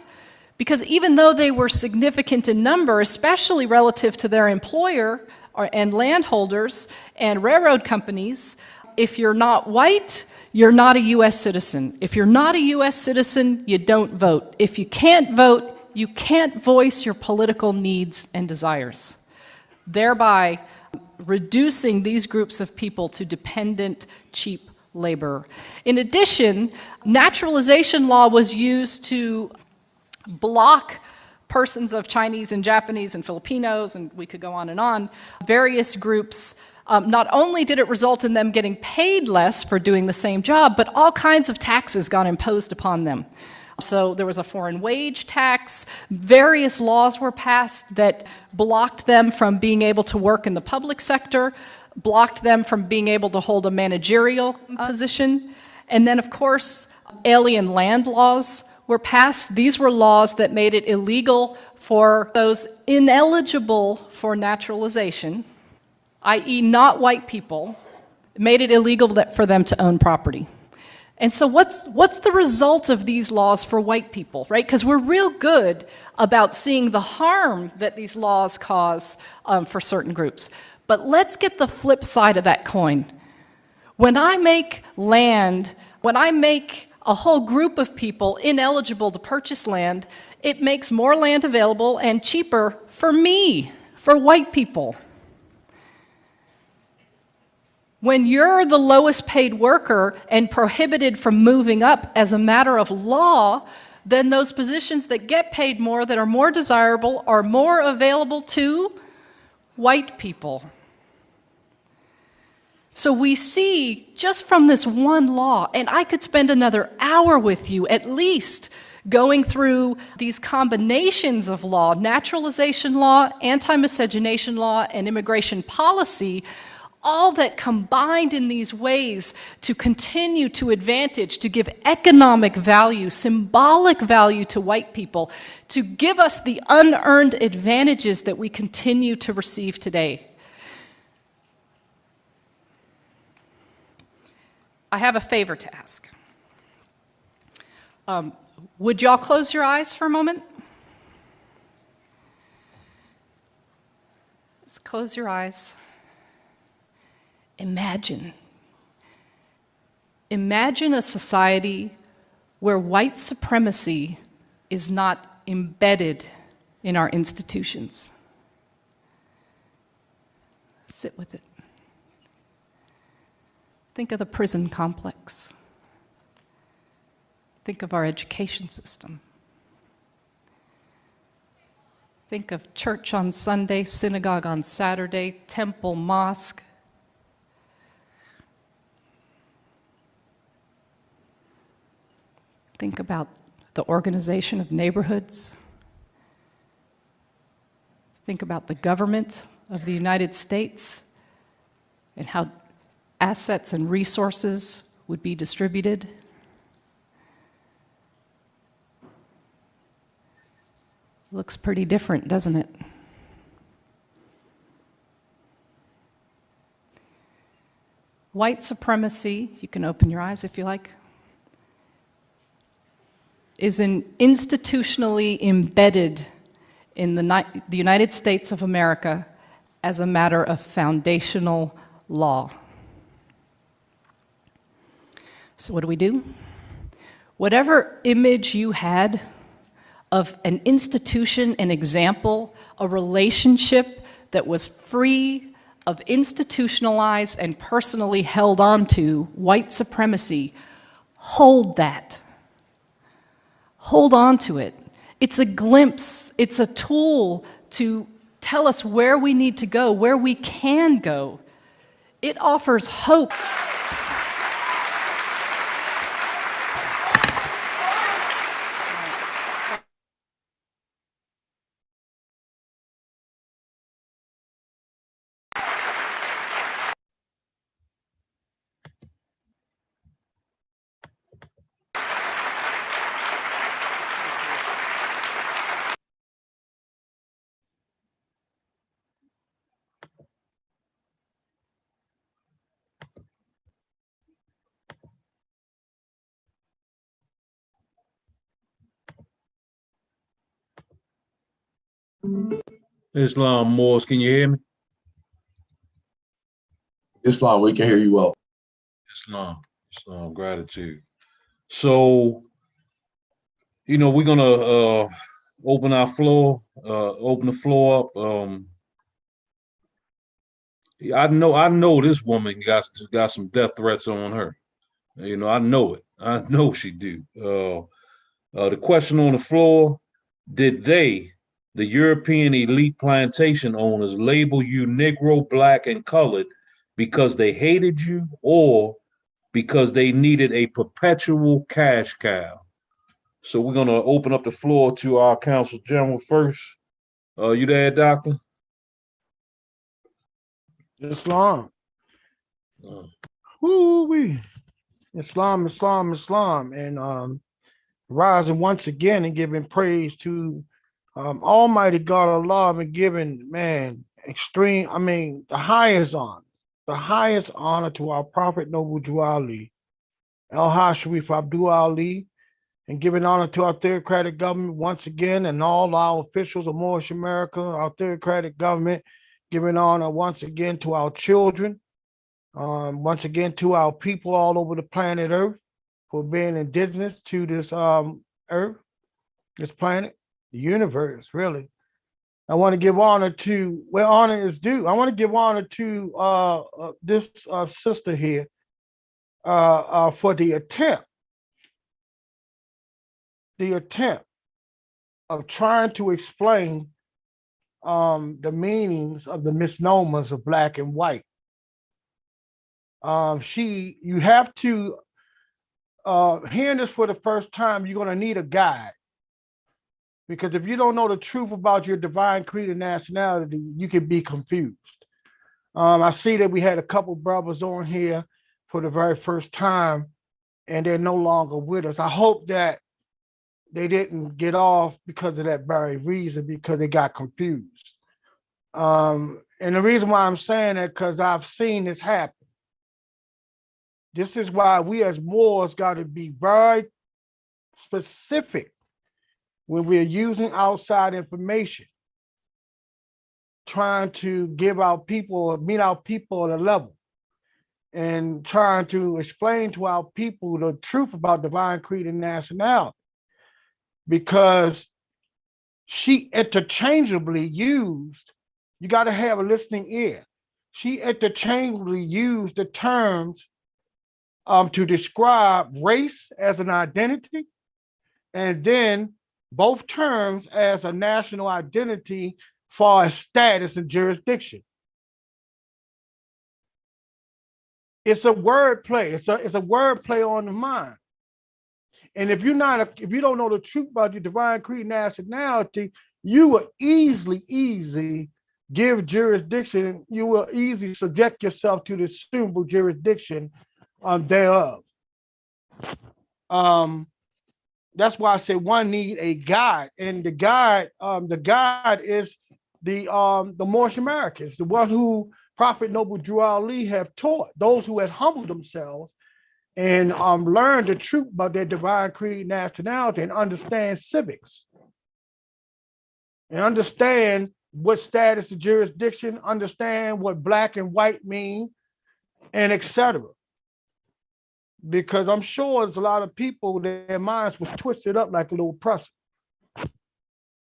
Because even though they were significant in number, especially relative to their employer and landholders and railroad companies, if you're not white, you're not a U.S. citizen. If you're not a U.S. citizen, you don't vote. If you can't vote, you can't voice your political needs and desires, thereby reducing these groups of people to dependent, cheap labor. In addition, naturalization law was used to block persons of Chinese and Japanese and Filipinos, and we could go on, various groups. Not only did it result in them getting paid less for doing the same job, but all kinds of taxes got imposed upon them. So there was a foreign wage tax. Various laws were passed that blocked them from being able to work in the public sector, blocked them from being able to hold a managerial position. And then, of course, alien land laws were passed. These were laws that made it illegal for those ineligible for naturalization, i.e. not white people, made it illegal for them to own property. And so what's the result of these laws for white people, right? Because we're real good about seeing the harm that these laws cause for certain groups. But let's get the flip side of that coin. When I make land, when I make a whole group of people ineligible to purchase land, it makes more land available and cheaper for me, for white people. When you're the lowest paid worker and prohibited from moving up as a matter of law, then those positions that get paid more, that are more desirable, are more available to white people. So we see just from this one law, and I could spend another hour with you at least going through these combinations of law, naturalization law, anti-miscegenation law, and immigration policy, all that combined in these ways to continue to advantage, to give economic value, symbolic value to white people, to give us the unearned advantages that we continue to receive today. I have a favor to ask. Would y'all close your eyes for a moment? Let's close your eyes. Imagine a society where white supremacy is not embedded in our institutions. Sit with it. Think of the prison complex. Think of our education system. Think of church on Sunday, synagogue on Saturday, temple, mosque. Think about the organization of neighborhoods. Think about the government of the United States and how assets and resources would be distributed. Looks pretty different, doesn't it? White supremacy, you can open your eyes if you like, is institutionally embedded in the United States of America as a matter of foundational law. So what do? Whatever image you had of an institution, an example, a relationship that was free of institutionalized and personally held onto white supremacy, hold that. Hold on to it. It's a glimpse, it's a tool to tell us where we need to go, where we can go. It offers hope. Islam Morse, can you hear me? Islam, we can hear you well. Islam, gratitude. So, we're gonna open the floor up. I know this woman got some death threats on her. I know it. I know she do. The question on the floor: did they, the European elite plantation owners, label you Negro, Black, and colored because they hated you or because they needed a perpetual cash cow? So we're gonna open up the floor to our counsel general first. You there, doctor? Islam. Uh, Woo-wee. Islam, Islam, Islam. And rising once again and giving praise to Almighty God Allah and giving, man, the highest honor to our Prophet Noble Drew Ali, El Sharif Abdul Ali, and giving honor to our theocratic government once again and all our officials of Moorish America, our theocratic government, giving honor once again to our children, once again to our people all over the planet Earth for being indigenous to this Earth, this planet, the universe, really. I want to give honor to where honor is due. I want to give honor to this sister here for the attempt of trying to explain the meanings of the misnomers of black and white. You have to, hearing this for the first time, you're going to need a guide. Because if you don't know the truth about your divine creed and nationality, you can be confused. I see that we had a couple brothers on here for the very first time, and they're no longer with us. I hope that they didn't get off because of that very reason, because they got confused. And the reason why I'm saying that, because I've seen this happen. This is why we as Moors got to be very specific when we're using outside information, trying to give our people, meet our people at a level, and trying to explain to our people the truth about divine creed and nationality. Because she interchangeably used, you got to have a listening ear. She interchangeably used the terms to describe race as an identity, and then both terms as a national identity for status and jurisdiction. It's a word play. It's a word play on the mind. And if you don't know the truth about your divine creed and nationality, you will easily give jurisdiction. You will easily subject yourself to the suitable jurisdiction thereof. That's why I say one need a guide, and the guide is the Moorish Americans, the one who Prophet Noble Drew Ali have taught, those who had humbled themselves and learned the truth about their divine creed, nationality, and understand civics, and understand what status of jurisdiction, understand what black and white mean, and etc. Because I'm sure there's a lot of people, their minds was twisted up like a little pretzel.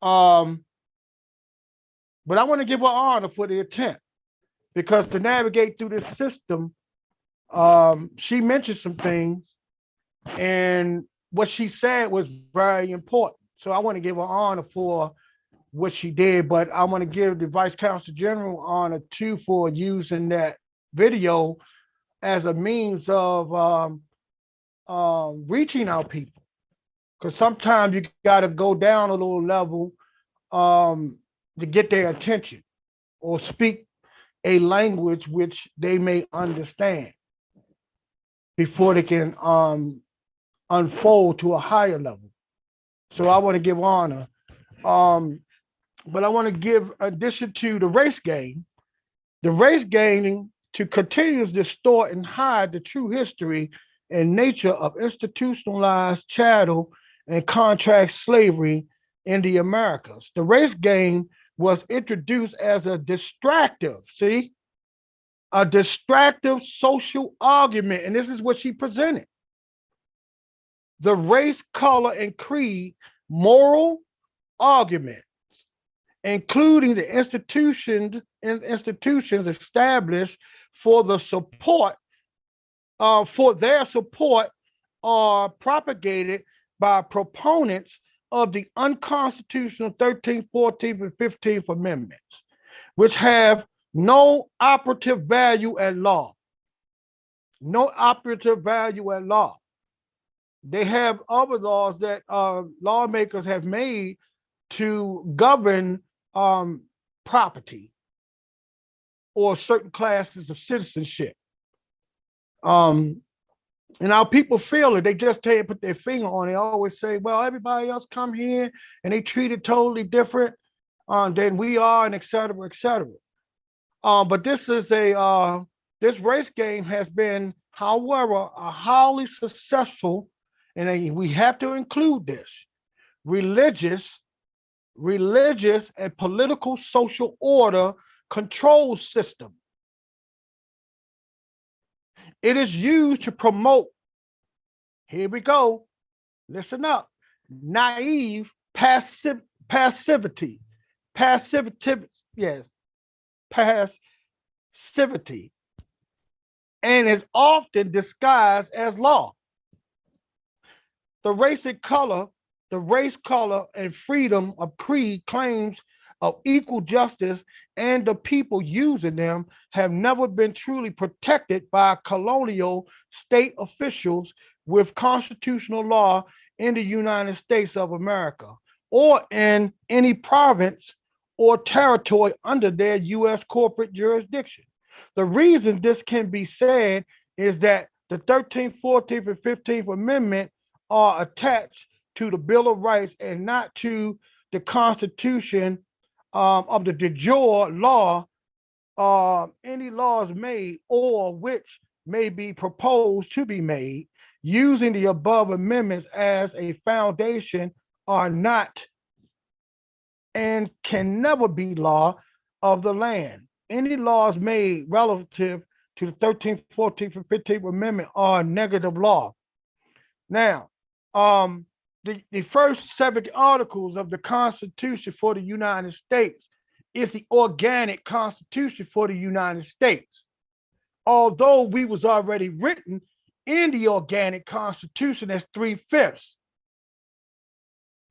But I want to give her honor for the attempt, because to navigate through this system, she mentioned some things, and what she said was very important. So I want to give her honor for what she did, but I want to give the Vice Consul General honor too for using that video as a means of reaching our people. Because sometimes you got to go down a little level to get their attention, or speak a language which they may understand before they can unfold to a higher level. So I want to give honor. But I want to give addition to the race game to continue to distort and hide the true history and nature of institutionalized chattel and contract slavery in the Americas. The race game was introduced as a distractive social argument, and this is what she presented. The race, color, and creed moral argument, including the institutions established for their support, are propagated by proponents of the unconstitutional 13th, 14th, and 15th Amendments, which have no operative value at law. No operative value at law. They have other laws that lawmakers have made to govern property or certain classes of citizenship. And our people feel it. They just can't put their finger on it. They always say, well, everybody else come here and they treat it totally different than we are, and et cetera, et cetera. But this is this race game has been, however, a highly successful, and we have to include this, religious and political social order control system. It is used to promote, here we go, listen up, naive passivity, yes, passivity, and is often disguised as law. The race, color, and freedom of creed claims of equal justice and the people using them have never been truly protected by colonial state officials with constitutional law in the United States of America or in any province or territory under their U.S. corporate jurisdiction. The reason this can be said is that the 13th, 14th, and 15th Amendment are attached to the Bill of Rights and not to the Constitution of the de jure law, any laws made or which may be proposed to be made using the above amendments as a foundation are not and can never be law of the land. Any laws made relative to the 13th, 14th, and 15th Amendment are negative law. Now, the first 7 articles of the Constitution for the United States is the organic Constitution for the United States. Although we was already written in the organic Constitution as 3/5.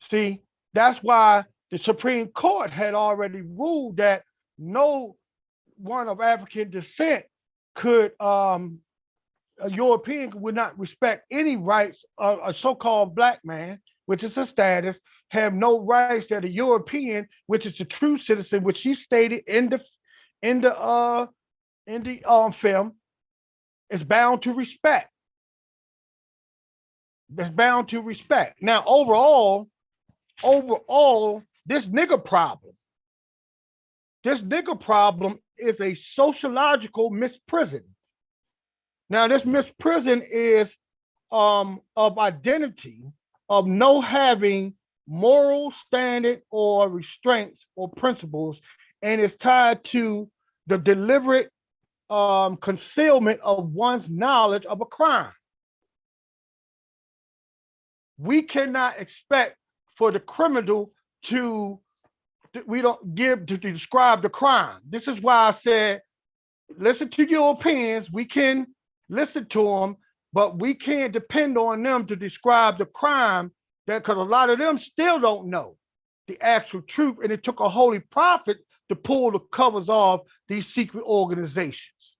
See, that's why the Supreme Court had already ruled that no one of African descent could, a European would not respect any rights. A so-called black man, which is a status, have no rights that a European, which is the true citizen, which he stated in the film, is bound to respect. That's bound to respect. Now, overall, this nigger problem is a sociological misprison. Now, this misprison is of identity, of no having moral standard or restraints or principles, and is tied to the deliberate concealment of one's knowledge of a crime. We cannot expect for the criminal to describe the crime. This is why I said, listen to Europeans. We can listen to them, but we can't depend on them to describe the crime, because a lot of them still don't know the actual truth. And it took a holy prophet to pull the covers off these secret organizations.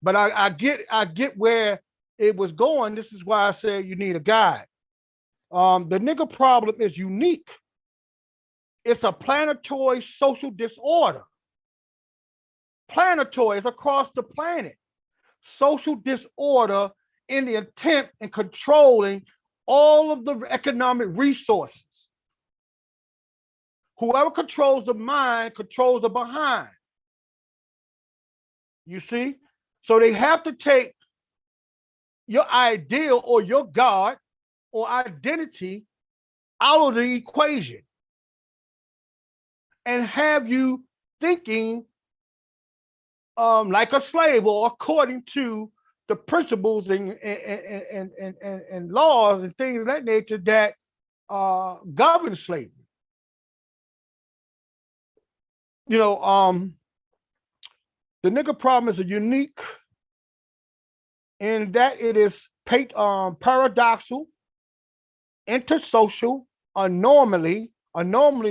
But I get where it was going. This is why I said you need a guide. The nigger problem is unique. It's a planetary social disorder. Planetary is across the planet. Social disorder in the attempt in controlling all of the economic resources. Whoever controls the mind controls the behind. You see? So they have to take your ideal or your God or identity out of the equation and have you thinking like a slave, or according to the principles and laws and things of that nature that govern slavery. You know, the nigger problem is a unique in that it is paradoxal, intersocial, anomaly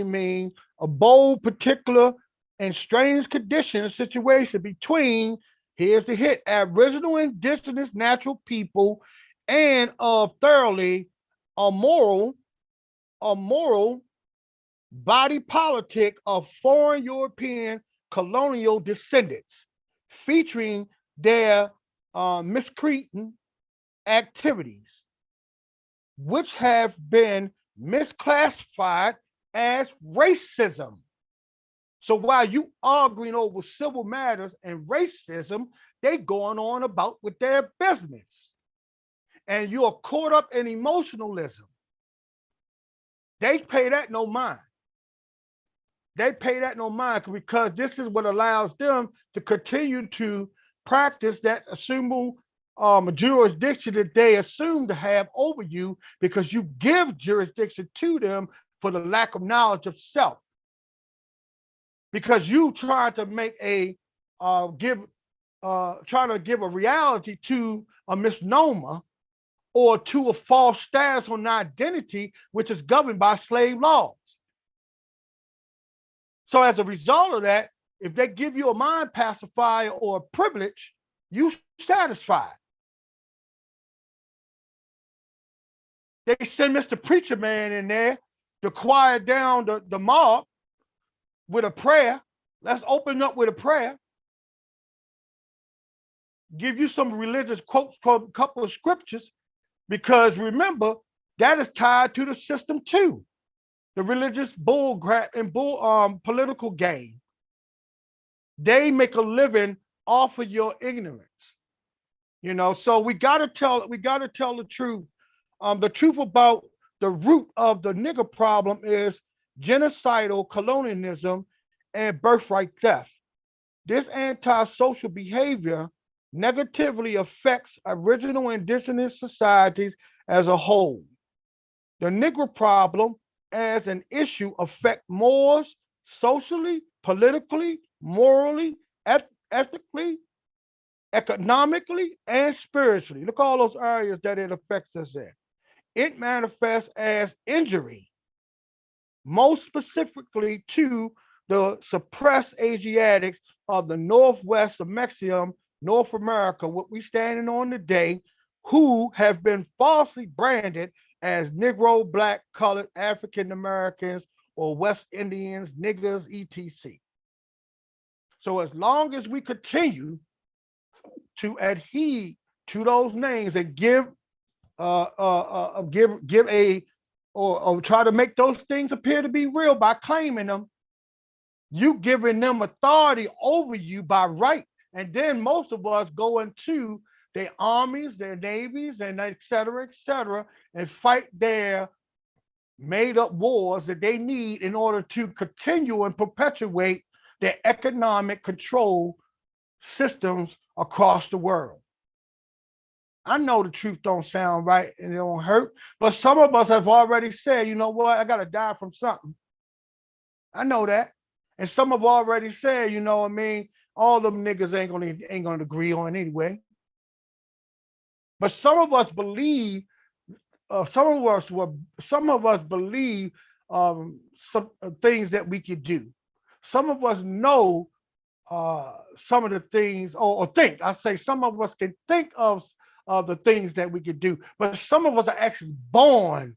means a bold, particular, and strange condition or situation between, here's the hit, Aboriginal, indigenous, natural people, and of thoroughly a moral body politic of foreign European colonial descendants, featuring their miscreant activities, which have been misclassified as racism. So while you arguing over civil matters and racism, they going on about with their business. And you are caught up in emotionalism. They pay that no mind. They pay that no mind because this is what allows them to continue to practice that assumed jurisdiction that they assume to have over you because you give jurisdiction to them for the lack of knowledge of self. Because you try to make a trying to give a reality to a misnomer or to a false status on identity, which is governed by slave laws. So as a result of that, if they give you a mind pacifier or a privilege, you satisfied. They send Mr. Preacher Man in there to quiet down the mob with a prayer. Let's open up with a prayer. Give you some religious quotes, a couple of scriptures, because remember, that is tied to the system too. The religious bull crap and political game. They make a living off of your ignorance. You know, so we gotta tell the truth. The truth about the root of the nigger problem is genocidal colonialism and birthright theft. This antisocial behavior negatively affects original indigenous societies as a whole. The Negro problem as an issue affects Moors socially, politically, morally, ethically, economically, and spiritually. Look at all those areas that it affects us in. It manifests as injury, most specifically to the suppressed Asiatics of the Northwest of Mexico, North America, what we standing on today, who have been falsely branded as Negro, Black, Colored, African Americans, or West Indians, niggers, etc. So as long as we continue to adhere to those names and give a or try to make those things appear to be real by claiming them, you giving them authority over you by right. And then most of us go into their armies, their navies, and et cetera, and fight their made up wars that they need in order to continue and perpetuate their economic control systems across the world. I know the truth don't sound right and it don't hurt, but some of us have already said, you know what, I gotta die from something. I know that. And some have already said, you know what I mean, all them niggas ain't gonna agree on it anyway. But some of us believe, some of us believe some things that we could do. Some of us know some of the things, or think. I say some of us can think of the things that we could do, but some of us are actually born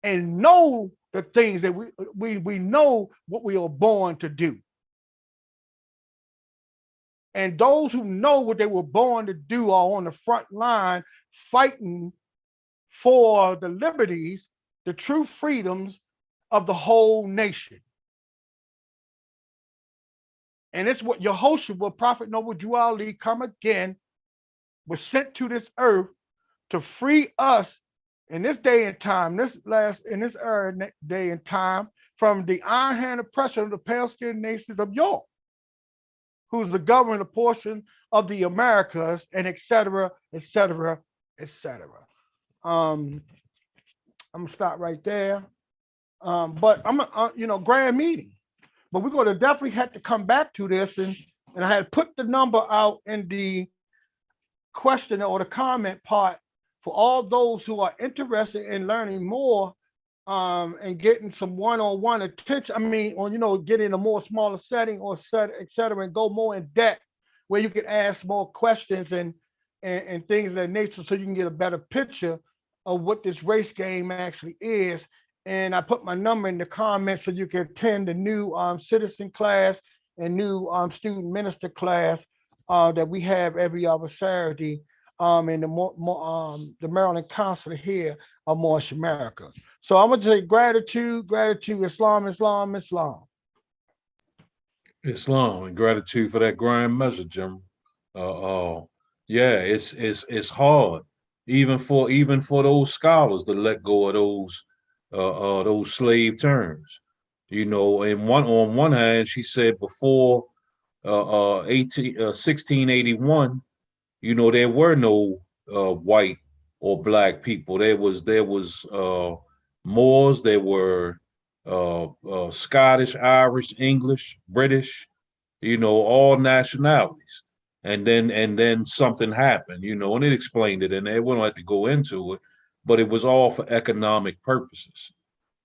and know the things that we know what we are born to do. And those who know what they were born to do are on the front line fighting for the liberties, the true freedoms of the whole nation. And it's what Yehoshua, Prophet Noble Drew Ali, come again, was sent to this earth to free us in this day and time, this day and time, from the iron hand oppression of the pale-skinned nations of Europe, who's the governing portion of the Americas, and et cetera, et cetera, et cetera. I'm gonna stop right there. But I'm grand meeting. But we're gonna definitely have to come back to this, and I had put the number out in the question or the comment part for all those who are interested in learning more and getting some one-on-one attention. I mean, or getting a more smaller setting or et cetera, and go more in depth where you can ask more questions and and things of that nature, so you can get a better picture of what this race game actually is. And I put my number in the comments so you can attend the new citizen class and new student minister class that we have every other Saturday in the Maryland Council here of Moorish America. So I'm gonna say gratitude, gratitude, Islam, Islam, Islam. Islam, and gratitude for that grand measure, General. Yeah, it's hard, even for those scholars to let go of those slave terms. You know, on one hand, she said before 1681, you know, there were no white or black people. There was Moors, there were Scottish, Irish, English, British, you know, all nationalities. And then something happened, you know, and it explained it, and they wouldn't like to go into it, but it was all for economic purposes,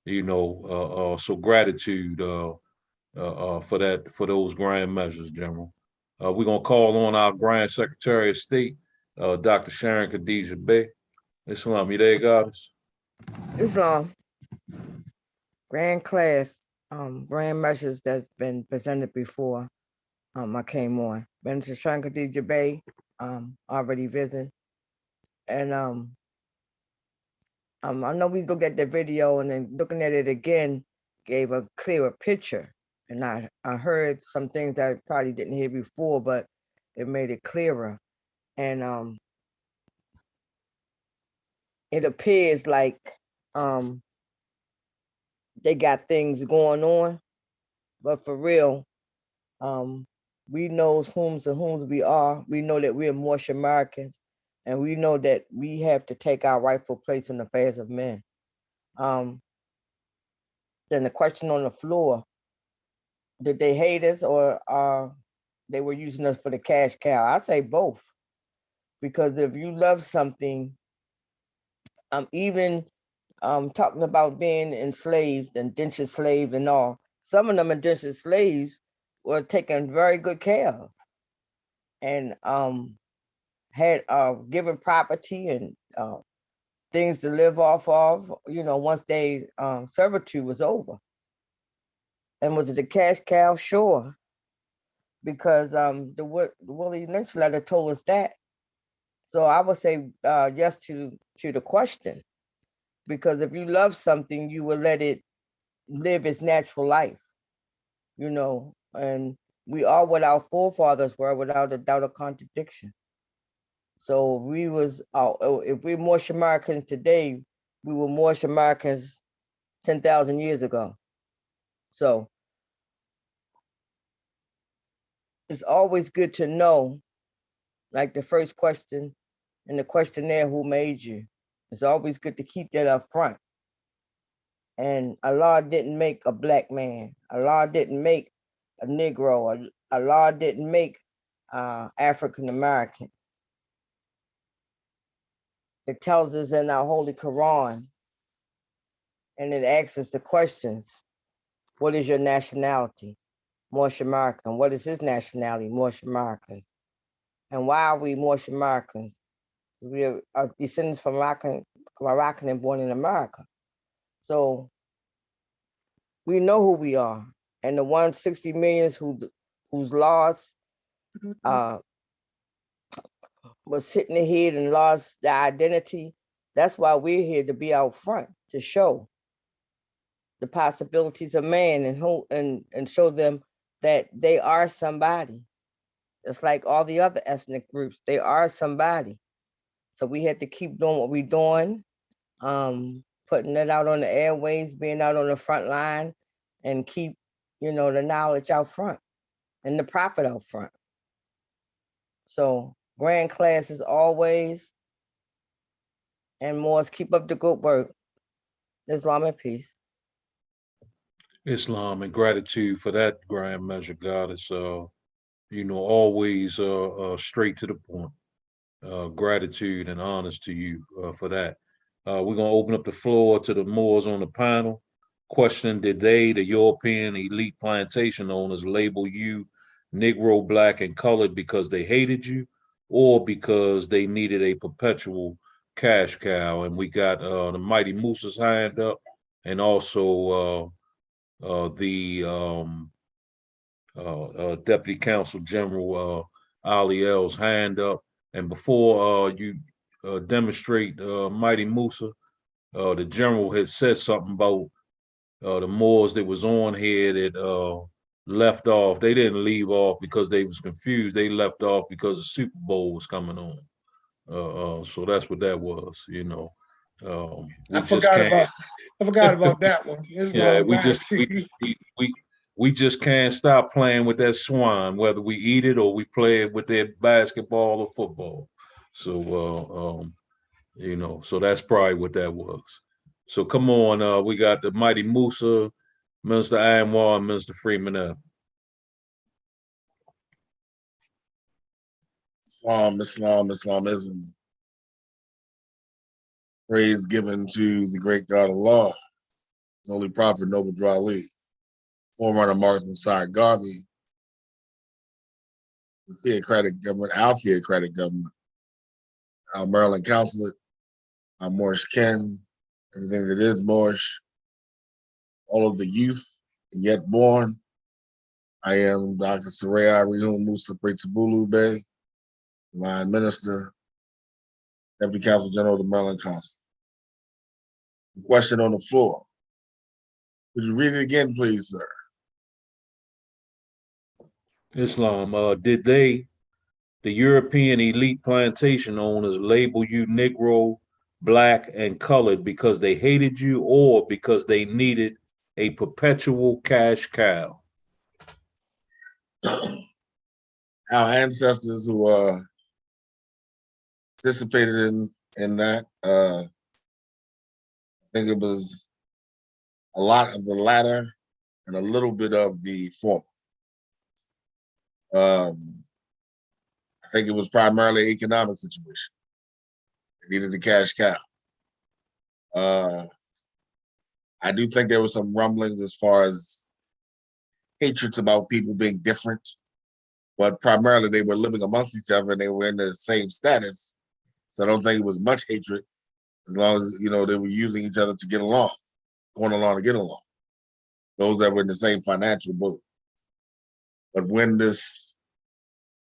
you know. So gratitude for that, for those grand measures, General. We're gonna call on our Grand Secretary of State, Dr. Sharon Khadijah Bey. Islam, you there, Goddess? Islam, grand class, grand measures that's been presented before. I came on. Minister Shankar Bay, already visited. And I know we looked at the video, and then looking at it again gave a clearer picture. And I heard some things that I probably didn't hear before, but it made it clearer. And it appears like they got things going on, but for real, we knows whom's and whom's we are. We know that we're Moorish Americans, and we know that we have to take our rightful place in the affairs of men. Then the question on the floor, did they hate us, or they were using us for the cash cow? I say both, because if you love something, even talking about being enslaved, indentured slave and all, some of them indentured slaves were taken very good care of, and had given property and things to live off of, you know, once they servitude was over. And was it the cash cow? Sure, because the Willie Lynch letter told us that. So I would say yes to the question, because if you love something, you will let it live its natural life, you know. And we are what our forefathers were, without a doubt or contradiction. So we was, if we're Moorish Americans today, we were Moorish Americans 10,000 years ago. So it's always good to know, like the first question in the questionnaire, who made you? It's always good to keep that up front. And Allah didn't make a black man. Allah didn't make a Negro. Allah didn't make African American. It tells us in our Holy Quran, and it asks us the questions: what is your nationality? Moorish American. What is his nationality? Moorish Americans. And why are we Moorish Americans? We are descendants from Moroccan and born in America. So we know who we are. And the 160 million whose laws was hitting the head and lost their identity, that's why we're here, to be out front, to show the possibilities of man, and show them that they are somebody. It's like all the other ethnic groups, they are somebody. So we had to keep doing what we're doing, putting it out on the airways, being out on the front line, and keep, you know, the knowledge out front and the profit out front. So grand class as always, and Moors, keep up the good work. Islam and peace. Islam, and gratitude for that grand measure, Goddess. You know, always straight to the point. Gratitude and honors to you for that. We're gonna open up the floor to the Moors on the panel. Question: did they, the European elite plantation owners, label you Negro, Black, and colored because they hated you, or because they needed a perpetual cash cow. And we got the Mighty Moose's hand up, and also the Deputy Counsel General Ali L's hand up. And before you demonstrate Mighty Musa, the general had said something about the Moors that was on here that left off. They didn't leave off because they was confused. They left off because the Super Bowl was coming on. So that's what that was, you know. We I just forgot can't. about I forgot about that one. Yeah, Islam back to you. we just can't stop playing with that swine, whether we eat it or we play it with that basketball or football. So you know, so that's probably what that was. So come on, we got the Mighty Musa, Minister Anwar, and Minister Freeman up. Islamism. Praise given to the great God of law, the Holy Prophet Noble Drew Ali, forerunner Marcus Messiah Garvey, the theocratic government, our Maryland consulate, our Moorish Ken, everything that is Moorish, all of the youth yet born. I am Dr. Saraya Rihun Musa Pretabulu Bey, Divine Minister, Deputy Counsel General of the Maryland Consulate. Question on the floor. Would you read it again, please, sir? Islam, did they, the European elite plantation owners, label you Negro, Black, and colored because they hated you or because they needed a perpetual cash cow? Our ancestors who participated in that, I think it was a lot of the latter and a little bit of the former. I think it was primarily an economic situation. They needed the cash cow. I do think there were some rumblings as far as hatreds about people being different, but primarily they were living amongst each other and they were in the same status. So I don't think it was much hatred as long as, you know, they were using each other to get along, going along to get along. Those that were in the same financial boat. But when this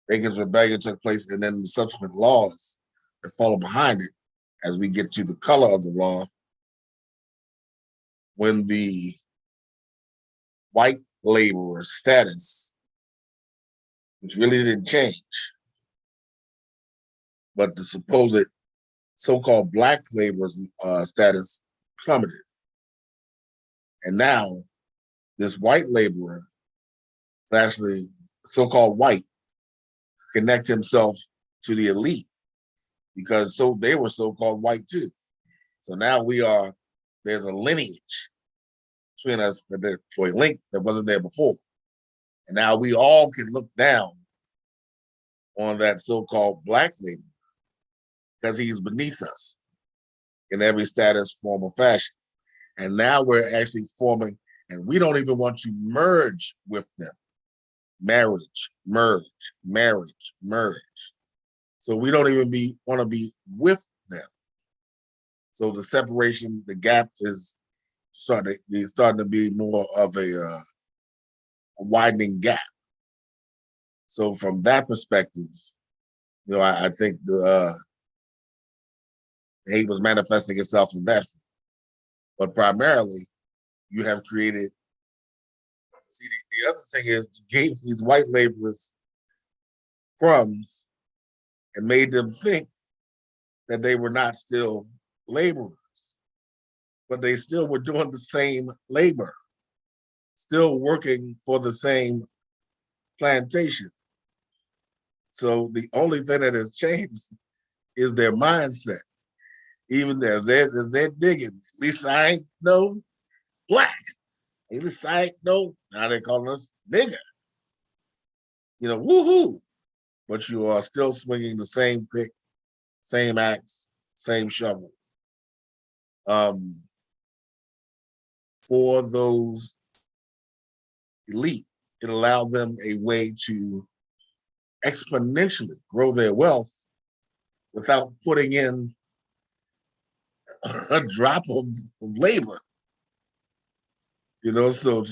Bacon's Rebellion took place and then the subsequent laws that follow behind it, as we get to the color of the law, when the white laborer status, which really didn't change, but the supposed so-called black laborer's status plummeted. And now this white laborer, actually so-called white, connect himself to the elite because they were so-called white too. So now there's a lineage between us for a link that wasn't there before. And now we all can look down on that so-called black laborer because he's beneath us in every status, form, or fashion. And now we're actually forming, and we don't even want to merge with them. Marriage, merge, marriage, merge. So we don't even want to be with them. So the separation, the gap is starting to be more of a widening gap. So from that perspective, you know, I think the hate was manifesting itself in that. But primarily, you have created. See, the other thing is you gave these white laborers crumbs and made them think that they were not still laborers, but they still were doing the same labor, still working for the same plantation. So the only thing that has changed is their mindset. Even as they're digging, at least I ain't no black. At least I ain't no, now they're calling us nigger. You know, woohoo. But you are still swinging the same pick, same axe, same shovel. For those elite, it allowed them a way to exponentially grow their wealth without putting in a drop of labor. You know, so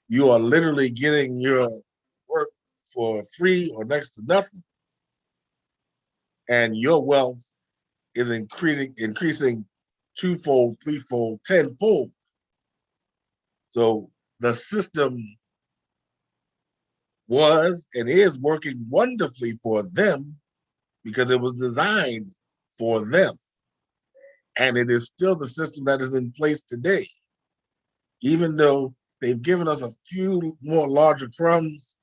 you are literally getting your work for free or next to nothing, and your wealth is increasing twofold, threefold, tenfold. So the system was and is working wonderfully for them because it was designed for them. And it is still the system that is in place today. Even though they've given us a few more larger crumbs,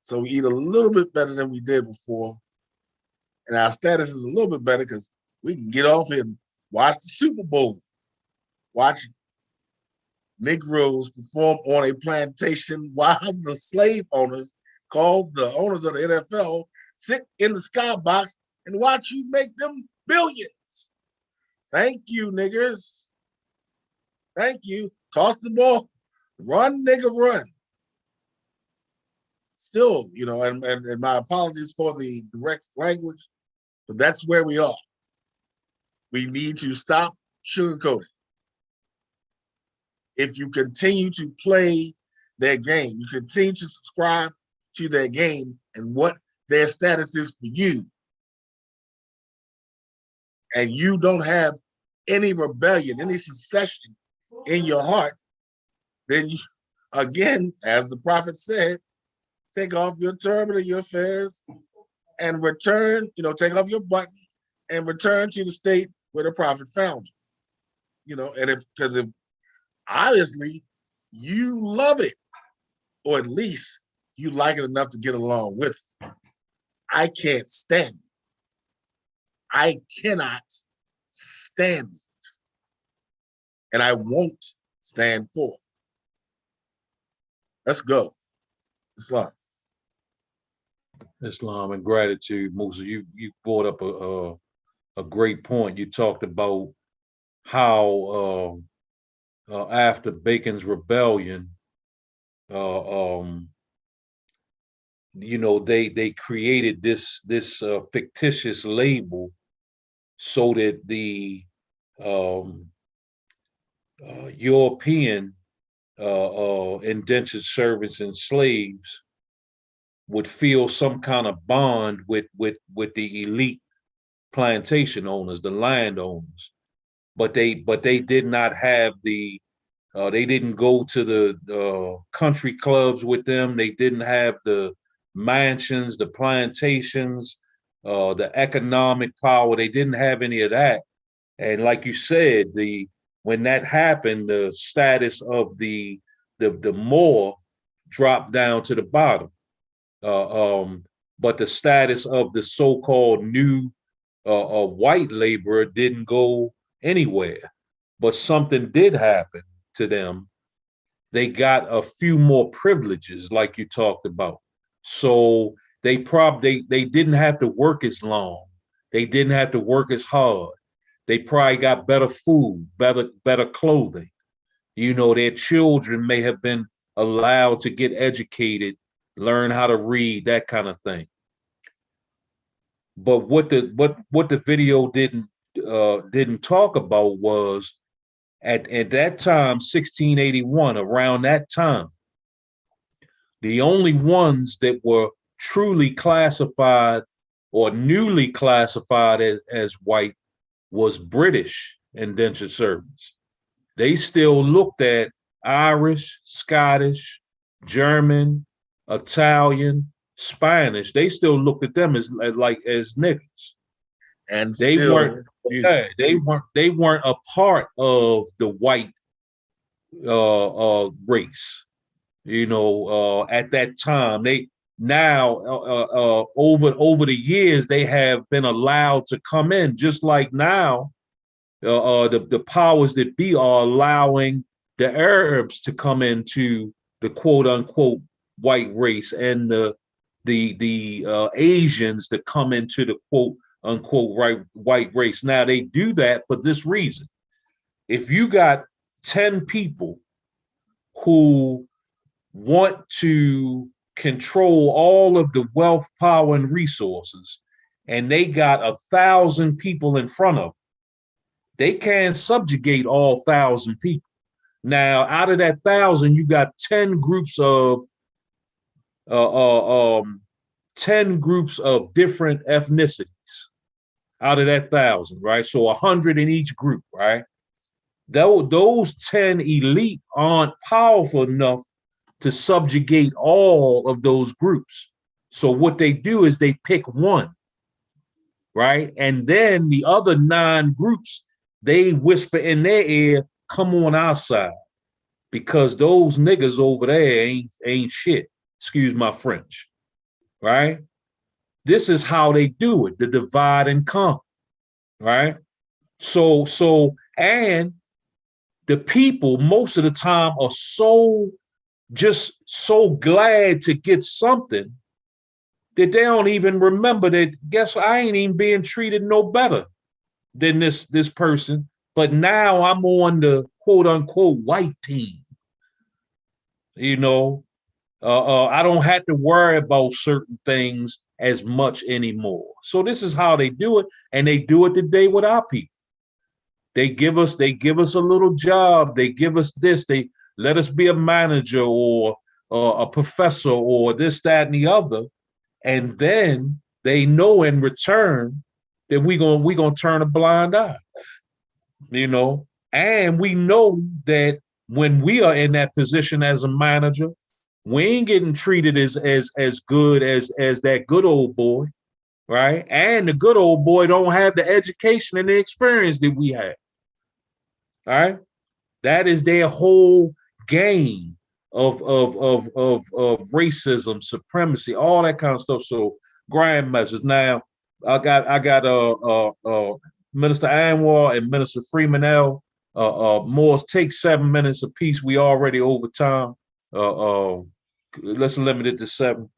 so we eat a little bit better than we did before. And our status is a little bit better because we can get off and watch the Super Bowl, watch Negroes perform on a plantation while the slave owners, called the owners of the NFL, sit in the skybox and watch you make them billions. Thank you, niggers. Thank you. Toss the ball. Run, nigga, run. Still, you know, and my apologies for the direct language, but that's where we are. We need to stop sugarcoating. If you continue to play their game, you continue to subscribe to their game and what their status is for you, and you don't have any rebellion, any secession in your heart, then you, again, as the prophet said, take off your turban and your fez and return, you know, take off your button and return to the state where the prophet found you. You know, and if obviously you love it, or at least you like it enough to get along with it. I can't stand it. I cannot stand it. And I won't stand for it. Let's go. Islam. Islam and gratitude, Musa. You brought up a great point. You talked about how after Bacon's rebellion, you know, they created this fictitious label so that the European indentured servants and slaves would feel some kind of bond with the elite plantation owners, the landowners, but they did not have the they didn't go to the country clubs with them. They didn't have the mansions, the plantations, the economic power. They didn't have any of that. And like you said, when that happened, the status of the Moor dropped down to the bottom. But the status of the so-called new white laborer didn't go anywhere. But something did happen to them. They got a few more privileges, like you talked about. So they didn't have to work as long. They didn't have to work as hard. They probably got better food, better clothing. You know, their children may have been allowed to get educated, learn how to read, that kind of thing. But what the video didn't talk about was at that time, 1681, around that time, the only ones that were truly classified or newly classified as white was British indentured servants. They still looked at Irish, Scottish, German, Italian, Spanish. They still looked at them as niggas. And they still, they weren't a part of the white race. You know, at that time, over the years they have been allowed to come in, just like now the powers that be are allowing the Arabs to come into the quote unquote white race, and the Asians to come into the quote unquote white race. Now they do that for this reason. If you got 10 people who want to control all of the wealth, power, and resources, and they got 1,000 people in front of them, they can't subjugate all 1,000 people. Now, out of that 1,000, you got 10 groups of 10 groups of different ethnicities out of that 1,000, right? So 100 in each group, right? Those 10 elite aren't powerful enough to subjugate all of those groups. So what they do is they pick one, right? And then the other 9 groups, they whisper in their ear, come on our side, because those niggas over there ain't shit. Excuse my French, right? This is how they do it, the divide and conquer, right? So, and the people most of the time are just so glad to get something that they don't even remember that, guess what, I ain't even being treated no better than this person, but now I'm on the quote unquote white team. You know, I don't have to worry about certain things as much anymore. So this is how they do it, and they do it today with our people. They give us a little job. They give us this. They let us be a manager or a professor or this, that, and the other, and then they know in return that we gonna turn a blind eye. You know, and we know that when we are in that position as a manager, we ain't getting treated as good as that good old boy, right? And the good old boy don't have the education and the experience that we have. All right, that is their whole game of racism, supremacy, all that kind of stuff. So grand message. Now I got Minister Anwar and Minister Freeman. Morris, take 7 minutes apiece. We already over time. Let's limit it to 7.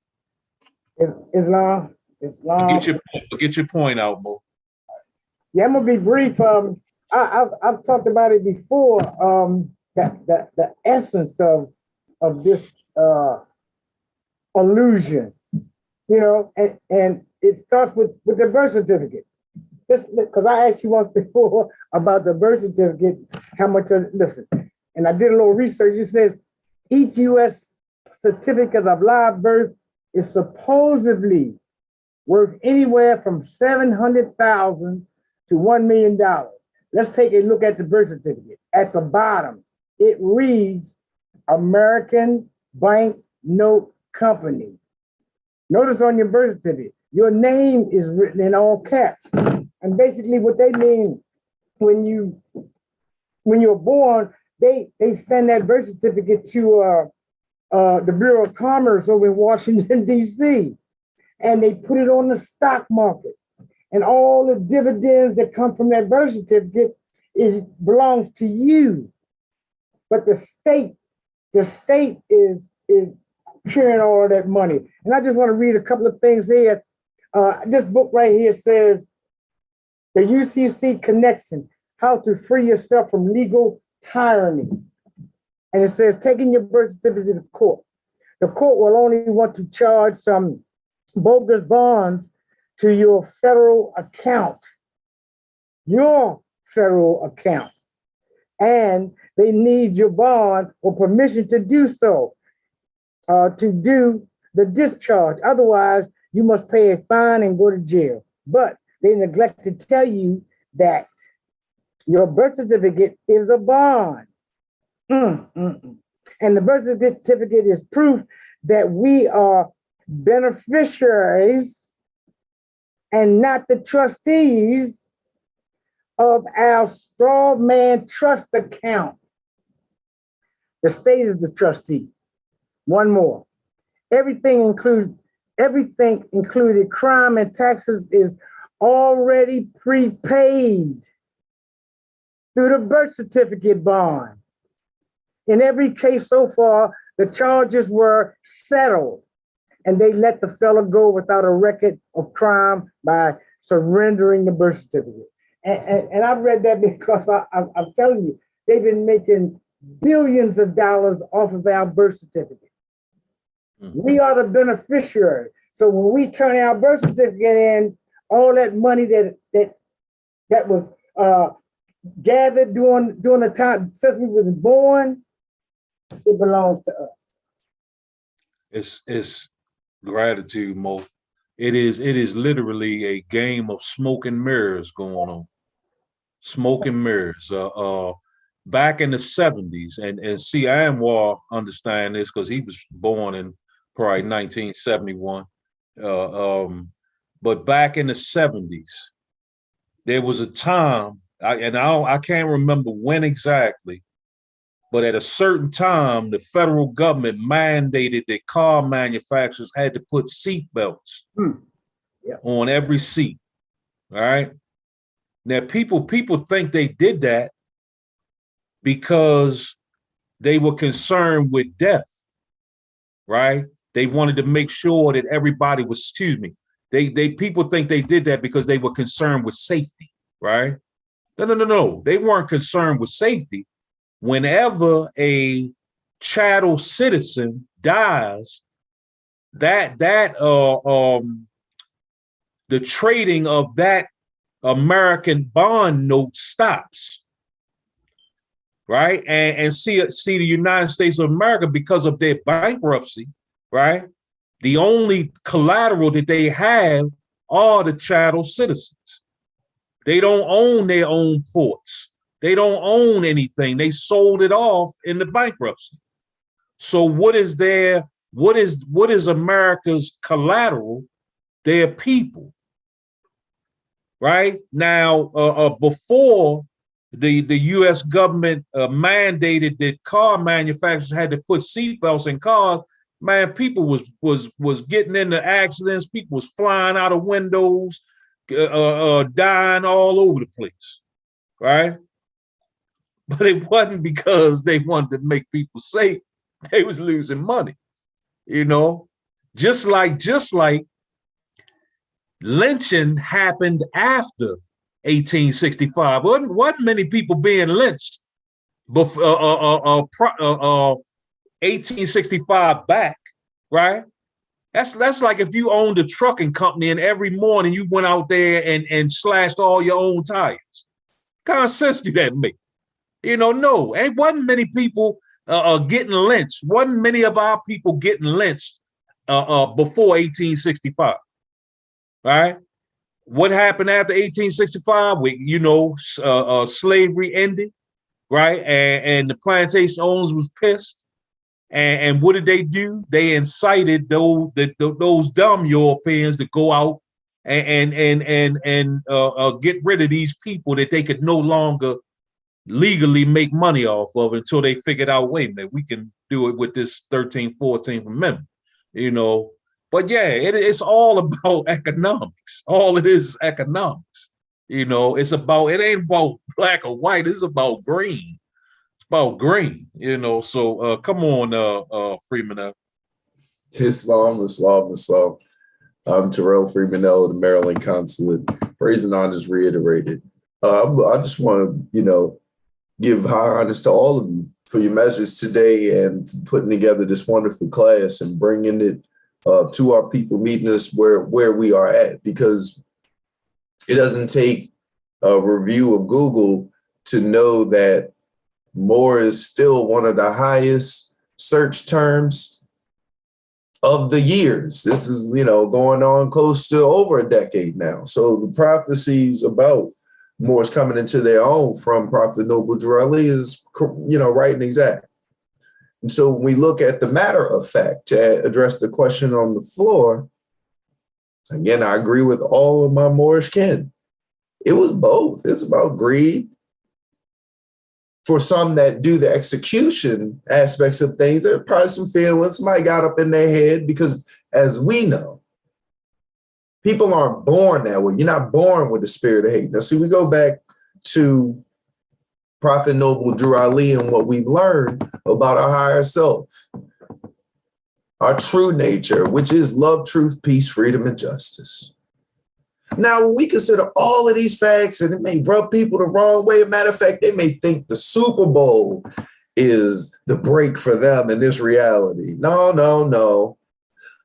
Islam. Get your point out, Mo. Yeah, I'm gonna be brief. I've talked about it before. The essence of this illusion, you know, and it starts with the birth certificate. Just because I asked you once before about the birth certificate, how much? Listen, and I did a little research. It says each U.S. certificate of live birth is supposedly worth anywhere from $700,000 to $1 million. Let's take a look at the birth certificate. At the bottom, it reads American Bank Note Company. Notice on your birth certificate, your name is written in all caps. And basically what they mean, when you're born, they send that birth certificate to the Bureau of Commerce over in Washington, D.C., and they put it on the stock market. And all the dividends that come from that birth certificate belongs to you. But the state is carrying all of that money. And I just want to read a couple of things here. This book right here says, The UCC Connection, How to Free Yourself from Legal Tyranny. And it says, taking your birth certificate to court. The court will only want to charge some bogus bonds to your federal account. Your federal account. And they need your bond or permission to do so, to do the discharge. Otherwise, you must pay a fine and go to jail. But they neglect to tell you that your birth certificate is a bond. And the birth certificate is proof that we are beneficiaries and not the trustees of our straw man trust account. The state is the trustee. One more. Everything included crime and taxes is already prepaid through the birth certificate bond. In every case so far, the charges were settled and they let the fella go without a record of crime by surrendering the birth certificate. And I've read that because I'm telling you, they've been making billions of dollars off of our birth certificate. We are the beneficiary. So when we turn our birth certificate in, all that money that was gathered during the time since we was born, it belongs to us. It's gratitude, Mo. It is literally a game of smoke and mirrors going on. Smoke and mirrors. Back in the 70s, and see, Anwar understand this because he was born in probably 1971. But back in the 70s, there was a time, I can't remember when exactly, but at a certain time, the federal government mandated that car manufacturers had to put seat belts on every seat. All right. Now, people think they did that because they were concerned with death, right? They wanted to make sure that everybody was, excuse me, people think they did that because they were concerned with safety, right? No. They weren't concerned with safety. Whenever a chattel citizen dies, the trading of that American bond note stops, right? And see the United States of America, because of their bankruptcy, right? The only collateral that they have are the chattel citizens. They don't own their own ports. They don't own anything. They sold it off in the bankruptcy. So what is America's collateral? Their people. Right? Now, before the US government mandated that car manufacturers had to put seatbelts in cars, man, people was getting into accidents. People was flying out of windows, dying all over the place, right? But it wasn't because they wanted to make people safe. They was losing money, you know. Just like lynching happened after 1865. Wasn't many people being lynched before 1865 back, right? That's like if you owned a trucking company and every morning you went out there and slashed all your own tires. What kind of sense do that make? You know, no, it wasn't many people getting lynched. Wasn't many of our people getting lynched before 1865, right? What happened after 1865? Slavery ended, right? And the plantation owners was pissed. And what did they do? They incited those dumb Europeans to go out and get rid of these people that they could no longer legally make money off of until they figured out, wait a minute, we can do it with this 13th, 14th Amendment, you know. But yeah, it's all about economics. All it is economics. You know, it ain't about black or white, it's about green. It's about green, you know. So come on, Freeman. Islam. I'm Terrell Freemanell of the Maryland Consulate. Praise and honor is reiterated. I just want to, give high honors to all of you for your measures today and putting together this wonderful class and bringing it to our people, meeting us where we are at, because it doesn't take a review of Google to know that more is still one of the highest search terms of the years. This is, going on close to over a decade now. So the prophecies about Moors coming into their own from Prophet Noble Drew Ali is, right and exact. And so when we look at the matter of fact, to address the question on the floor, again, I agree with all of my Moorish kin. It was both. It's about greed. For some that do the execution aspects of things, there are probably some feelings. Somebody got up in their head because, as we know, people aren't born that way. You're not born with the spirit of hate. Now, see, we go back to Prophet Noble Drew Ali and what we've learned about our higher self, our true nature, which is love, truth, peace, freedom, and justice. Now, when we consider all of these facts, and it may rub people the wrong way. Matter of fact, they may think the Super Bowl is the break for them in this reality. No.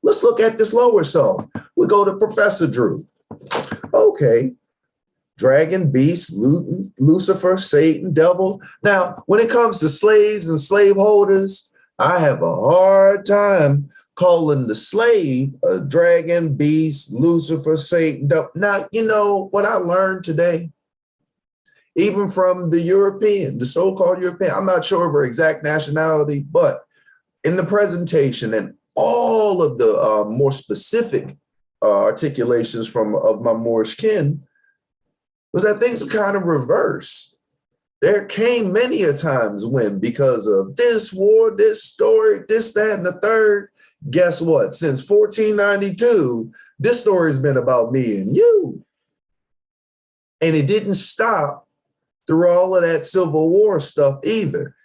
Let's look at this lower self. We go to Professor Drew. Okay. Dragon, beast, Lucifer, Satan, devil. Now, when it comes to slaves and slaveholders, I have a hard time calling the slave a dragon, beast, Lucifer, Satan, devil. Now, you know what I learned today? Even from the European, the so-called European, I'm not sure of her exact nationality, but in the presentation and all of the more specific articulations of my Moorish kin, was that things were kind of reversed. There came many a times when, because of this war, this story, this, that, and the third, guess what? Since 1492, this story has been about me and you. And it didn't stop through all of that Civil War stuff either.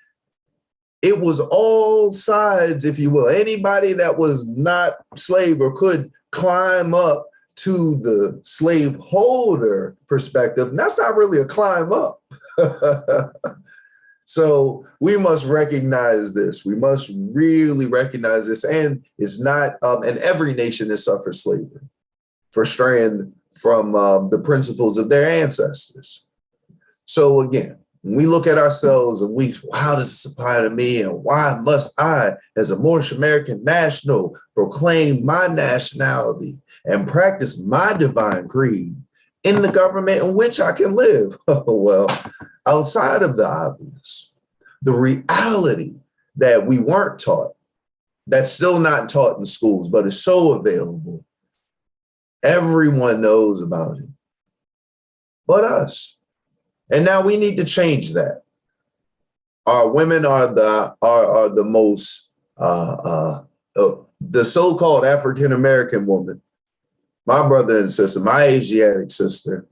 It was all sides, if you will. Anybody that was not slave or could climb up to the slaveholder perspective, and that's not really a climb up. So we must recognize this. We must really recognize this. And it's not, and every nation has suffered slavery for straying from the principles of their ancestors. So again, when we look at ourselves and how does this apply to me, and why must I, as a Moorish American national, proclaim my nationality and practice my divine creed in the government in which I can live? Well, outside of the obvious, the reality that we weren't taught, that's still not taught in schools, but is so available. Everyone knows about it, but us. And now we need to change that. Our women are the most, the so-called African-American woman, my brother and sister, my Asiatic sister,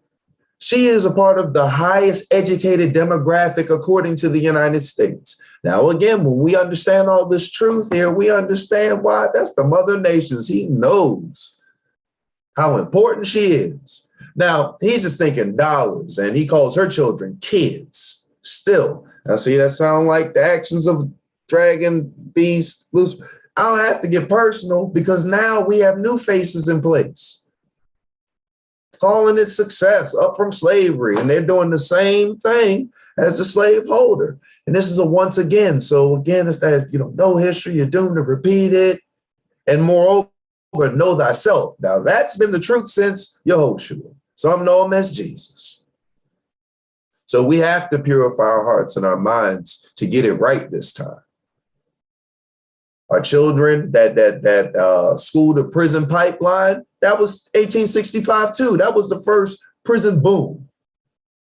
she is a part of the highest educated demographic according to the United States. Now, again, when we understand all this truth here, we understand why. That's the mother nations. He knows how important she is. Now, he's just thinking dollars, and he calls her children kids still. Now, see, that sound like the actions of dragon, beast, Lucifer. I don't have to get personal because now we have new faces in place, calling it success, up from slavery, and they're doing the same thing as the slaveholder. And this is a once again. So again, it's that if you don't know history, you're doomed to repeat it. And moreover, know thyself. Now, that's been the truth since Yehoshua. Some know him as Jesus. So we have to purify our hearts and our minds to get it right this time. Our children, that school to prison pipeline, that was 1865 too. That was the first prison boom.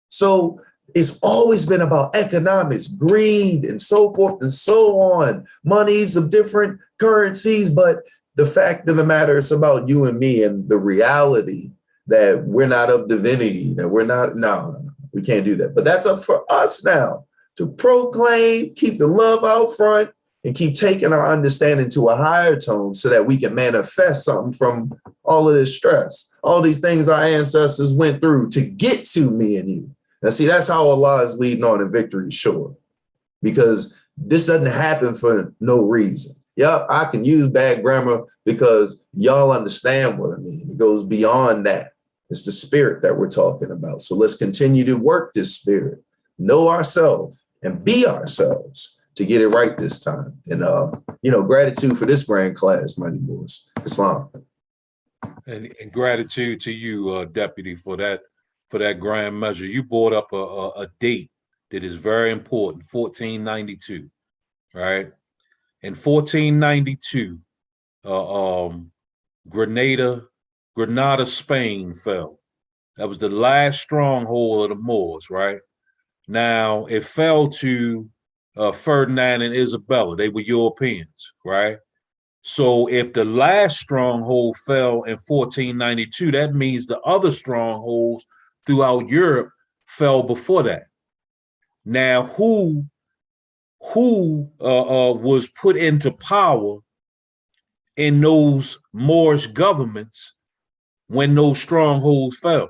So it's always been about economics, greed, and so forth and so on. Monies of different currencies, but the fact of the matter is about you and me and the reality that we're not of divinity, that we're not, no, we can't do that. But that's up for us now to proclaim, keep the love out front, and keep taking our understanding to a higher tone so that we can manifest something from all of this stress, all these things our ancestors went through to get to me and you. Now, see, that's how Allah is leading on in victory, sure, because this doesn't happen for no reason. Yep, I can use bad grammar because y'all understand what I mean. It goes beyond that. It's the spirit that we're talking about. So let's continue to work this spirit, know ourselves, and be ourselves to get it right this time. And, gratitude for this grand class, Mighty Moors. Islam. And gratitude to you, Deputy, for that grand measure. You brought up a date that is very important, 1492, right? In 1492, Granada, Spain fell. That was the last stronghold of the Moors, right? Now, it fell to Ferdinand and Isabella. They were Europeans, right? So if the last stronghold fell in 1492, that means the other strongholds throughout Europe fell before that. Now, who was put into power in those Moorish governments when those strongholds fell?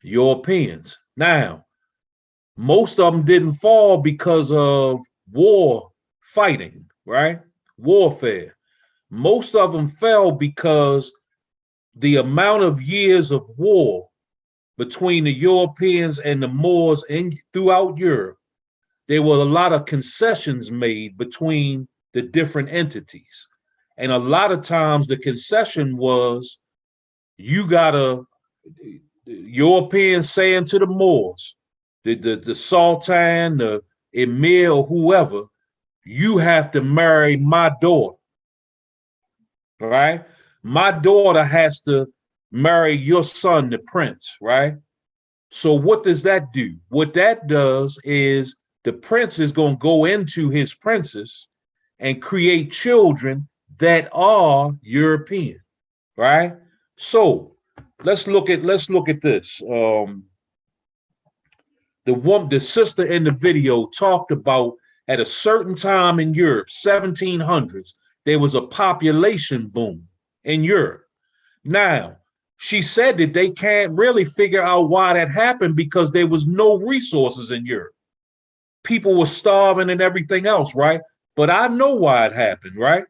Europeans. Now, most of them didn't fall because of war fighting, right? Warfare. Most of them fell because the amount of years of war between the Europeans and the Moors throughout Europe, there were a lot of concessions made between the different entities. And a lot of times the concession was, you gotta, Europeans saying to the Moors, the Sultan, the Emir, or whoever, you have to marry my daughter, right? My daughter has to marry your son, the prince, right? So what does that do? What that does is the prince is going to go into his princess and create children that are European, right? So let's look at this. The sister in the video talked about at a certain time in Europe, 1700s, there was a population boom in Europe. Now, she said that they can't really figure out why that happened because there was no resources in Europe. People were starving and everything else, right? But I know why it happened, right?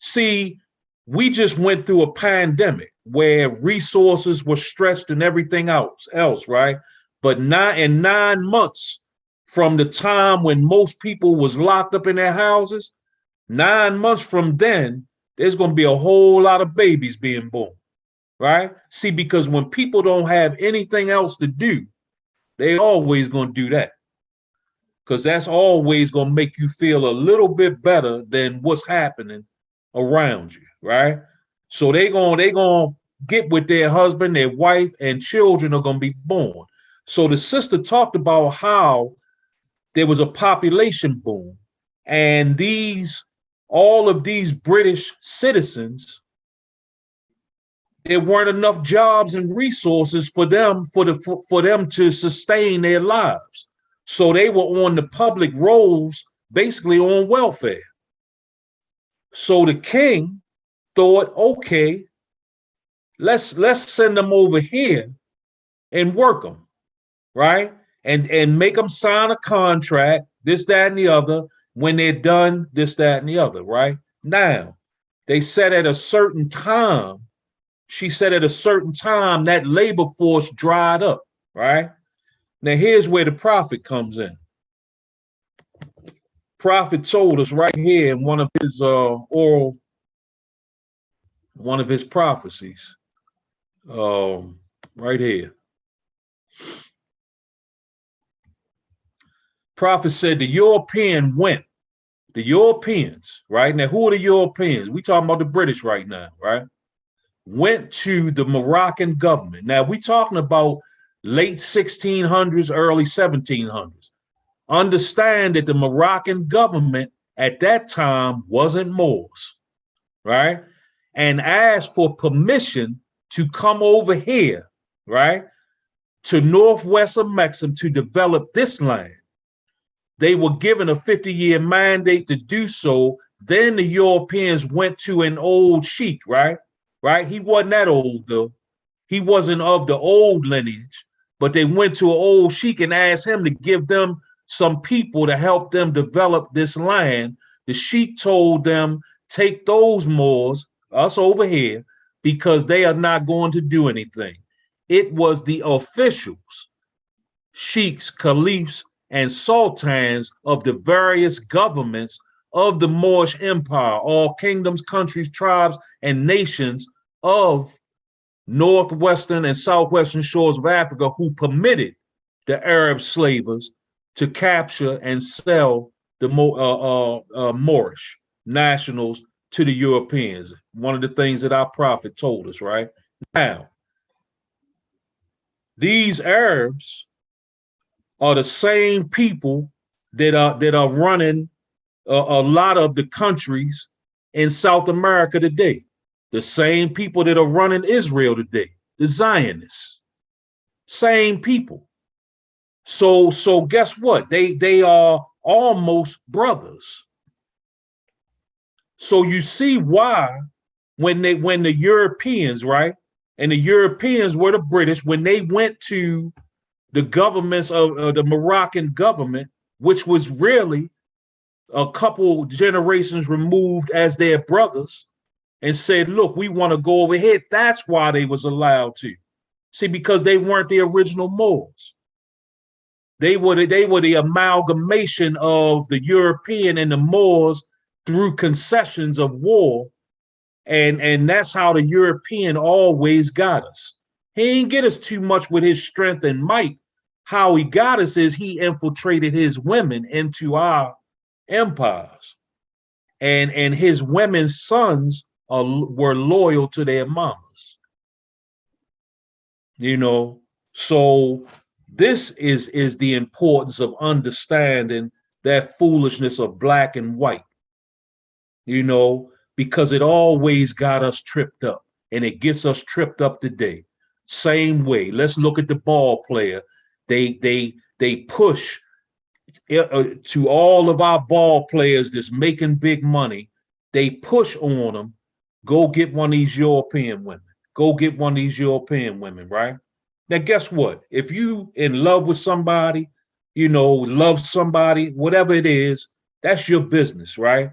See, we just went through a pandemic where resources were stretched and everything else, right? But in 9 months from the time when most people was locked up in their houses, 9 months from then, there's going to be a whole lot of babies being born, right? See, because when people don't have anything else to do, they always going to do that. Because that's always going to make you feel a little bit better than what's happening around you, right? So they gonna get with their husband, their wife, and children are going to be born. So the sister talked about how there was a population boom, and all of these British citizens, there weren't enough jobs and resources for them to sustain their lives. So they were on the public rolls, basically on welfare. So the king thought, okay, let's send them over here and work them, right? And make them sign a contract, this, that, and the other. When they're done, this, that, and the other, right? Now, they said at a certain time, she said at a certain time that labor force dried up, right? Now, here's where the prophet comes in. Prophet told us right here in one of his prophecies, right here. Prophet said the Europeans, right? Now, who are the Europeans? We talking about the British right now, right? Went to the Moroccan government. Now, we talking about late 1600s, early 1700s. Understand that the Moroccan government at that time wasn't Moors, right? And asked for permission to come over here, right? To northwest of Mexico to develop this land. They were given a 50-year mandate to do so. Then the Europeans went to an old sheik, right? Right? He wasn't that old, though. He wasn't of the old lineage, but they went to an old sheik and asked him to give them some people to help them develop this land. The sheik told them, take those Moors, us over here, because they are not going to do anything. It was the officials, sheiks, caliphs, and sultans of the various governments of the Moorish Empire, all kingdoms, countries, tribes, and nations of northwestern and southwestern shores of Africa who permitted the Arab slavers to capture and sell the Moorish nationals to the Europeans. One of the things that our prophet told us, right? Now, these Arabs are the same people that are running a lot of the countries in South America today. The same people that are running Israel today, the Zionists. Same people. So guess what? They are almost brothers. So you see why when the Europeans, right? And the Europeans were the British, when they went to the governments of the Moroccan government, which was really a couple generations removed as their brothers, and said, look, we want to go over here. That's why they was allowed to. See, because they weren't the original Moors. They were the amalgamation of the European and the Moors through concessions of war. And that's how the European always got us. He ain't get us too much with his strength and might. How he got us is he infiltrated his women into our empires. And his women's sons were loyal to their mamas. You know, so this is the importance of understanding that foolishness of black and white, you know, because it always got us tripped up, and it gets us tripped up today. Same way. Let's look at the ball player. They push to all of our ball players that's making big money. They push on them. Go get one of these European women. Go get one of these European women, right? Now, guess what? If you in love with somebody, you know, love somebody, whatever it is, that's your business, right?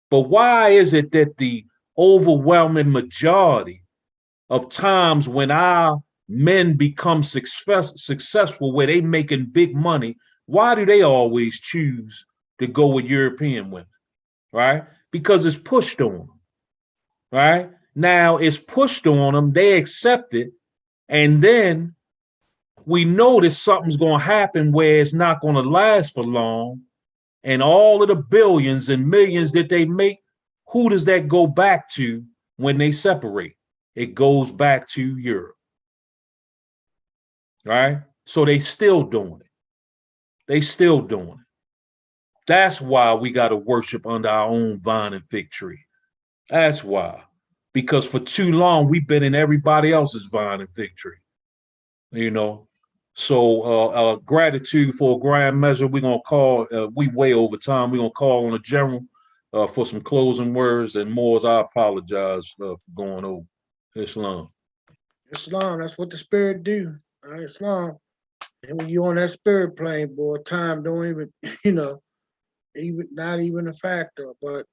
But why is it that the overwhelming majority of times when our men become successful, where they making big money, why do they always choose to go with European women, right? Because it's pushed on them, right? Now it's pushed on them, they accept it, and then we notice something's going to happen where it's not going to last for long, and all of the billions and millions that they make, who does that go back to when they separate? It goes back to Europe, right? So they still doing it. They still doing it. That's why we got to worship under our own vine and fig tree. That's why. Because for too long, we've been in everybody else's vine and fig tree, you know? So gratitude for a grand measure. We're going to call, we way over time. We're going to call on the general for some closing words. And Moors, I apologize for going over. Islam. Islam, that's what the spirit do. Islam. And when you on that spirit plane, boy, time don't even, you know, even not even a factor. But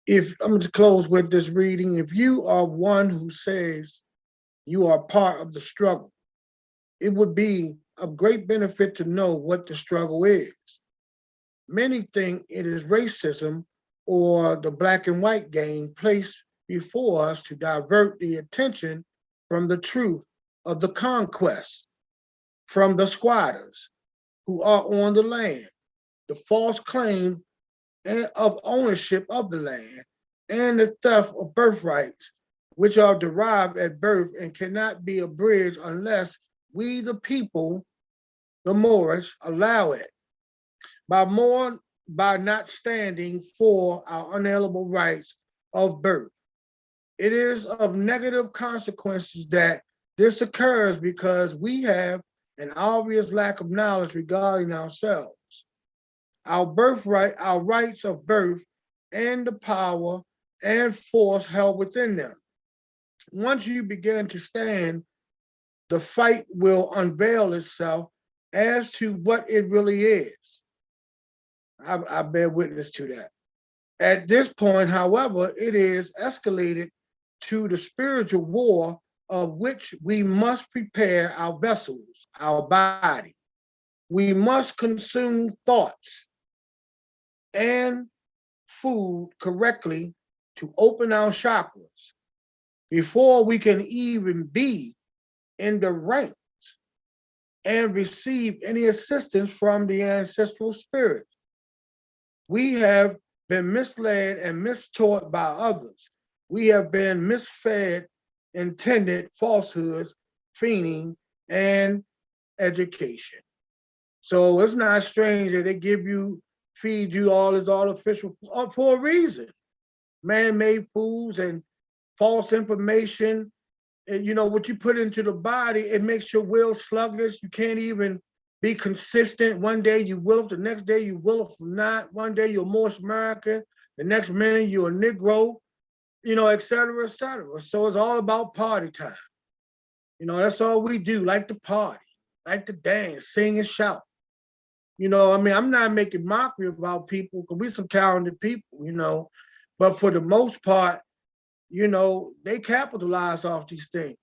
if I'm going to close with this reading, if you are one who says you are part of the struggle, it would be of great benefit to know what the struggle is. Many think it is racism or the black and white game placed before us to divert the attention from the truth of the conquest, from the squatters who are on the land, the false claim of ownership of the land, and the theft of birthrights, which are derived at birth and cannot be abridged unless we, the people, the Moorish, allow it. By not standing for our unalienable rights of birth. It is of negative consequences that this occurs because we have an obvious lack of knowledge regarding ourselves, our birthright, our rights of birth, and the power and force held within them. Once you begin to stand, the fight will unveil itself as to what it really is. I bear witness to that. At this point, however, it is escalated to the spiritual war of which we must prepare our vessels, our body. We must consume thoughts and food correctly to open our chakras before we can even be in the ranks and receive any assistance from the ancestral spirit. We have been misled and mistaught by others. We have been misfed, intended falsehoods, fiending, and education. So it's not strange that they feed you all this artificial for a reason. Man-made foods and false information. And, you know, what you put into the body, it makes your will sluggish. You can't even be consistent. One day you will, the next day you will not. One day you're Moorish American, the next minute you're a Negro, you know, et cetera, et cetera. So it's all about party time. You know, that's all we do, like to party, like to dance, sing and shout. You know, I mean, I'm not making mockery about people because we're some talented people, you know, But for the most part, you know, they capitalize off these things.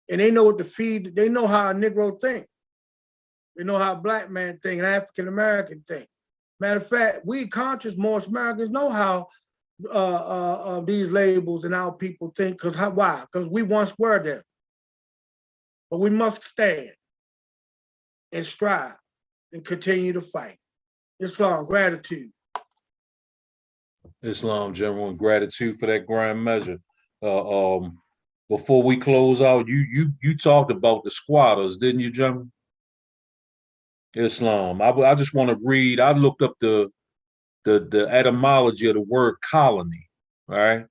And they know what to feed, they know how a Negro think. They know how a Black man think, an African American think. Matter of fact, we conscious Moorish Americans know how these labels and our people think, because why? Because we once were them. But we must stand and strive and continue to fight. Islam, gratitude. Islam, General, and gratitude for that grand measure. Before we close out, you talked about the squatters, didn't you, General? Islam. I just want to read. I looked up the etymology of the word colony. Right.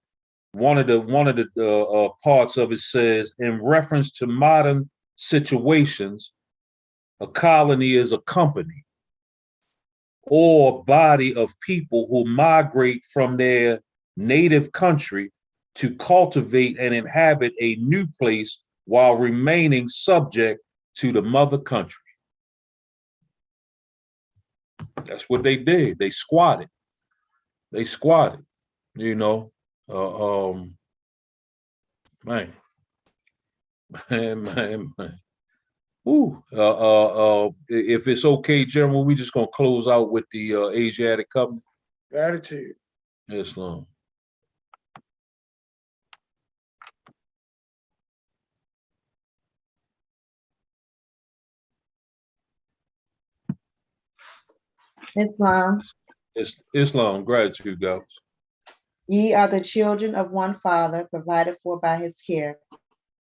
One of the parts of it says, in reference to modern situations, a colony is a company or body of people who migrate from their native country to cultivate and inhabit a new place while remaining subject to the mother country. That's what they did. They squatted. You know. Man. Ooh. If it's okay, General, we just gonna close out with the Asiatic Covenant. Gratitude. Islam. Islam, Islam, gratitude, guys. ye are the children of one father, provided for by his care,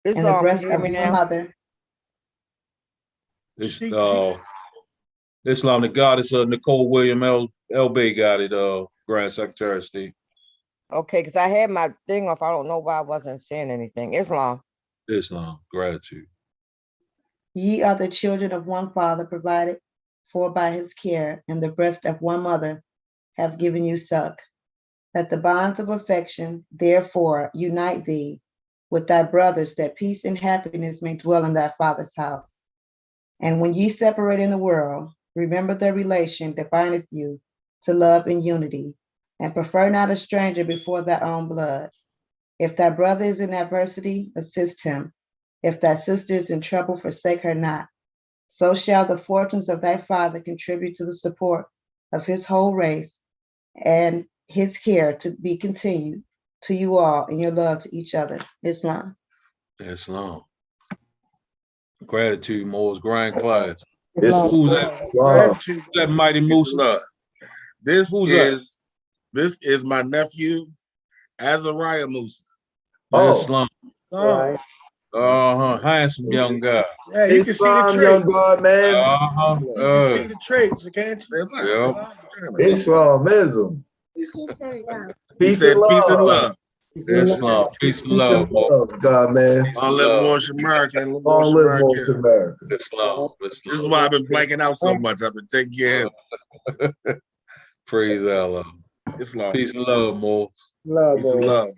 and the Islam, breast can you of hear me one now? mother. Islam, the goddess Nicole William El-Bey got it, Grand Secretary of State. Okay, because I had my thing off. I don't know why I wasn't saying anything. Islam. Islam, gratitude. Ye are the children of one father, provided for by his care, and the breast of one mother have given you suck. Let the bonds of affection, therefore, unite thee with thy brothers, that peace and happiness may dwell in thy father's house. And when ye separate in the world, remember the relation that bindeth you to love and unity, and prefer not a stranger before thy own blood. If thy brother is in adversity, assist him. If thy sister is in trouble, forsake her not. So shall the fortunes of thy father contribute to the support of his whole race, and his care to be continued to you all in your love to each other. Islam. Islam. Gratitude, Moors, grand class. Islam. Who's that? Islam. Gratitude. That mighty Peace Musa? and love. This Who's that? is my nephew, Azariah Musa. Oh, Islam. Islam. Handsome young guy. Yeah, you can see the Islam, traits. young God, man. You can see the traits, can't you? Yeah. Islamism. He Peace said and peace and love. love. Islam. Peace and love, Peace and Mo. love, God, man. Peace Long and live love. Moorish America and Long Moorish live America. North America. Islam. This is Islam. why I've been blanking out so much. I've been taking care of Praise Allah. Islam. Peace and love, Mo. Love, Peace and boy. love.